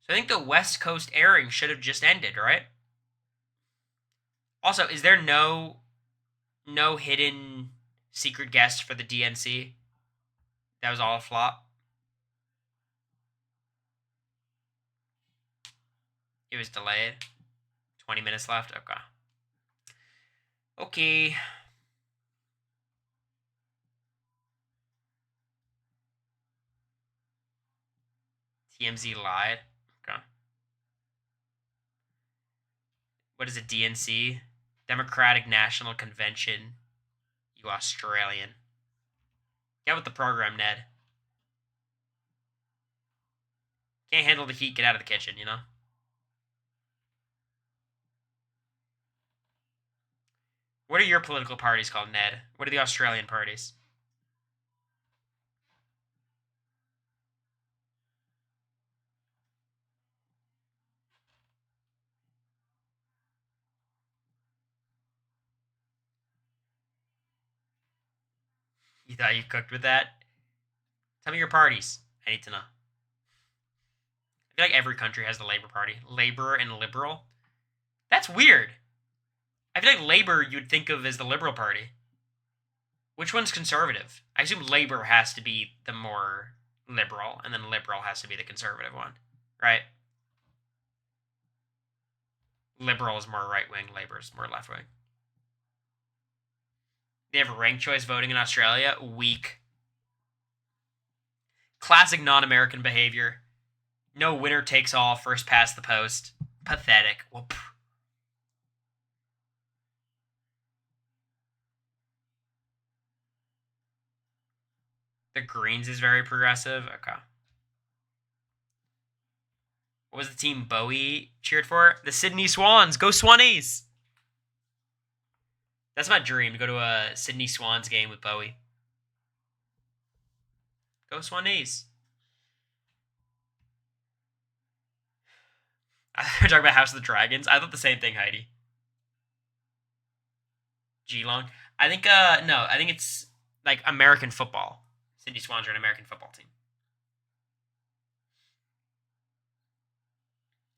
So I think the West Coast airing should have just ended, right? Also, is there no hidden secret guest for the DNC? That was all a flop. It was delayed. 20 minutes left. Okay. Okay. TMZ lied. Okay. What is a DNC? Democratic National Convention. You Australian. Get with the program, Ned. Can't handle the heat, get out of the kitchen, What are your political parties called, Ned? What are the Australian parties? You thought you cooked with that? Tell me your parties. I need to know. I feel like every country has the Labour Party. Labour and Liberal? That's weird. I feel like Labour you'd think of as the Liberal Party. Which one's conservative? I assume Labour has to be the more liberal, and then Liberal has to be the conservative one. Right? Liberal is more right-wing, Labour is more left-wing. They have ranked choice voting in Australia? Weak. Classic non-American behavior. No winner takes all, first past the post. Pathetic. Whoop. The Greens is very progressive. Okay. What was the team Bowie cheered for? The Sydney Swans. Go Swannies! That's my dream, to go to a Sydney Swans game with Bowie. Go Swannies. I thought we were talking about House of the Dragons. I thought the same thing, Heidi. Geelong. I think, no, I think it's like American football. Cindy Swans are an American football team.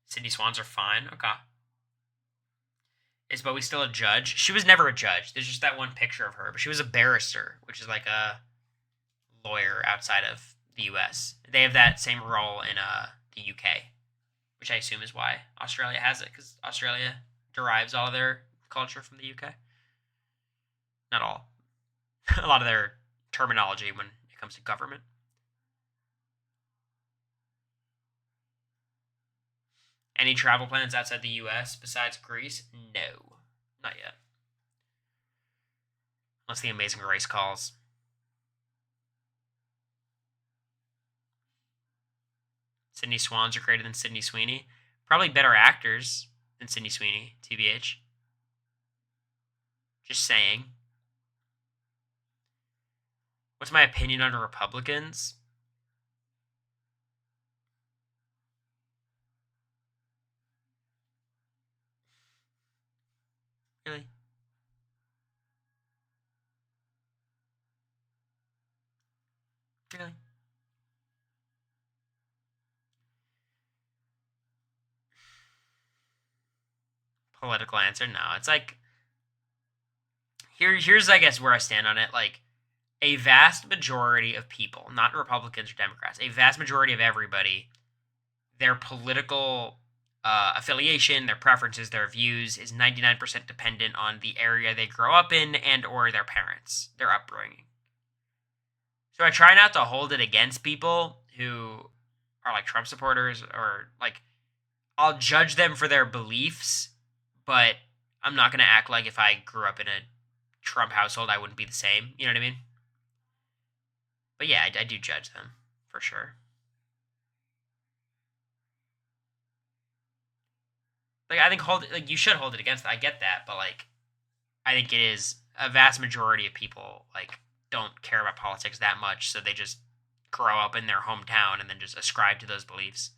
Cindy Swans are fine. Okay. Is Bowie still a judge? She was never a judge. There's just that one picture of her, but she was a barrister, which is like a lawyer outside of the U.S. They have that same role in the U.K., which I assume is why Australia has it, because Australia derives all of their culture from the U.K. Not all. A lot of their terminology when it comes to government. Any travel plans outside the U.S. besides Greece? No. Not yet. Unless the Amazing Race calls. Sydney Swans are greater than Sydney Sweeney. Probably better actors than Sydney Sweeney, TBH. Just saying. What's my opinion on Republicans? Really? Really? Political answer? No. It's like here's I guess where I stand on it. Like a vast majority of people, not Republicans or Democrats, a vast majority of everybody, their political affiliation, their preferences, their views is 99% dependent on the area they grow up in and or their parents, their upbringing. So I try not to hold it against people who are like Trump supporters or like I'll judge them for their beliefs, but I'm not going to act like if I grew up in a Trump household I wouldn't be the same. You know what I mean? But yeah, I do judge them for sure. Like I think you should hold it against. I get that, but like I think it is a vast majority of people like don't care about politics that much, so they just grow up in their hometown and then just ascribe to those beliefs.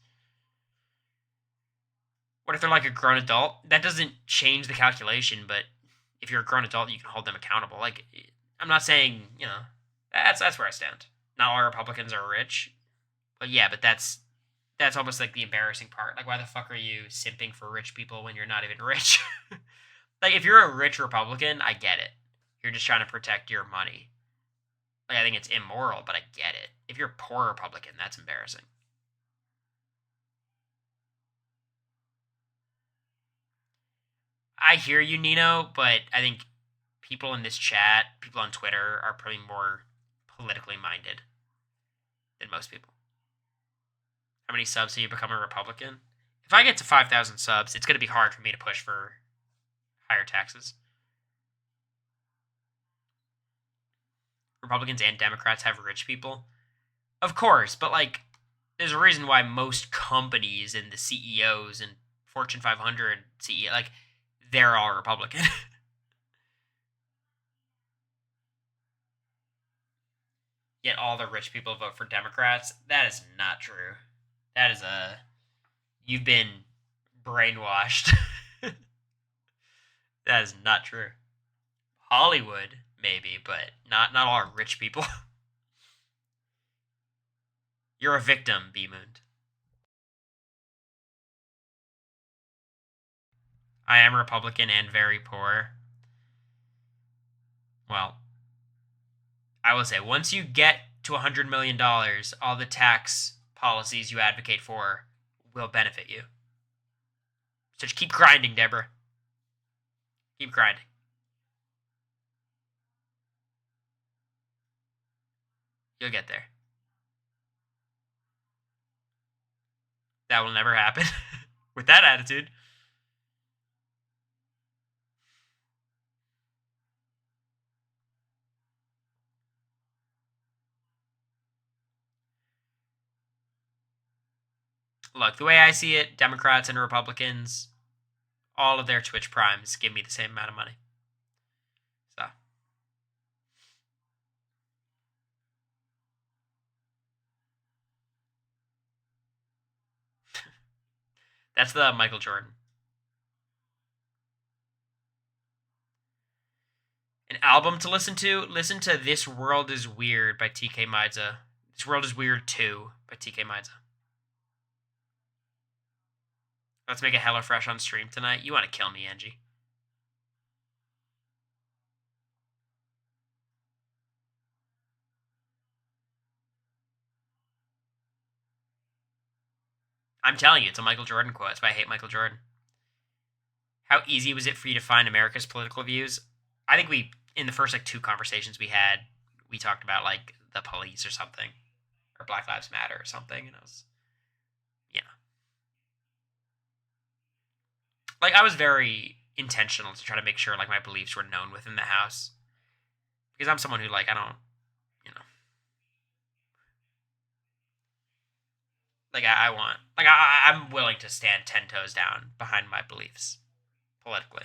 What if they're like a grown adult? That doesn't change the calculation, but if you're a grown adult, you can hold them accountable. Like I'm not saying, that's where I stand. Not all Republicans are rich, but yeah, but that's almost like the embarrassing part. Like, why the fuck are you simping for rich people when you're not even rich? Like, if you're a rich Republican, I get it. You're just trying to protect your money. Like, I think it's immoral, but I get it. If you're a poor Republican, that's embarrassing. I hear you, Nino, but I think people in this chat, people on Twitter, are probably more politically minded than most people. How many subs do you become a Republican? If I get to 5,000 subs, it's going to be hard for me to push for higher taxes. Republicans and Democrats have rich people. Of course, but like, there's a reason why most companies and the CEOs and Fortune 500 CEO, like, they're all Republican. Yet all the rich people vote for Democrats. That is not true. That is you've been brainwashed. That is not true. Hollywood, maybe, but not all rich people. You're a victim, B-Moon. I am Republican and very poor. Well, I will say, once you get to $100 million, all the tax policies you advocate for will benefit you. So just keep grinding, Deborah. Keep grinding. You'll get there. That will never happen. With that attitude. Look, the way I see it, Democrats and Republicans, all of their Twitch primes give me the same amount of money. So. That's the Michael Jordan. An album to listen to? Listen to This World Is Weird by TK Maidza. This World Is Weird 2 by TK Maidza. Let's make a HelloFresh on stream tonight. You want to kill me, Angie. I'm telling you, it's a Michael Jordan quote. That's why I hate Michael Jordan. How easy was it for you to find America's political views? I think in the first 2 conversations we had, we talked about the police or something, or Black Lives Matter or something, and I was, I was very intentional to try to make sure my beliefs were known within the house, because I'm someone who I don't, I want, I'm willing to stand 10 toes down behind my beliefs politically.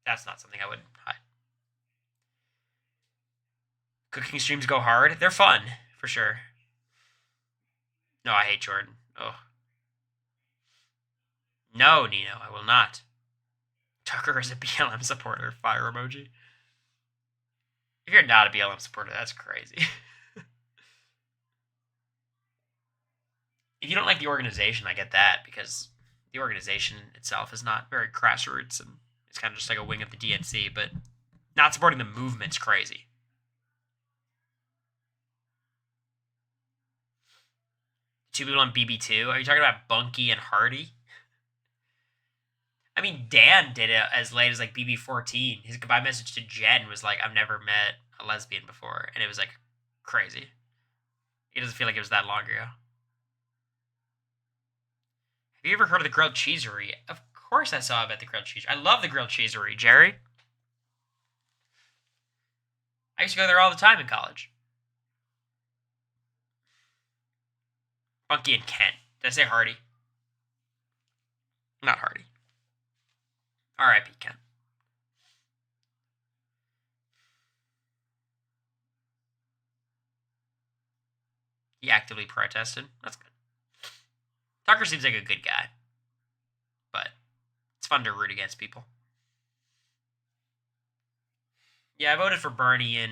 That's not something I would hide. Cooking streams go hard. They're fun, for sure. No, I hate Jordan. Oh. No, Nino, I will not. Tucker is a BLM supporter. Fire emoji. If you're not a BLM supporter, that's crazy. If you don't like the organization, I get that, because the organization itself is not very grassroots, and it's kind of just a wing of the DNC, but not supporting the movement's crazy. Two people on BB2? Are you talking about Bunky and Hardy? I mean, Dan did it as late as BB14. His goodbye message to Jen was I've never met a lesbian before, and it was crazy. It doesn't feel like it was that long ago. Have you ever heard of the Grilled Cheesery? Of course I saw about the Grilled Cheesery. I love the Grilled Cheesery, Jerry. I used to go there all the time in college. Funky and Kent. Did I say Hardy? Not Hardy. R.I.P. Kent. He actively protested. That's good. Tucker seems like a good guy, but it's fun to root against people. Yeah, I voted for Bernie in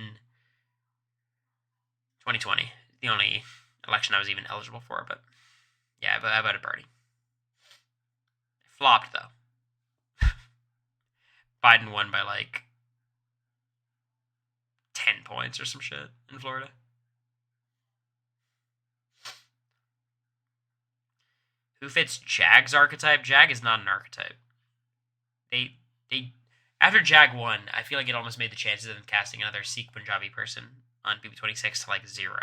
2020. The only election I was even eligible for, but yeah, I voted Bernie. It flopped, though. Biden won by 10 points or some shit in Florida. Who fits Jag's archetype? Jag is not an archetype. They after Jag won, I feel like it almost made the chances of them casting another Sikh Punjabi person on BB26 to 0.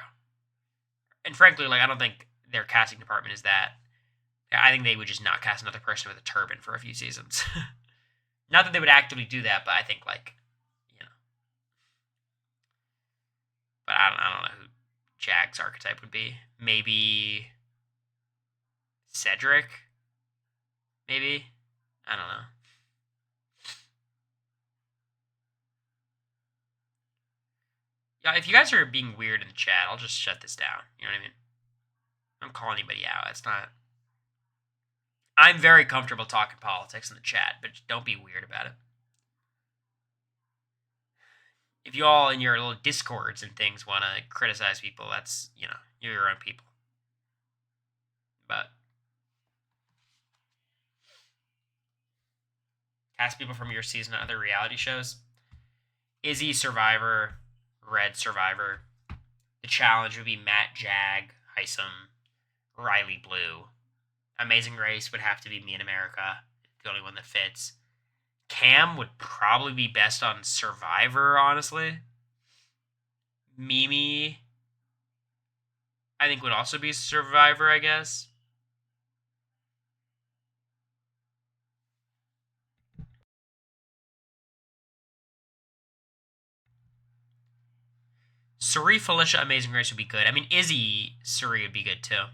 And frankly, I don't think their casting department is that. I think they would just not cast another person with a turban for a few seasons. Not that they would actively do that, but I think But I don't know who Jag's archetype would be. Maybe Cedric? Maybe? I don't know. Yeah, if you guys are being weird in the chat, I'll just shut this down. You know what I mean? I don't call anybody out. It's not... I'm very comfortable talking politics in the chat, but don't be weird about it. If you all in your little discords and things want to criticize people, that's, you're your own people. But cast people from your season on other reality shows. Izzy, Survivor. Red, Survivor. The challenge would be Matt, Jag, Heisem, Riley, Blue. Amazing Race would have to be Me in America. The only one that fits. Cam would probably be best on Survivor, honestly. Mimi, I think, would also be Survivor, I guess. Suri, Felicia, Amazing Race would be good. I mean, Izzy, Suri would be good, too.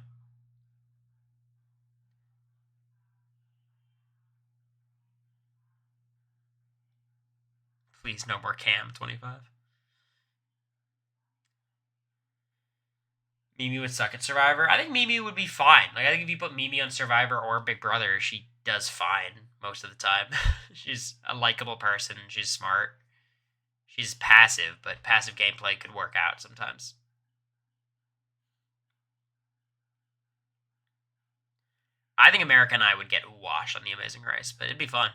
Please, no more Cam 25. Mimi would suck at Survivor. I think Mimi would be fine. I think if you put Mimi on Survivor or Big Brother, she does fine most of the time. She's a likable person. She's smart. She's passive, but passive gameplay could work out sometimes. I think America and I would get washed on The Amazing Race, but it'd be fun.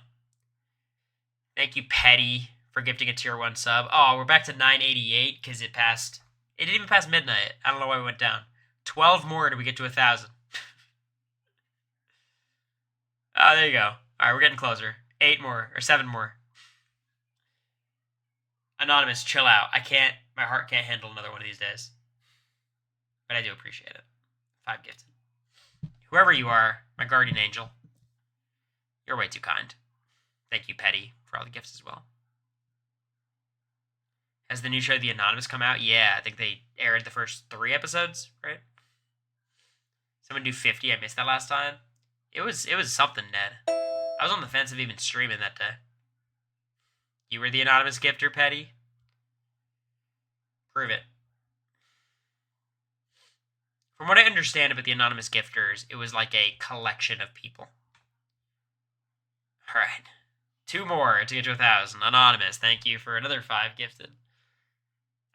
Thank you, Petty, for gifting a tier 1 sub. Oh, we're back to 988 because it passed. It didn't even pass midnight. I don't know why we went down. 12 more till we get to 1,000. Oh, there you go. Alright, we're getting closer. 8 more, or 7 more. Anonymous, chill out. My heart can't handle another one of these days. But I do appreciate it. 5 gifted. Whoever you are, my guardian angel, you're way too kind. Thank you, Petty, for all the gifts as well. Has the new show The Anonymous come out? Yeah, I think they aired the first 3 episodes, right? Someone do 50. I missed that last time. It was something, Ned. I was on the fence of even streaming that day. You were the anonymous gifter, Petty? Prove it. From what I understand about the anonymous gifters, it was like a collection of people. Alright. 2 more to get to 1,000. Anonymous, thank you for another 5 gifted.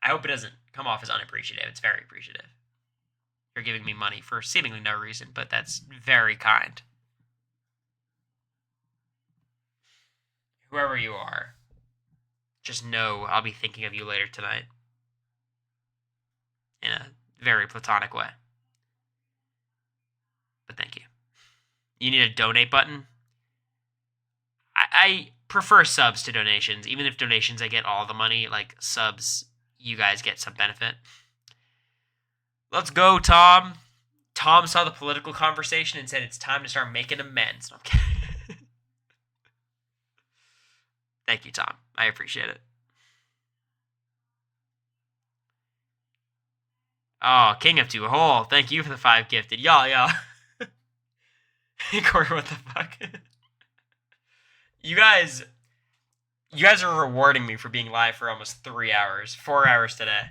I hope it doesn't come off as unappreciative. It's very appreciative. You're giving me money for seemingly no reason, but that's very kind. Whoever you are, just know I'll be thinking of you later tonight. In a very platonic way. But thank you. You need a donate button? I prefer subs to donations. Even if donations I get all the money, like subs, you guys get some benefit. Let's go, Tom. Tom saw the political conversation and said it's time to start making amends. No, I'm kidding. Thank you, Tom. I appreciate it. Oh, King of Two Hole. Thank you for the 5 gifted. Y'all. Cory, what the fuck? You guys are rewarding me for being live for almost 3 hours. 4 hours today.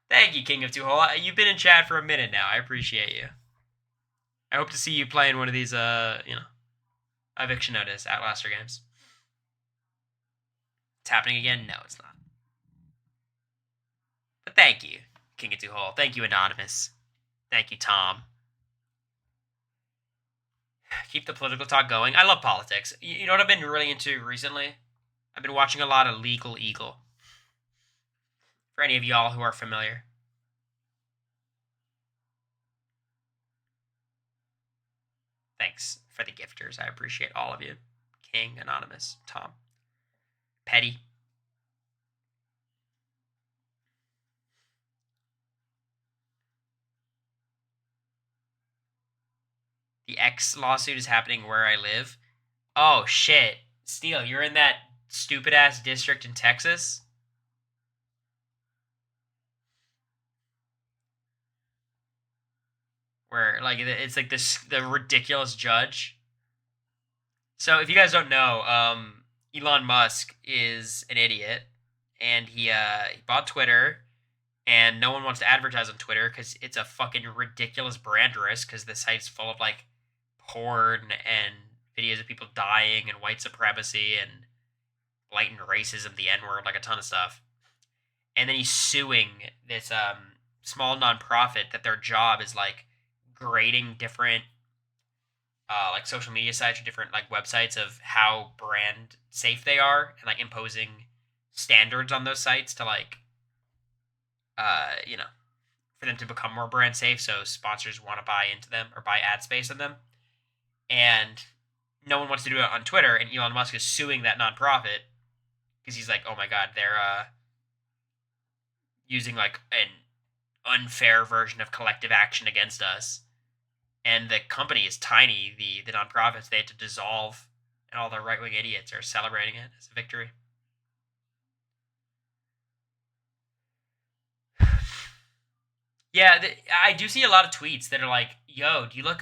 Thank you, King of Two Hole. You've been in chat for a minute now. I appreciate you. I hope to see you playing one of these, eviction notice Outlaster games. It's happening again? No, it's not. But thank you, King of Two Hole. Thank you, Anonymous. Thank you, Tom. Keep the political talk going. I love politics. You know what I've been really into recently? I've been watching a lot of Legal Eagle. For any of y'all who are familiar. Thanks for the gifters. I appreciate all of you. King, Anonymous, Tom, Petty. The X lawsuit is happening where I live. Oh, shit. Steele, you're in that stupid-ass district in Texas? Where, like, it's like the ridiculous judge. So, if you guys don't know, Elon Musk is an idiot. And he bought Twitter. And no one wants to advertise on Twitter because it's a fucking ridiculous brand risk because the site's full of, like, porn and videos of people dying and white supremacy and blatant racism, the N-word, like a ton of stuff. And then he's suing this small nonprofit that their job is like grading different like social media sites or different like websites of how brand safe they are and like imposing standards on those sites to like for them to become more brand safe so sponsors want to buy into them or buy ad space in them. And no one wants to do it on Twitter, and Elon Musk is suing that nonprofit because he's like, oh my god, they're using like an unfair version of collective action against us. And the company is tiny, the nonprofits, they had to dissolve, and all the right-wing idiots are celebrating it as a victory. Yeah, I do see a lot of tweets that are like, yo, do you look,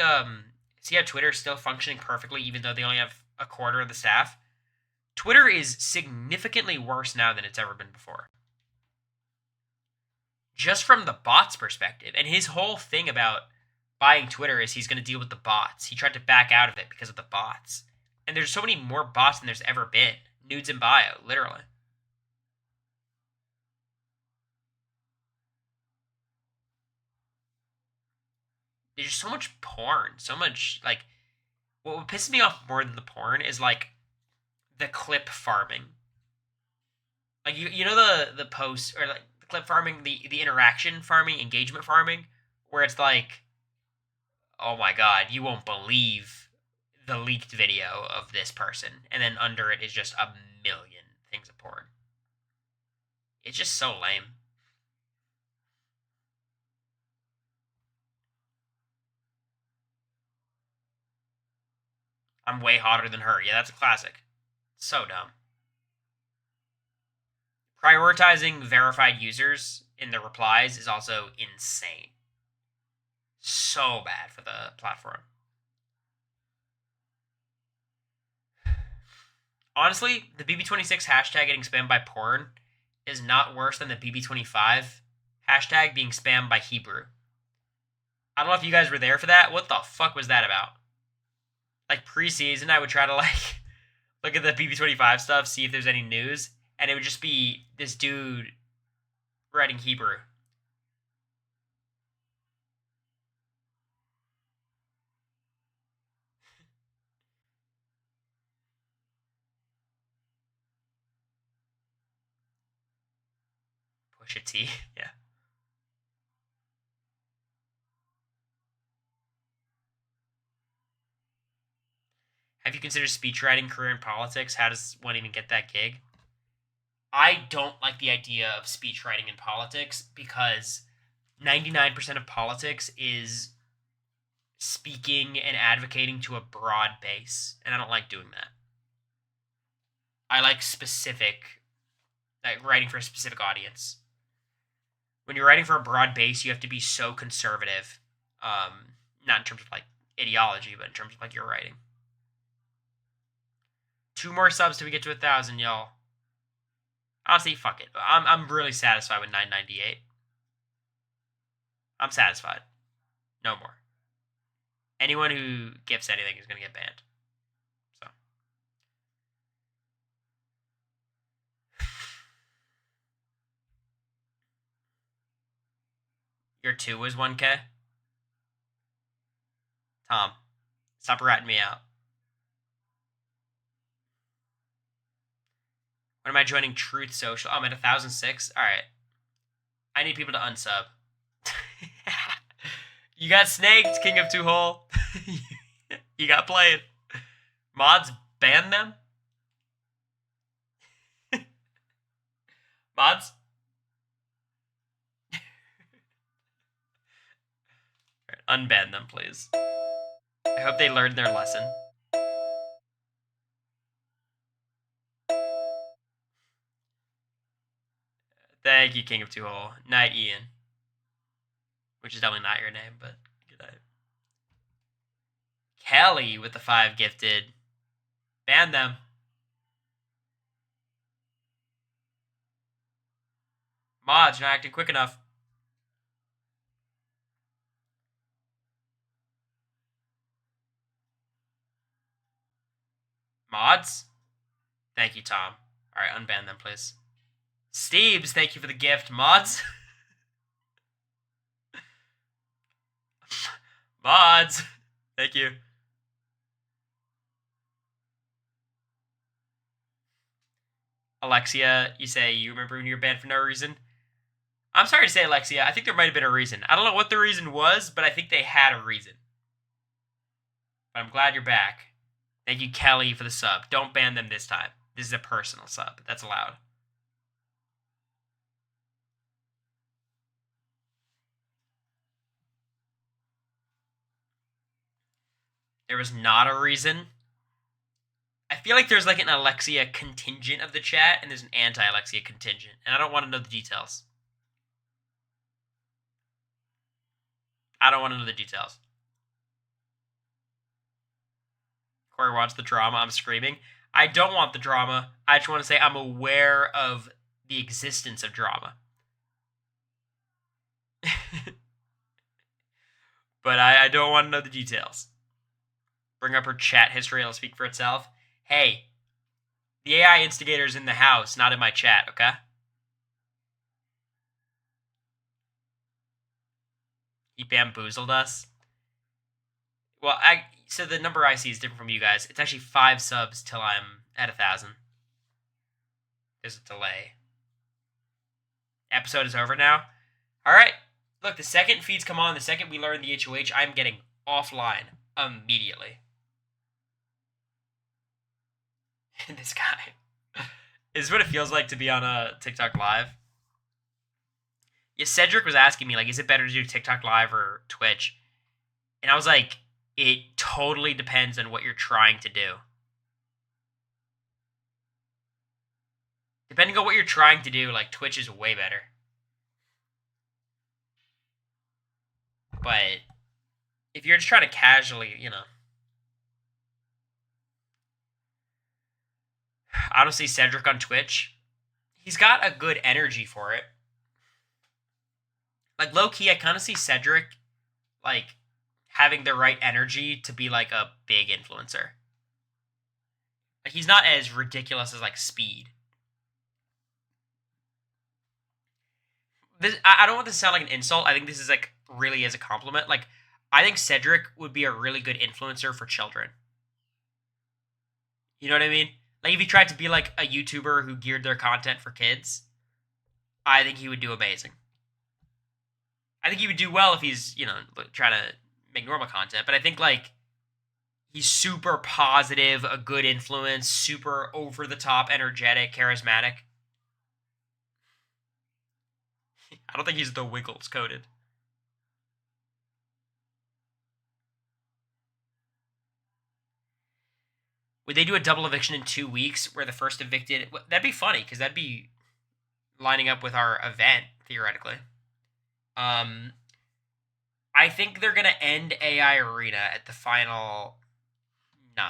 see how Twitter's still functioning perfectly even though they only have a quarter of the staff? Twitter is significantly worse now than it's ever been before. Just from the bot's perspective. And his whole thing about buying Twitter is he's going to deal with the bots. He tried to back out of it because of the bots. And there's so many more bots than there's ever been. Nudes in bio, literally. There's just so much porn. So much, like... What pisses me off more than the porn is, like, the clip farming. Like, you know the post, or, like, the clip farming, the interaction farming, engagement farming, where it's like, oh my god, you won't believe the leaked video of this person. And then under it is just a million things of porn. It's just so lame. I'm way hotter than her. Yeah, that's a classic. So dumb. Prioritizing verified users in the replies is also insane. So bad for the platform. Honestly, the BB26 hashtag getting spammed by porn is not worse than the BB25 hashtag being spammed by Hebrew. I don't know if you guys were there for that. What the fuck was that about? Like, preseason, I would try to, like, look at the BB25 stuff, see if there's any news, and it would just be this dude writing Hebrew. Push a T, yeah. Have you considered speechwriting career in politics? How does one even get that gig? I don't like the idea of speechwriting in politics because 99% of politics is speaking and advocating to a broad base, and I don't like doing that. I like writing for a specific audience. When you're writing for a broad base, you have to be so conservative, not in terms of, like, ideology, but in terms of, like, your writing. 2 more subs till we get to 1,000, y'all. Honestly, fuck it. I'm really satisfied with 998. I'm satisfied. No more. Anyone who gifts anything is going to get banned. So. Your 2 was 1K? Tom, stop ratting me out. When am I joining Truth Social? Oh, I'm at 1,006? Alright. I need people to unsub. You got snaked, King of Two Hole. You got played. Mods, ban them? Mods? Alright, unban them, please. I hope they learned their lesson. Thank you, King of Two Hole. Night, Ian. Which is definitely not your name, but good night. Kelly with the 5 gifted. Ban them. Mods, you're not acting quick enough. Mods? Thank you, Tom. Alright, unban them, please. Steebs, thank you for the gift. Mods? Mods! Thank you. Alexia, you say you remember when you were banned for no reason? I'm sorry to say, Alexia, I think there might have been a reason. I don't know what the reason was, but I think they had a reason. But I'm glad you're back. Thank you, Kelly, for the sub. Don't ban them this time. This is a personal sub. That's allowed. There was not a reason. I feel like there's like an Alexia contingent of the chat, and there's an anti-Alexia contingent, and I don't want to know the details. I don't want to know the details. Cory wants the drama. I'm screaming. I don't want the drama. I just want to say I'm aware of the existence of drama. But I don't want to know the details. Bring up her chat history, it'll speak for itself. Hey, the AI instigator's in the house, not in my chat, okay? He bamboozled us. Well, so the number I see is different from you guys. It's actually 5 subs till I'm at 1,000. There's a delay. Episode is over now. Alright. Look, the second feeds come on, the second we learn the HOH, I'm getting offline immediately. This guy. This is what it feels like to be on a TikTok Live. Yeah, Cedric was asking me, like, is it better to do TikTok Live or Twitch? And I was like, it totally depends on what you're trying to do. Depending on what you're trying to do, like, Twitch is way better. But if you're just trying to casually, you know. I don't see Cedric on Twitch. He's got a good energy for it. Like, low-key, I kind of see Cedric, like, having the right energy to be, like, a big influencer. Like, he's not as ridiculous as, like, Speed. I don't want this to sound like an insult. I think this is, like, really as a compliment. Like, I think Cedric would be a really good influencer for children. You know what I mean? Like, if he tried to be, like, a YouTuber who geared their content for kids, I think he would do amazing. I think he would do well if he's, you know, trying to make normal content. But I think, like, he's super positive, a good influence, super over-the-top, energetic, charismatic. I don't think he's the Wiggles coded. Would they do a double eviction in 2 weeks where the first evicted... That'd be funny, because that'd be lining up with our event, theoretically. I think they're going to end AI Arena at the final 9.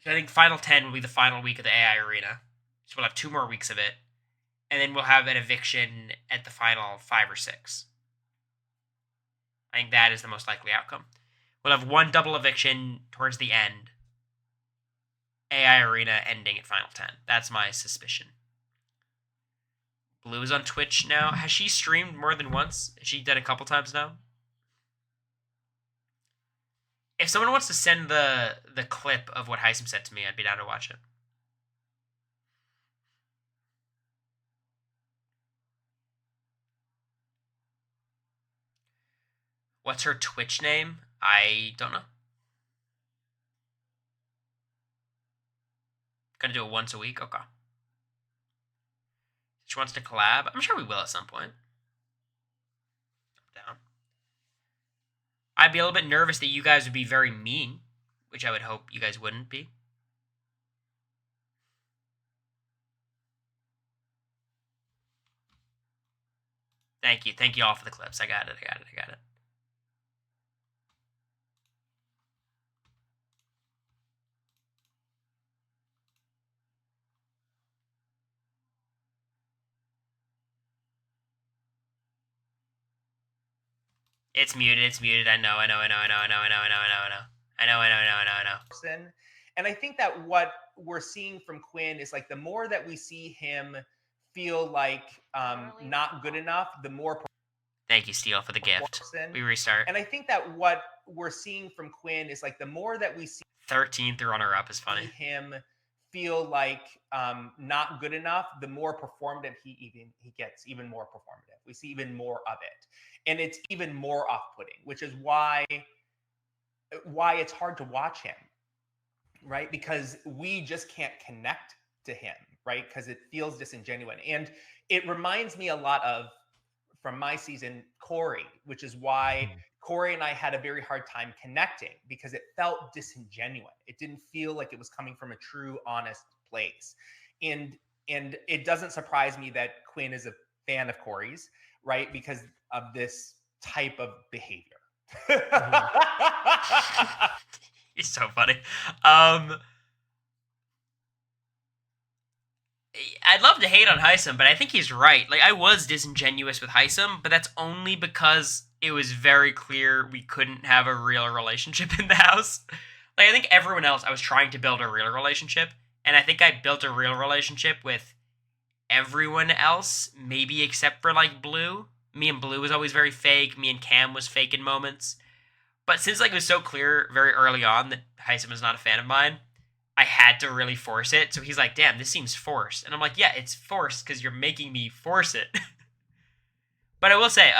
So I think final 10 will be the final week of the AI Arena. So we'll have 2 more weeks of it. And then we'll have an eviction at the final 5 or 6. I think that is the most likely outcome. We'll have 1 double eviction towards the end. AI Arena ending at final 10. That's my suspicion. Blue is on Twitch now. Has she streamed more than once? Has she done a couple times now? If someone wants to send the clip of what Heisem said to me, I'd be down to watch it. What's her Twitch name? I don't know. Gonna do it once a week? Okay. She wants to collab? I'm sure we will at some point. I'm down. I'd be a little bit nervous that you guys would be very mean, which I would hope you guys wouldn't be. Thank you. Thank you all for the clips. I got it. It's muted. I know. Person. And I think that what we're seeing from Quinn is like the more that we see him feel like not good enough, the more. Thank you, Steele, for the gift. We restart. And I think that what we're seeing from Quinn is like the more that we see 13th runner-up is funny. him feel like not good enough, the more performative he gets, even more performative. We see even more of it. And it's even more off-putting, which is why it's hard to watch him, right? Because we just can't connect to him, right? Because it feels disingenuous. And it reminds me a lot of, from my season, Cory, which is why Cory and I had a very hard time connecting because it felt disingenuous. It didn't feel like it was coming from a true, honest place. And it doesn't surprise me that Quinn is a fan of Cory's, right? Because of this type of behavior. He's so funny. I'd love to hate on Heisem, but I think he's right. Like, I was disingenuous with Heisem, but that's only because it was very clear we couldn't have a real relationship in the house. Like, I think everyone else, I was trying to build a real relationship, and I think I built a real relationship with everyone else, maybe except for, like, Blue. Me and Blue was always very fake. Me and Cam was fake in moments. But since, like, it was so clear very early on that Heisem was not a fan of mine, I had to really force it. So he's like, damn, this seems forced. And I'm like, yeah, it's forced because you're making me force it. But I will say,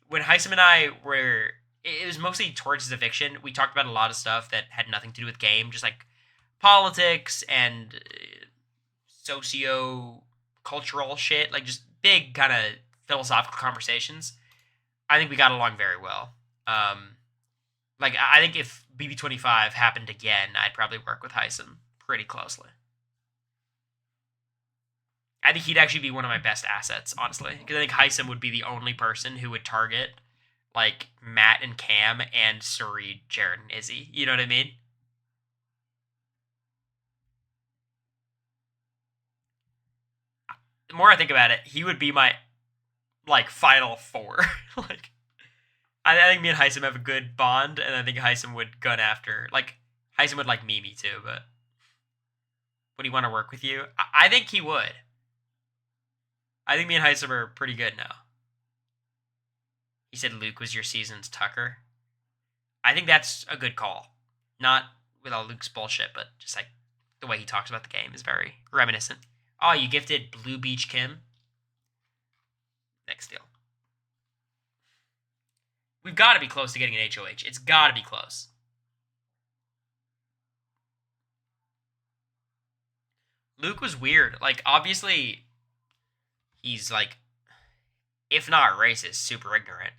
when Heisem and I were, it was mostly towards his eviction. We talked about a lot of stuff that had nothing to do with game, just like politics and socio-cultural shit, like just big kind of philosophical conversations. I think we got along very well. Like, I think if BB25 happened again, I'd probably work with Heisem pretty closely. I think he'd actually be one of my best assets, honestly. Because I think Heisem would be the only person who would target, like, Matt and Cam and Suri, Jared, and Izzy. You know what I mean? The more I think about it, he would be my, like, final four. Like, I think me and Heisem have a good bond, and I think Heisem would gun after. Like, Heisem would like Mimi too, but would he want to work with you? I think he would. I think me and Heisem are pretty good now. He said Luke was your season's Tucker. I think that's a good call. Not with all Luke's bullshit, but just like the way he talks about the game is very reminiscent. Oh, you gifted Blue Beach Kim? Next deal. We've got to be close to getting an HOH. It's got to be close. Luke was weird. Like, obviously, he's, like, if not racist, super ignorant,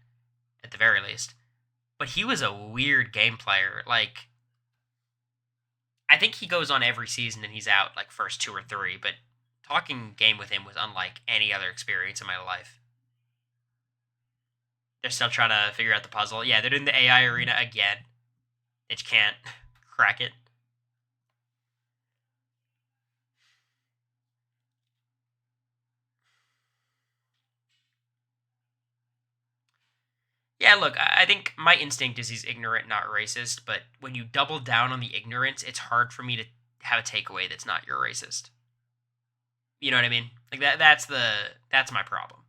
at the very least. But he was a weird game player. Like, I think he goes on every season and he's out, like, first 2 or 3. But talking game with him was unlike any other experience in my life. They're still trying to figure out the puzzle. Yeah, they're doing the AI arena again. They just can't crack it. Yeah, look, I think my instinct is he's ignorant, not racist, but when you double down on the ignorance, it's hard for me to have a takeaway that's not you're racist. You know what I mean? Like that's my problem.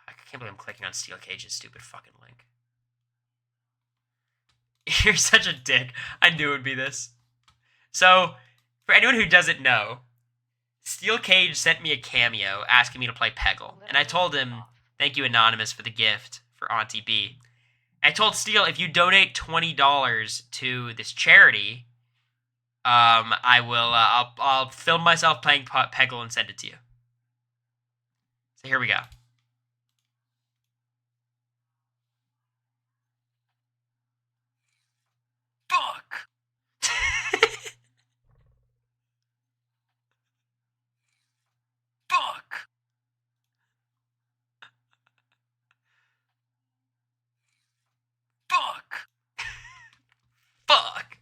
I can't believe I'm clicking on Steel Cage's stupid fucking link. You're such a dick. I knew it would be this. So, for anyone who doesn't know, Steel Cage sent me a cameo asking me to play Peggle. And I told him, thank you, Anonymous, for the gift for Auntie B. I told Steel, if you donate $20 to this charity, I'll film myself playing Peggle and send it to you. So here we go. Fuck! Fuck! Fuck! Fuck!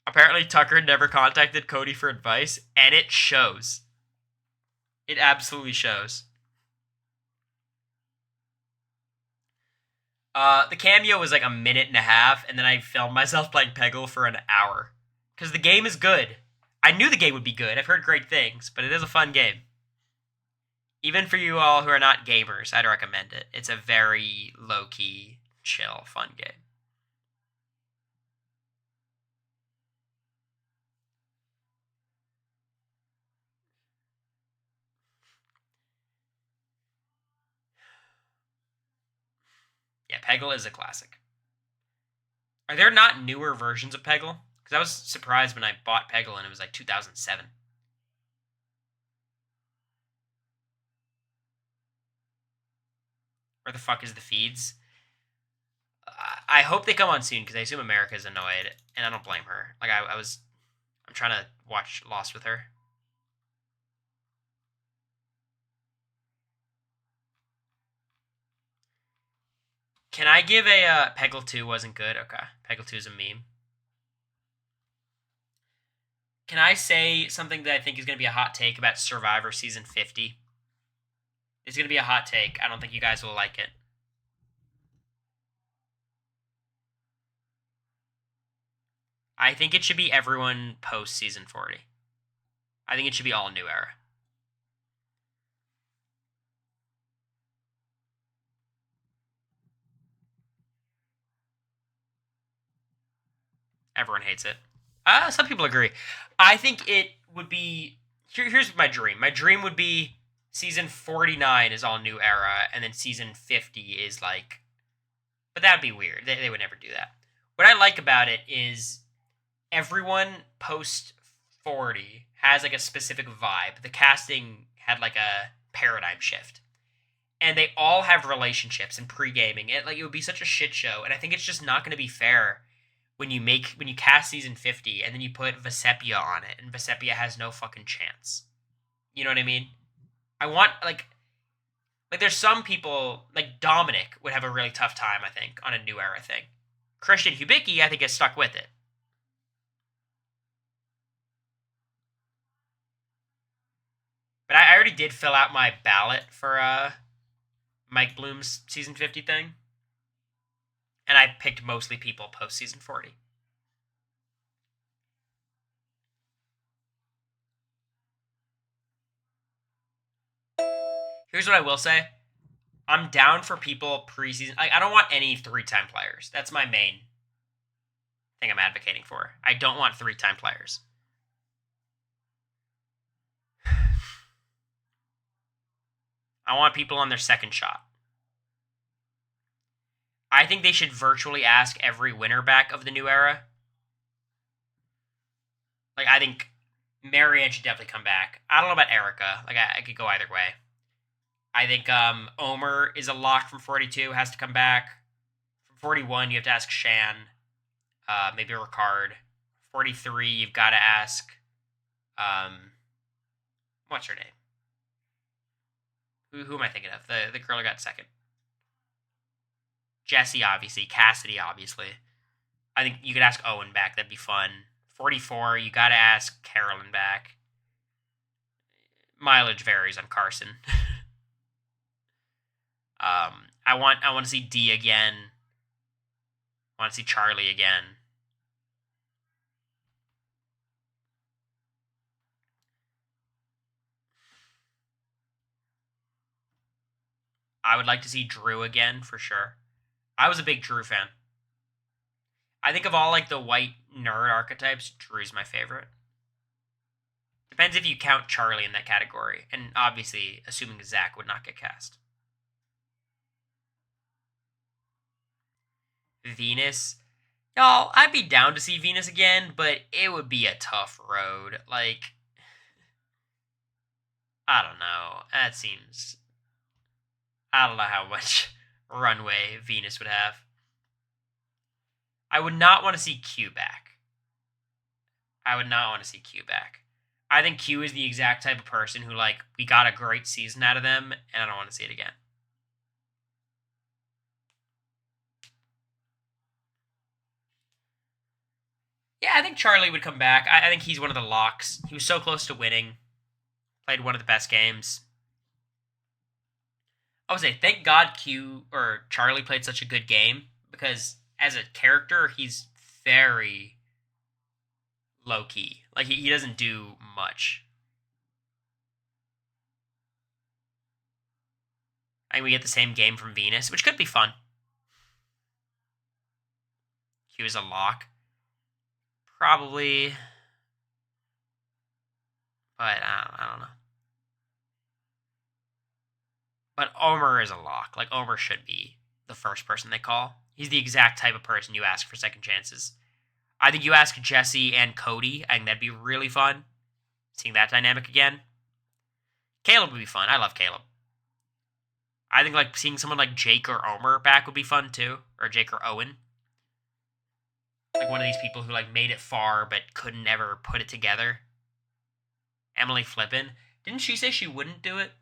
Apparently Tucker never contacted Cody for advice, and it shows. It absolutely shows. The cameo was like a minute and a half, and then I filmed myself playing Peggle for an hour. Because the game is good. I knew the game would be good. I've heard great things, but it is a fun game. Even for you all who are not gamers, I'd recommend it. It's a very low-key, chill, fun game. Yeah, Peggle is a classic. Are there not newer versions of Peggle? Because I was surprised when I bought Peggle and it was like 2007. Where the fuck is the feeds? I hope they come on soon because I assume America's annoyed, and I don't blame her. Like I'm trying to watch Lost with her. Can I give a Peggle 2 wasn't good? Okay, Peggle 2 is a meme. Can I say something that I think is going to be a hot take about Survivor Season 50? It's going to be a hot take. I don't think you guys will like it. I think it should be everyone post Season 40. I think it should be all new era. Everyone hates it. Some people agree. I think it would be... Here's my dream. My dream would be Season 49 is all new era, and then Season 50 is like... But that would be weird. They would never do that. What I like about it is everyone post 40 has like a specific vibe. The casting had like a paradigm shift. And they all have relationships and pre-gaming. It would be such a shit show, and I think it's just not going to be fair when you cast Season 50 and then you put Vesepia on it, and Vesepia has no fucking chance. You know what I mean? I want like there's some people like Dominic would have a really tough time, I think, on a new era thing. Christian Hubicki, I think, is stuck with it. But I already did fill out my ballot for Mike Bloom's Season 50 thing. And I picked mostly people post Season 40. Here's what I will say. I'm down for people preseason. I don't want any 3-time players. That's my main thing I'm advocating for. I don't want 3-time players. I want people on their second shot. I think they should virtually ask every winner back of the new era. Like, I think Marianne should definitely come back. I don't know about Erica. Like, I could go either way. I think Omer is a lock from 42, has to come back. From 41, you have to ask Shan. Maybe Ricard. 43, you've got to ask... what's her name? Who am I thinking of? The girl who got second. Jesse, obviously. Cassidy, obviously. I think you could ask Owen back. That'd be fun. 44, you got to ask Carolyn back. Mileage varies on Carson. I want to see D again. I want to see Charlie again. I would like to see Drew again, for sure. I was a big Drew fan. I think of all like the white nerd archetypes, Drew's my favorite. Depends if you count Charlie in that category, and obviously assuming Zach would not get cast. Venus. Y'all, I'd be down to see Venus again, but it would be a tough road. Like, I don't know. That seems... I don't know how much runway Venus would have. I would not want to see Q back. I would not want to see Q back. I think Q is the exact type of person who, like, we got a great season out of them, and I don't want to see it again. Yeah, I think Charlie would come back. I think he's one of the locks. He was so close to winning. Played one of the best games. I would say, thank God Charlie played such a good game, because as a character, he's very low-key. Like, he doesn't do much. And we get the same game from Venus, which could be fun. Q is a lock. Probably. But I don't know. But Omer is a lock. Like, Omer should be the first person they call. He's the exact type of person you ask for second chances. I think you ask Jesse and Cody. I think that'd be really fun. Seeing that dynamic again. Caleb would be fun. I love Caleb. I think, like, seeing someone like Jake or Omer back would be fun, too. Or Jake or Owen. Like, one of these people who, like, made it far but couldn't ever put it together. Emily Flippin. Didn't she say she wouldn't do it?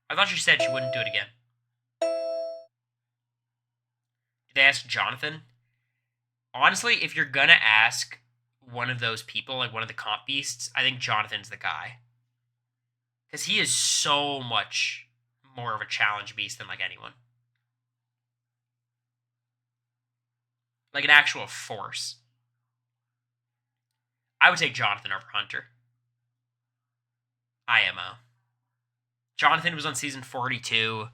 I thought she said she wouldn't do it again. ask Jonathan. Honestly, if you're gonna ask one of those people, like one of the comp beasts, I think Jonathan's the guy. Because he is so much more of a challenge beast than like anyone. Like an actual force. I would take Jonathan over Hunter. IMO. Jonathan was on season 42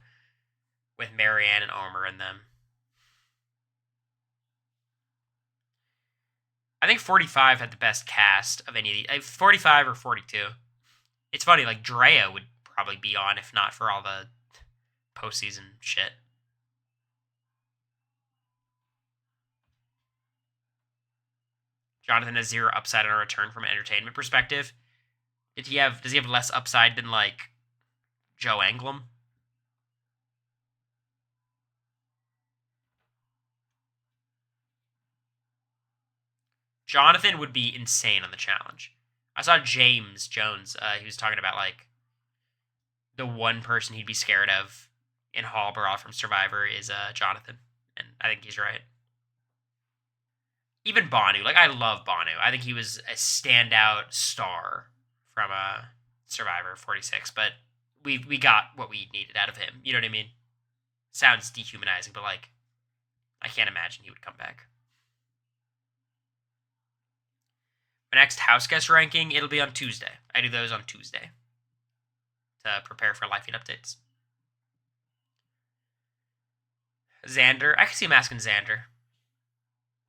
with Marianne and Omer and them. I think 45 had the best cast of any of these. 45 or 42. It's funny, like Drea would probably be on if not for all the postseason shit. Jonathan has zero upside on a return from an entertainment perspective. Does he have less upside than like Joe Anglim? Jonathan would be insane on the challenge. I saw James Jones. He was talking about like the one person he'd be scared of in Hallborough from Survivor is Jonathan, and I think he's right. Even Banu, like I love Banu. I think he was a standout star from Survivor 46, but we got what we needed out of him. You know what I mean? Sounds dehumanizing, but like I can't imagine he would come back. My next house guest ranking, it'll be on Tuesday. I do those on Tuesday to prepare for live feed updates. Xander, I can see him asking Xander.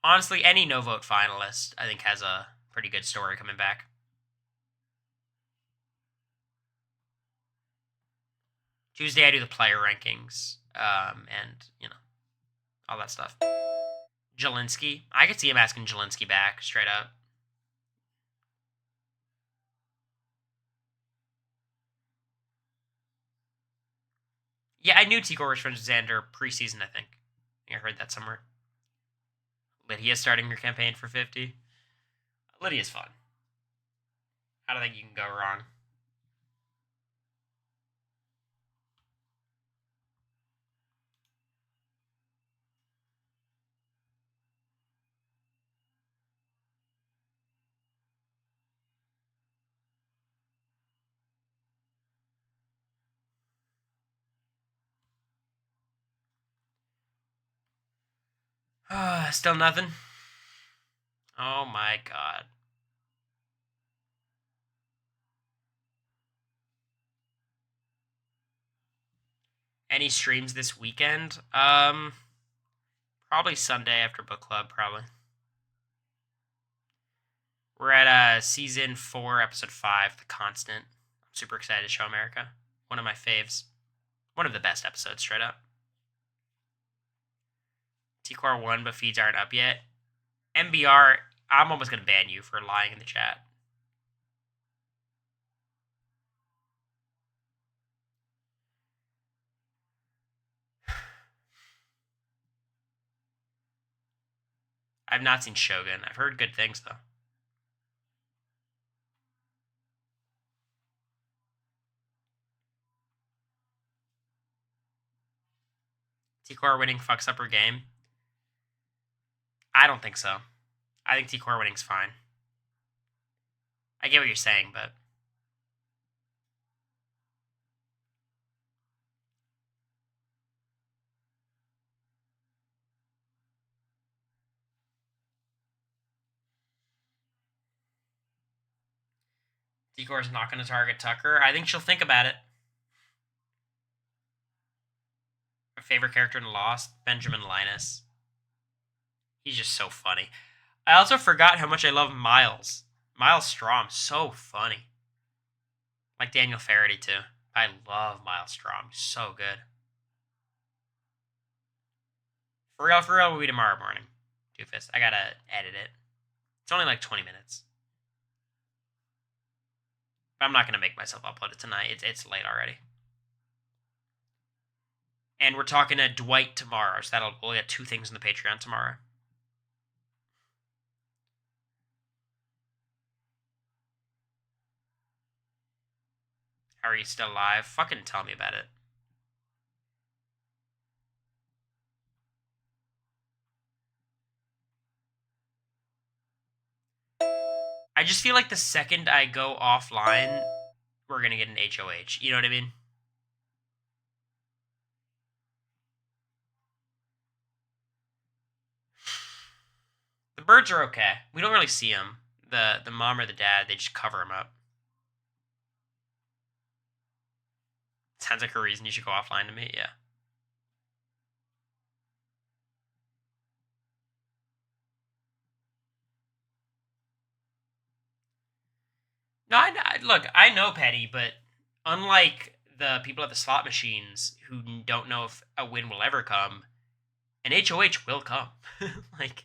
Honestly, any no-vote finalist, I think, has a pretty good story coming back. Tuesday, I do the player rankings, and, you know, all that stuff. Jelinski, I could see him asking Jelinski back, straight up. Yeah, I knew Tigor was friends with Xander preseason, I think. I heard that somewhere. Lydia starting her campaign for 50. Lydia's fun. I don't think you can go wrong. Still nothing? Oh my god. Any streams this weekend? Probably Sunday after book club, probably. We're at season 4, episode 5, The Constant. I'm super excited to show America. One of my faves. One of the best episodes, straight up. T-Core won, but feeds aren't up yet. MBR, I'm almost going to ban you for lying in the chat. I've not seen Shogun. I've heard good things, though. T-Core winning fucks up her game. I don't think so. I think T-Core winning's fine. I get what you're saying, but... T-Core's not going to target Tucker. I think she'll think about it. My favorite character in Lost, Benjamin Linus. He's just so funny. I also forgot how much I love Miles. Miles Strom, so funny. Like Daniel Faraday, too. I love Miles Strom. So good. For real, we'll be tomorrow morning. Doofus. I gotta edit it. It's only like 20 minutes. But I'm not gonna make myself upload it tonight. It's late already. And we're talking to Dwight tomorrow, so we'll get 2 things in the Patreon tomorrow. How are you still alive? Fucking tell me about it. I just feel like the second I go offline, we're going to get an HOH. You know what I mean? The birds are okay. We don't really see them. The mom or the dad, they just cover them up. Sounds like a reason you should go offline to me, yeah. No, look, I know Petty, but unlike the people at the slot machines who don't know if a win will ever come, an HOH will come. Like,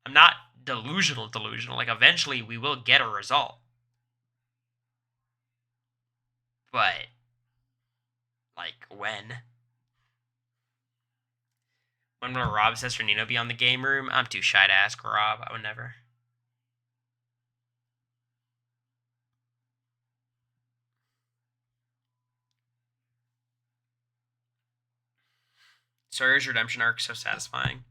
I'm not delusional. Like, eventually we will get a result. But, like, when? When will Rob Sesternino be on the game room? I'm too shy to ask Rob. I would never. Sawyer's redemption arc is so satisfying.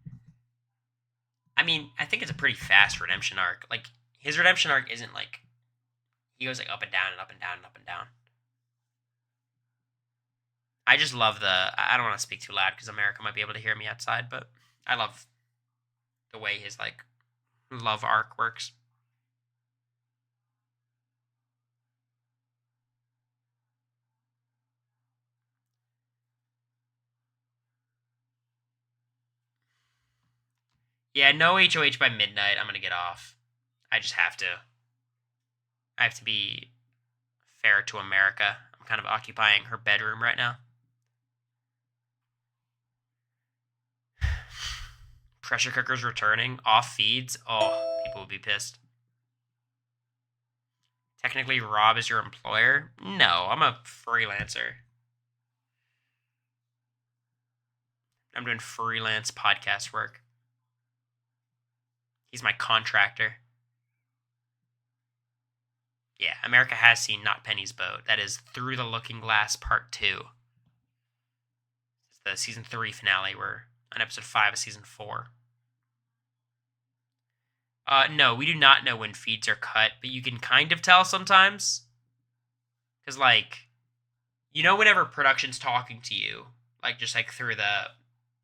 I mean, I think it's a pretty fast redemption arc. Like, his redemption arc isn't like, he goes like up and down and up and down and up and down. I just love I don't want to speak too loud because America might be able to hear me outside, but I love the way his like love arc works. Yeah, no HOH by midnight. I'm going to get off. I just have to. I have to be fair to America. I'm kind of occupying her bedroom right now. Pressure cookers returning. Off feeds. Oh, people would be pissed. Technically, Rob is your employer? No, I'm a freelancer. I'm doing freelance podcast work. He's my contractor. Yeah, America has seen Not Penny's Boat. That is Through the Looking Glass Part 2. It's the Season 3 finale. We're on Episode 5 of Season 4. No, we do not know when feeds are cut, but you can kind of tell sometimes. Because, like, you know whenever production's talking to you, like, just, like, through the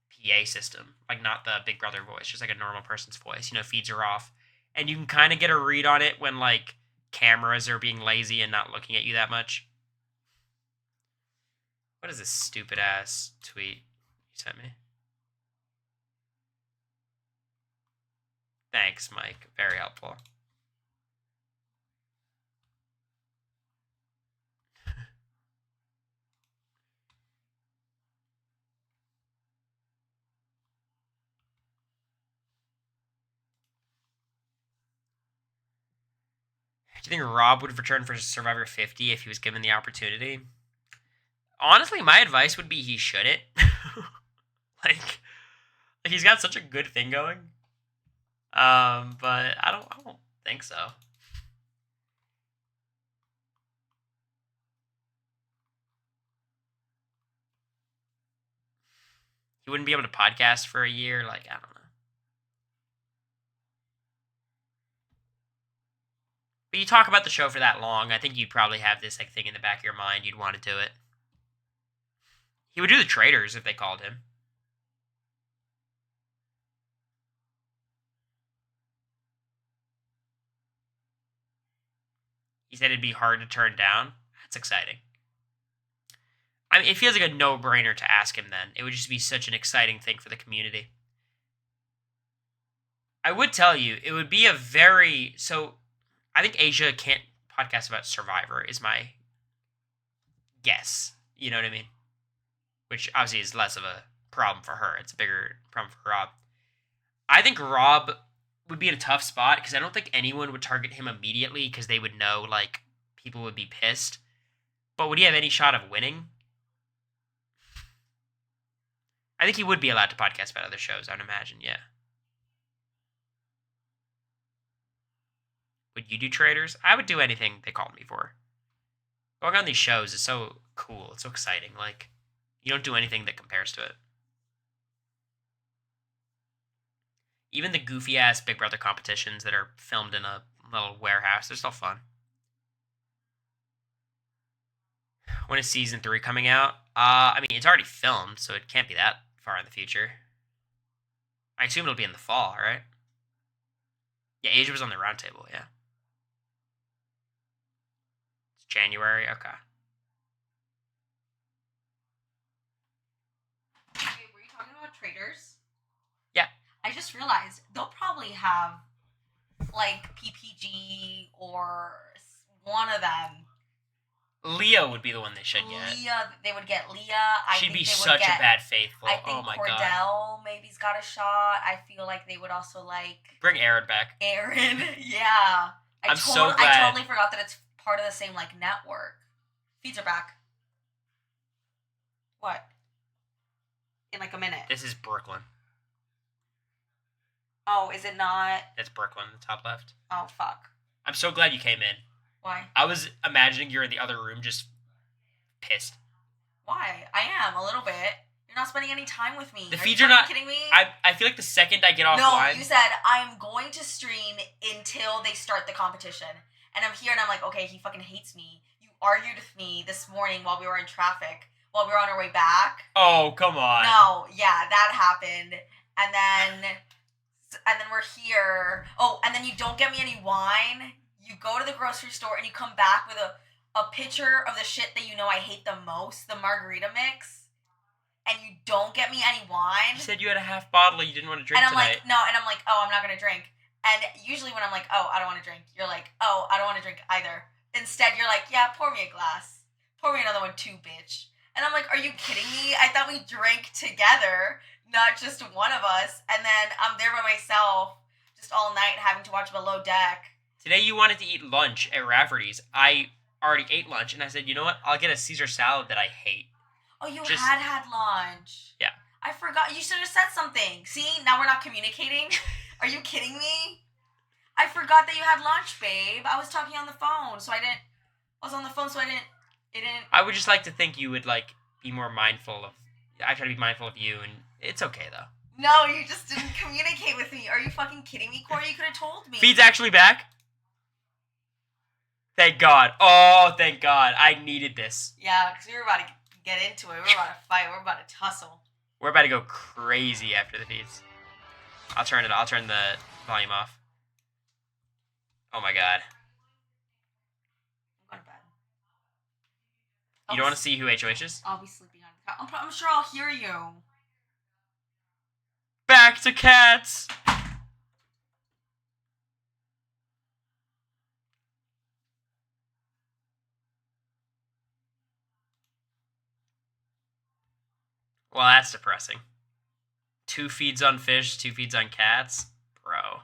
PA system, like, not the Big Brother voice, just, like, a normal person's voice, you know, feeds are off. And you can kind of get a read on it when, like, cameras are being lazy and not looking at you that much. What is this stupid-ass tweet you sent me? Thanks, Mike. Very helpful. Do you think Rob would return for Survivor 50 if he was given the opportunity? Honestly, my advice would be he shouldn't. like he's got such a good thing going. But I don't think so. He wouldn't be able to podcast for a year. Like, I don't know. But you talk about the show for that long, I think you'd probably have this like thing in the back of your mind. You'd want to do it. He would do the Traitors if they called him. He said it'd be hard to turn down. That's exciting. I mean, it feels like a no-brainer to ask him then. It would just be such an exciting thing for the community. I would tell you, it would be a very... So, I think Asia can't podcast about Survivor, is my guess. You know what I mean? Which obviously is less of a problem for her. It's a bigger problem for Rob. I think Rob would be in a tough spot because I don't think anyone would target him immediately because they would know, like, people would be pissed. But would he have any shot of winning? I think he would be allowed to podcast about other shows, I would imagine, yeah. Would you do Traitors? I would do anything they called me for. Going on these shows is so cool. It's so exciting. Like, you don't do anything that compares to it. Even the goofy-ass Big Brother competitions that are filmed in a little warehouse. They're still fun. When is season 3 coming out? I mean, it's already filmed, so it can't be that far in the future. I assume it'll be in the fall, right? Yeah, Asia was on the roundtable, yeah. It's January, okay. Wait, were you talking about traders? Yeah. I just realized they'll probably have like PPG or one of them. Leah would be the one they should get. Leah, they would get Leah. She'd be they would such get, a bad faithful. I think Oh my Cordell god. maybe's got a shot. I feel like they would also like Bring Aaron back. Aaron. Yeah. I'm so glad. I totally forgot that it's part of the same like network. Feeds are back. What? In like a minute. This is Brooklyn. Oh, is it not? That's Brooklyn, the top left. Oh, fuck. I'm so glad you came in. Why? I was imagining you're in the other room just pissed. Why? I am, a little bit. You're not spending any time with me. The Are feeds you are not... fucking kidding me? I feel like the second I get No, offline... you said, I'm going to stream until they start the competition. And I'm here and I'm like, okay, he fucking hates me. You argued with me this morning while we were in traffic, while we were on our way back. Oh, come on. No, yeah, that happened. And then we're here. Oh, and then you don't get me any wine. You go to the grocery store and you come back with a picture of the shit that you know I hate the most, the margarita mix. And you don't get me any wine. You said you had a half bottle you didn't want to drink and I'm tonight. like, no, and I'm like, oh, I'm not going to drink. And usually when I'm like, oh, I don't want to drink, you're like, oh, I don't want to drink either. Instead, you're like, yeah, pour me a glass. Pour me another one too, bitch. And I'm like, are you kidding me? I thought we drank together, not just one of us. And then I'm there by myself just all night having to watch Below Deck. Today you wanted to eat lunch at Rafferty's. I already ate lunch, and I said, you know what? I'll get a Caesar salad that I hate. Oh, you Just- had lunch. Yeah. I forgot. You should have said something. See, now we're not communicating. Are you kidding me? I forgot that you had lunch, babe. I was talking on the phone, so I was on the phone, so it didn't. I would just like to think you would, like, be more mindful of... I try to be mindful of you, and it's okay, though. No, you just didn't communicate with me. Are you fucking kidding me, Cory? You could have told me. Feed's actually back? Thank God. Oh, thank God. I needed this. Yeah, because we were about to get into it. We were about to fight. We were about to tussle. We're about to go crazy after the feeds. I'll turn the volume off. Oh my God. I'm going to bed. You don't want to see who HOH is? I'll be sleeping on the couch. I'm sure I'll hear you. Back to cats! Well, that's depressing. 2 feeds on fish, 2 feeds on cats? Bro.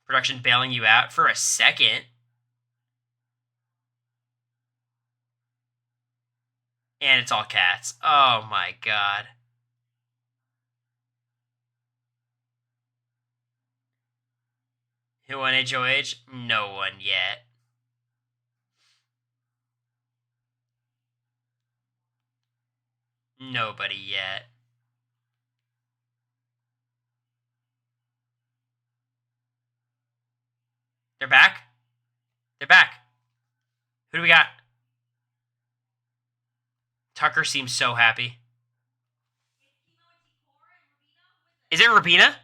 Production bailing you out for a second. And it's all cats. Oh my God. Who won HOH? No one yet. Nobody yet. They're back? They're back. Who do we got? Tucker seems so happy. Is it Rabina?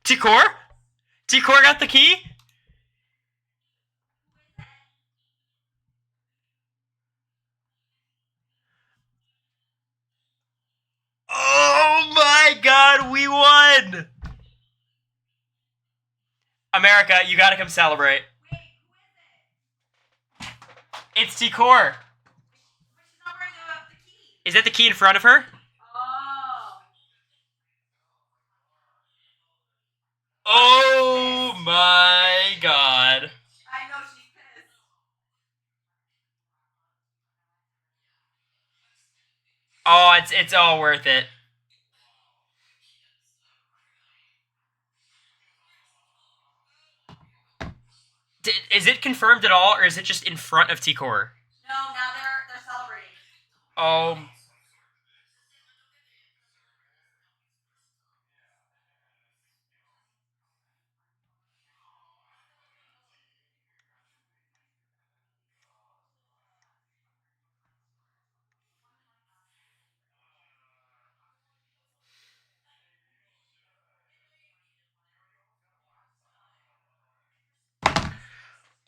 Tikor? Tikor got the key? Oh my God, we won! America, you gotta come celebrate. Wait, who is it? It's Tikor. But she's not wearing the key. Is that the key in front of her? Oh. Oh my God. I know she's pissed. it's all worth it. Is it confirmed at all, or is it just in front of T-Core? No, now they're celebrating. Oh.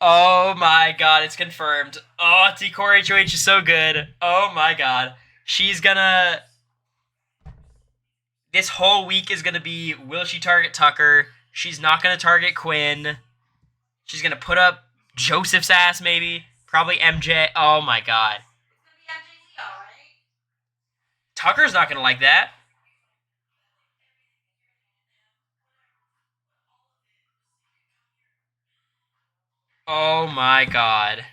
Oh my god, it's confirmed. Oh, T-Core HOH is so good. Oh my god. She's gonna... This whole week is gonna be, will she target Tucker? She's not gonna target Quinn. She's gonna put up Joseph's ass, maybe. Probably MJ. Oh my god. It's gonna be MJ Leo, right? Tucker's not gonna like that. Oh my god.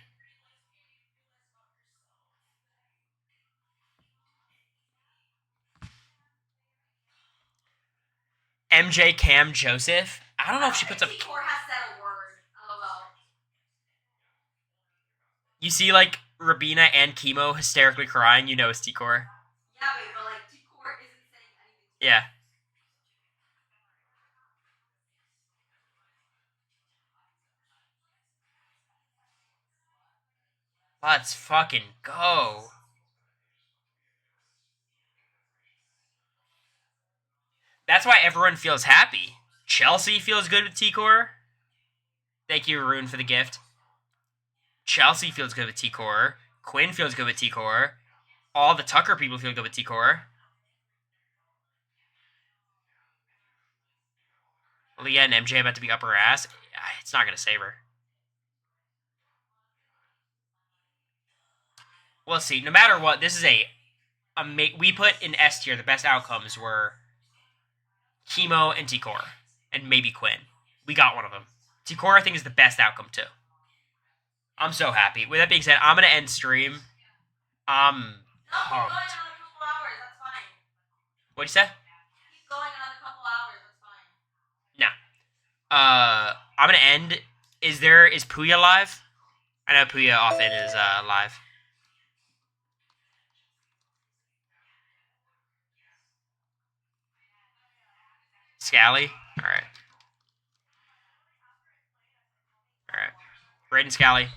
MJ Cam Joseph? I don't know if she puts up... T-Core has said a word. LOL. You see, like, Rabina and Chemo hysterically crying, you know it's T-Core. Yeah, babe, but like T-Core isn't saying anything. Yeah. Let's fucking go. That's why everyone feels happy. Chelsea feels good with T-Core. Thank you, Rune, for the gift. Chelsea feels good with T-Core. Quinn feels good with T-Core. All the Tucker people feel good with T-Core. Leah and MJ about to be up her ass. It's not going to save her. We'll see. No matter what, this is we put in S tier, the best outcomes were Chemo and T-Core. And maybe Quinn. We got one of them. T-Core, I think, is the best outcome, too. I'm so happy. With that being said, I'm going to end stream. I'm No, keep pumped. going another couple hours. That's fine. What'd you say? Keep going another couple hours. That's fine. Nah. I'm going to end. Is Puya live? I know Puya often is live. Scally? Alright. Alright. Raiden Scally.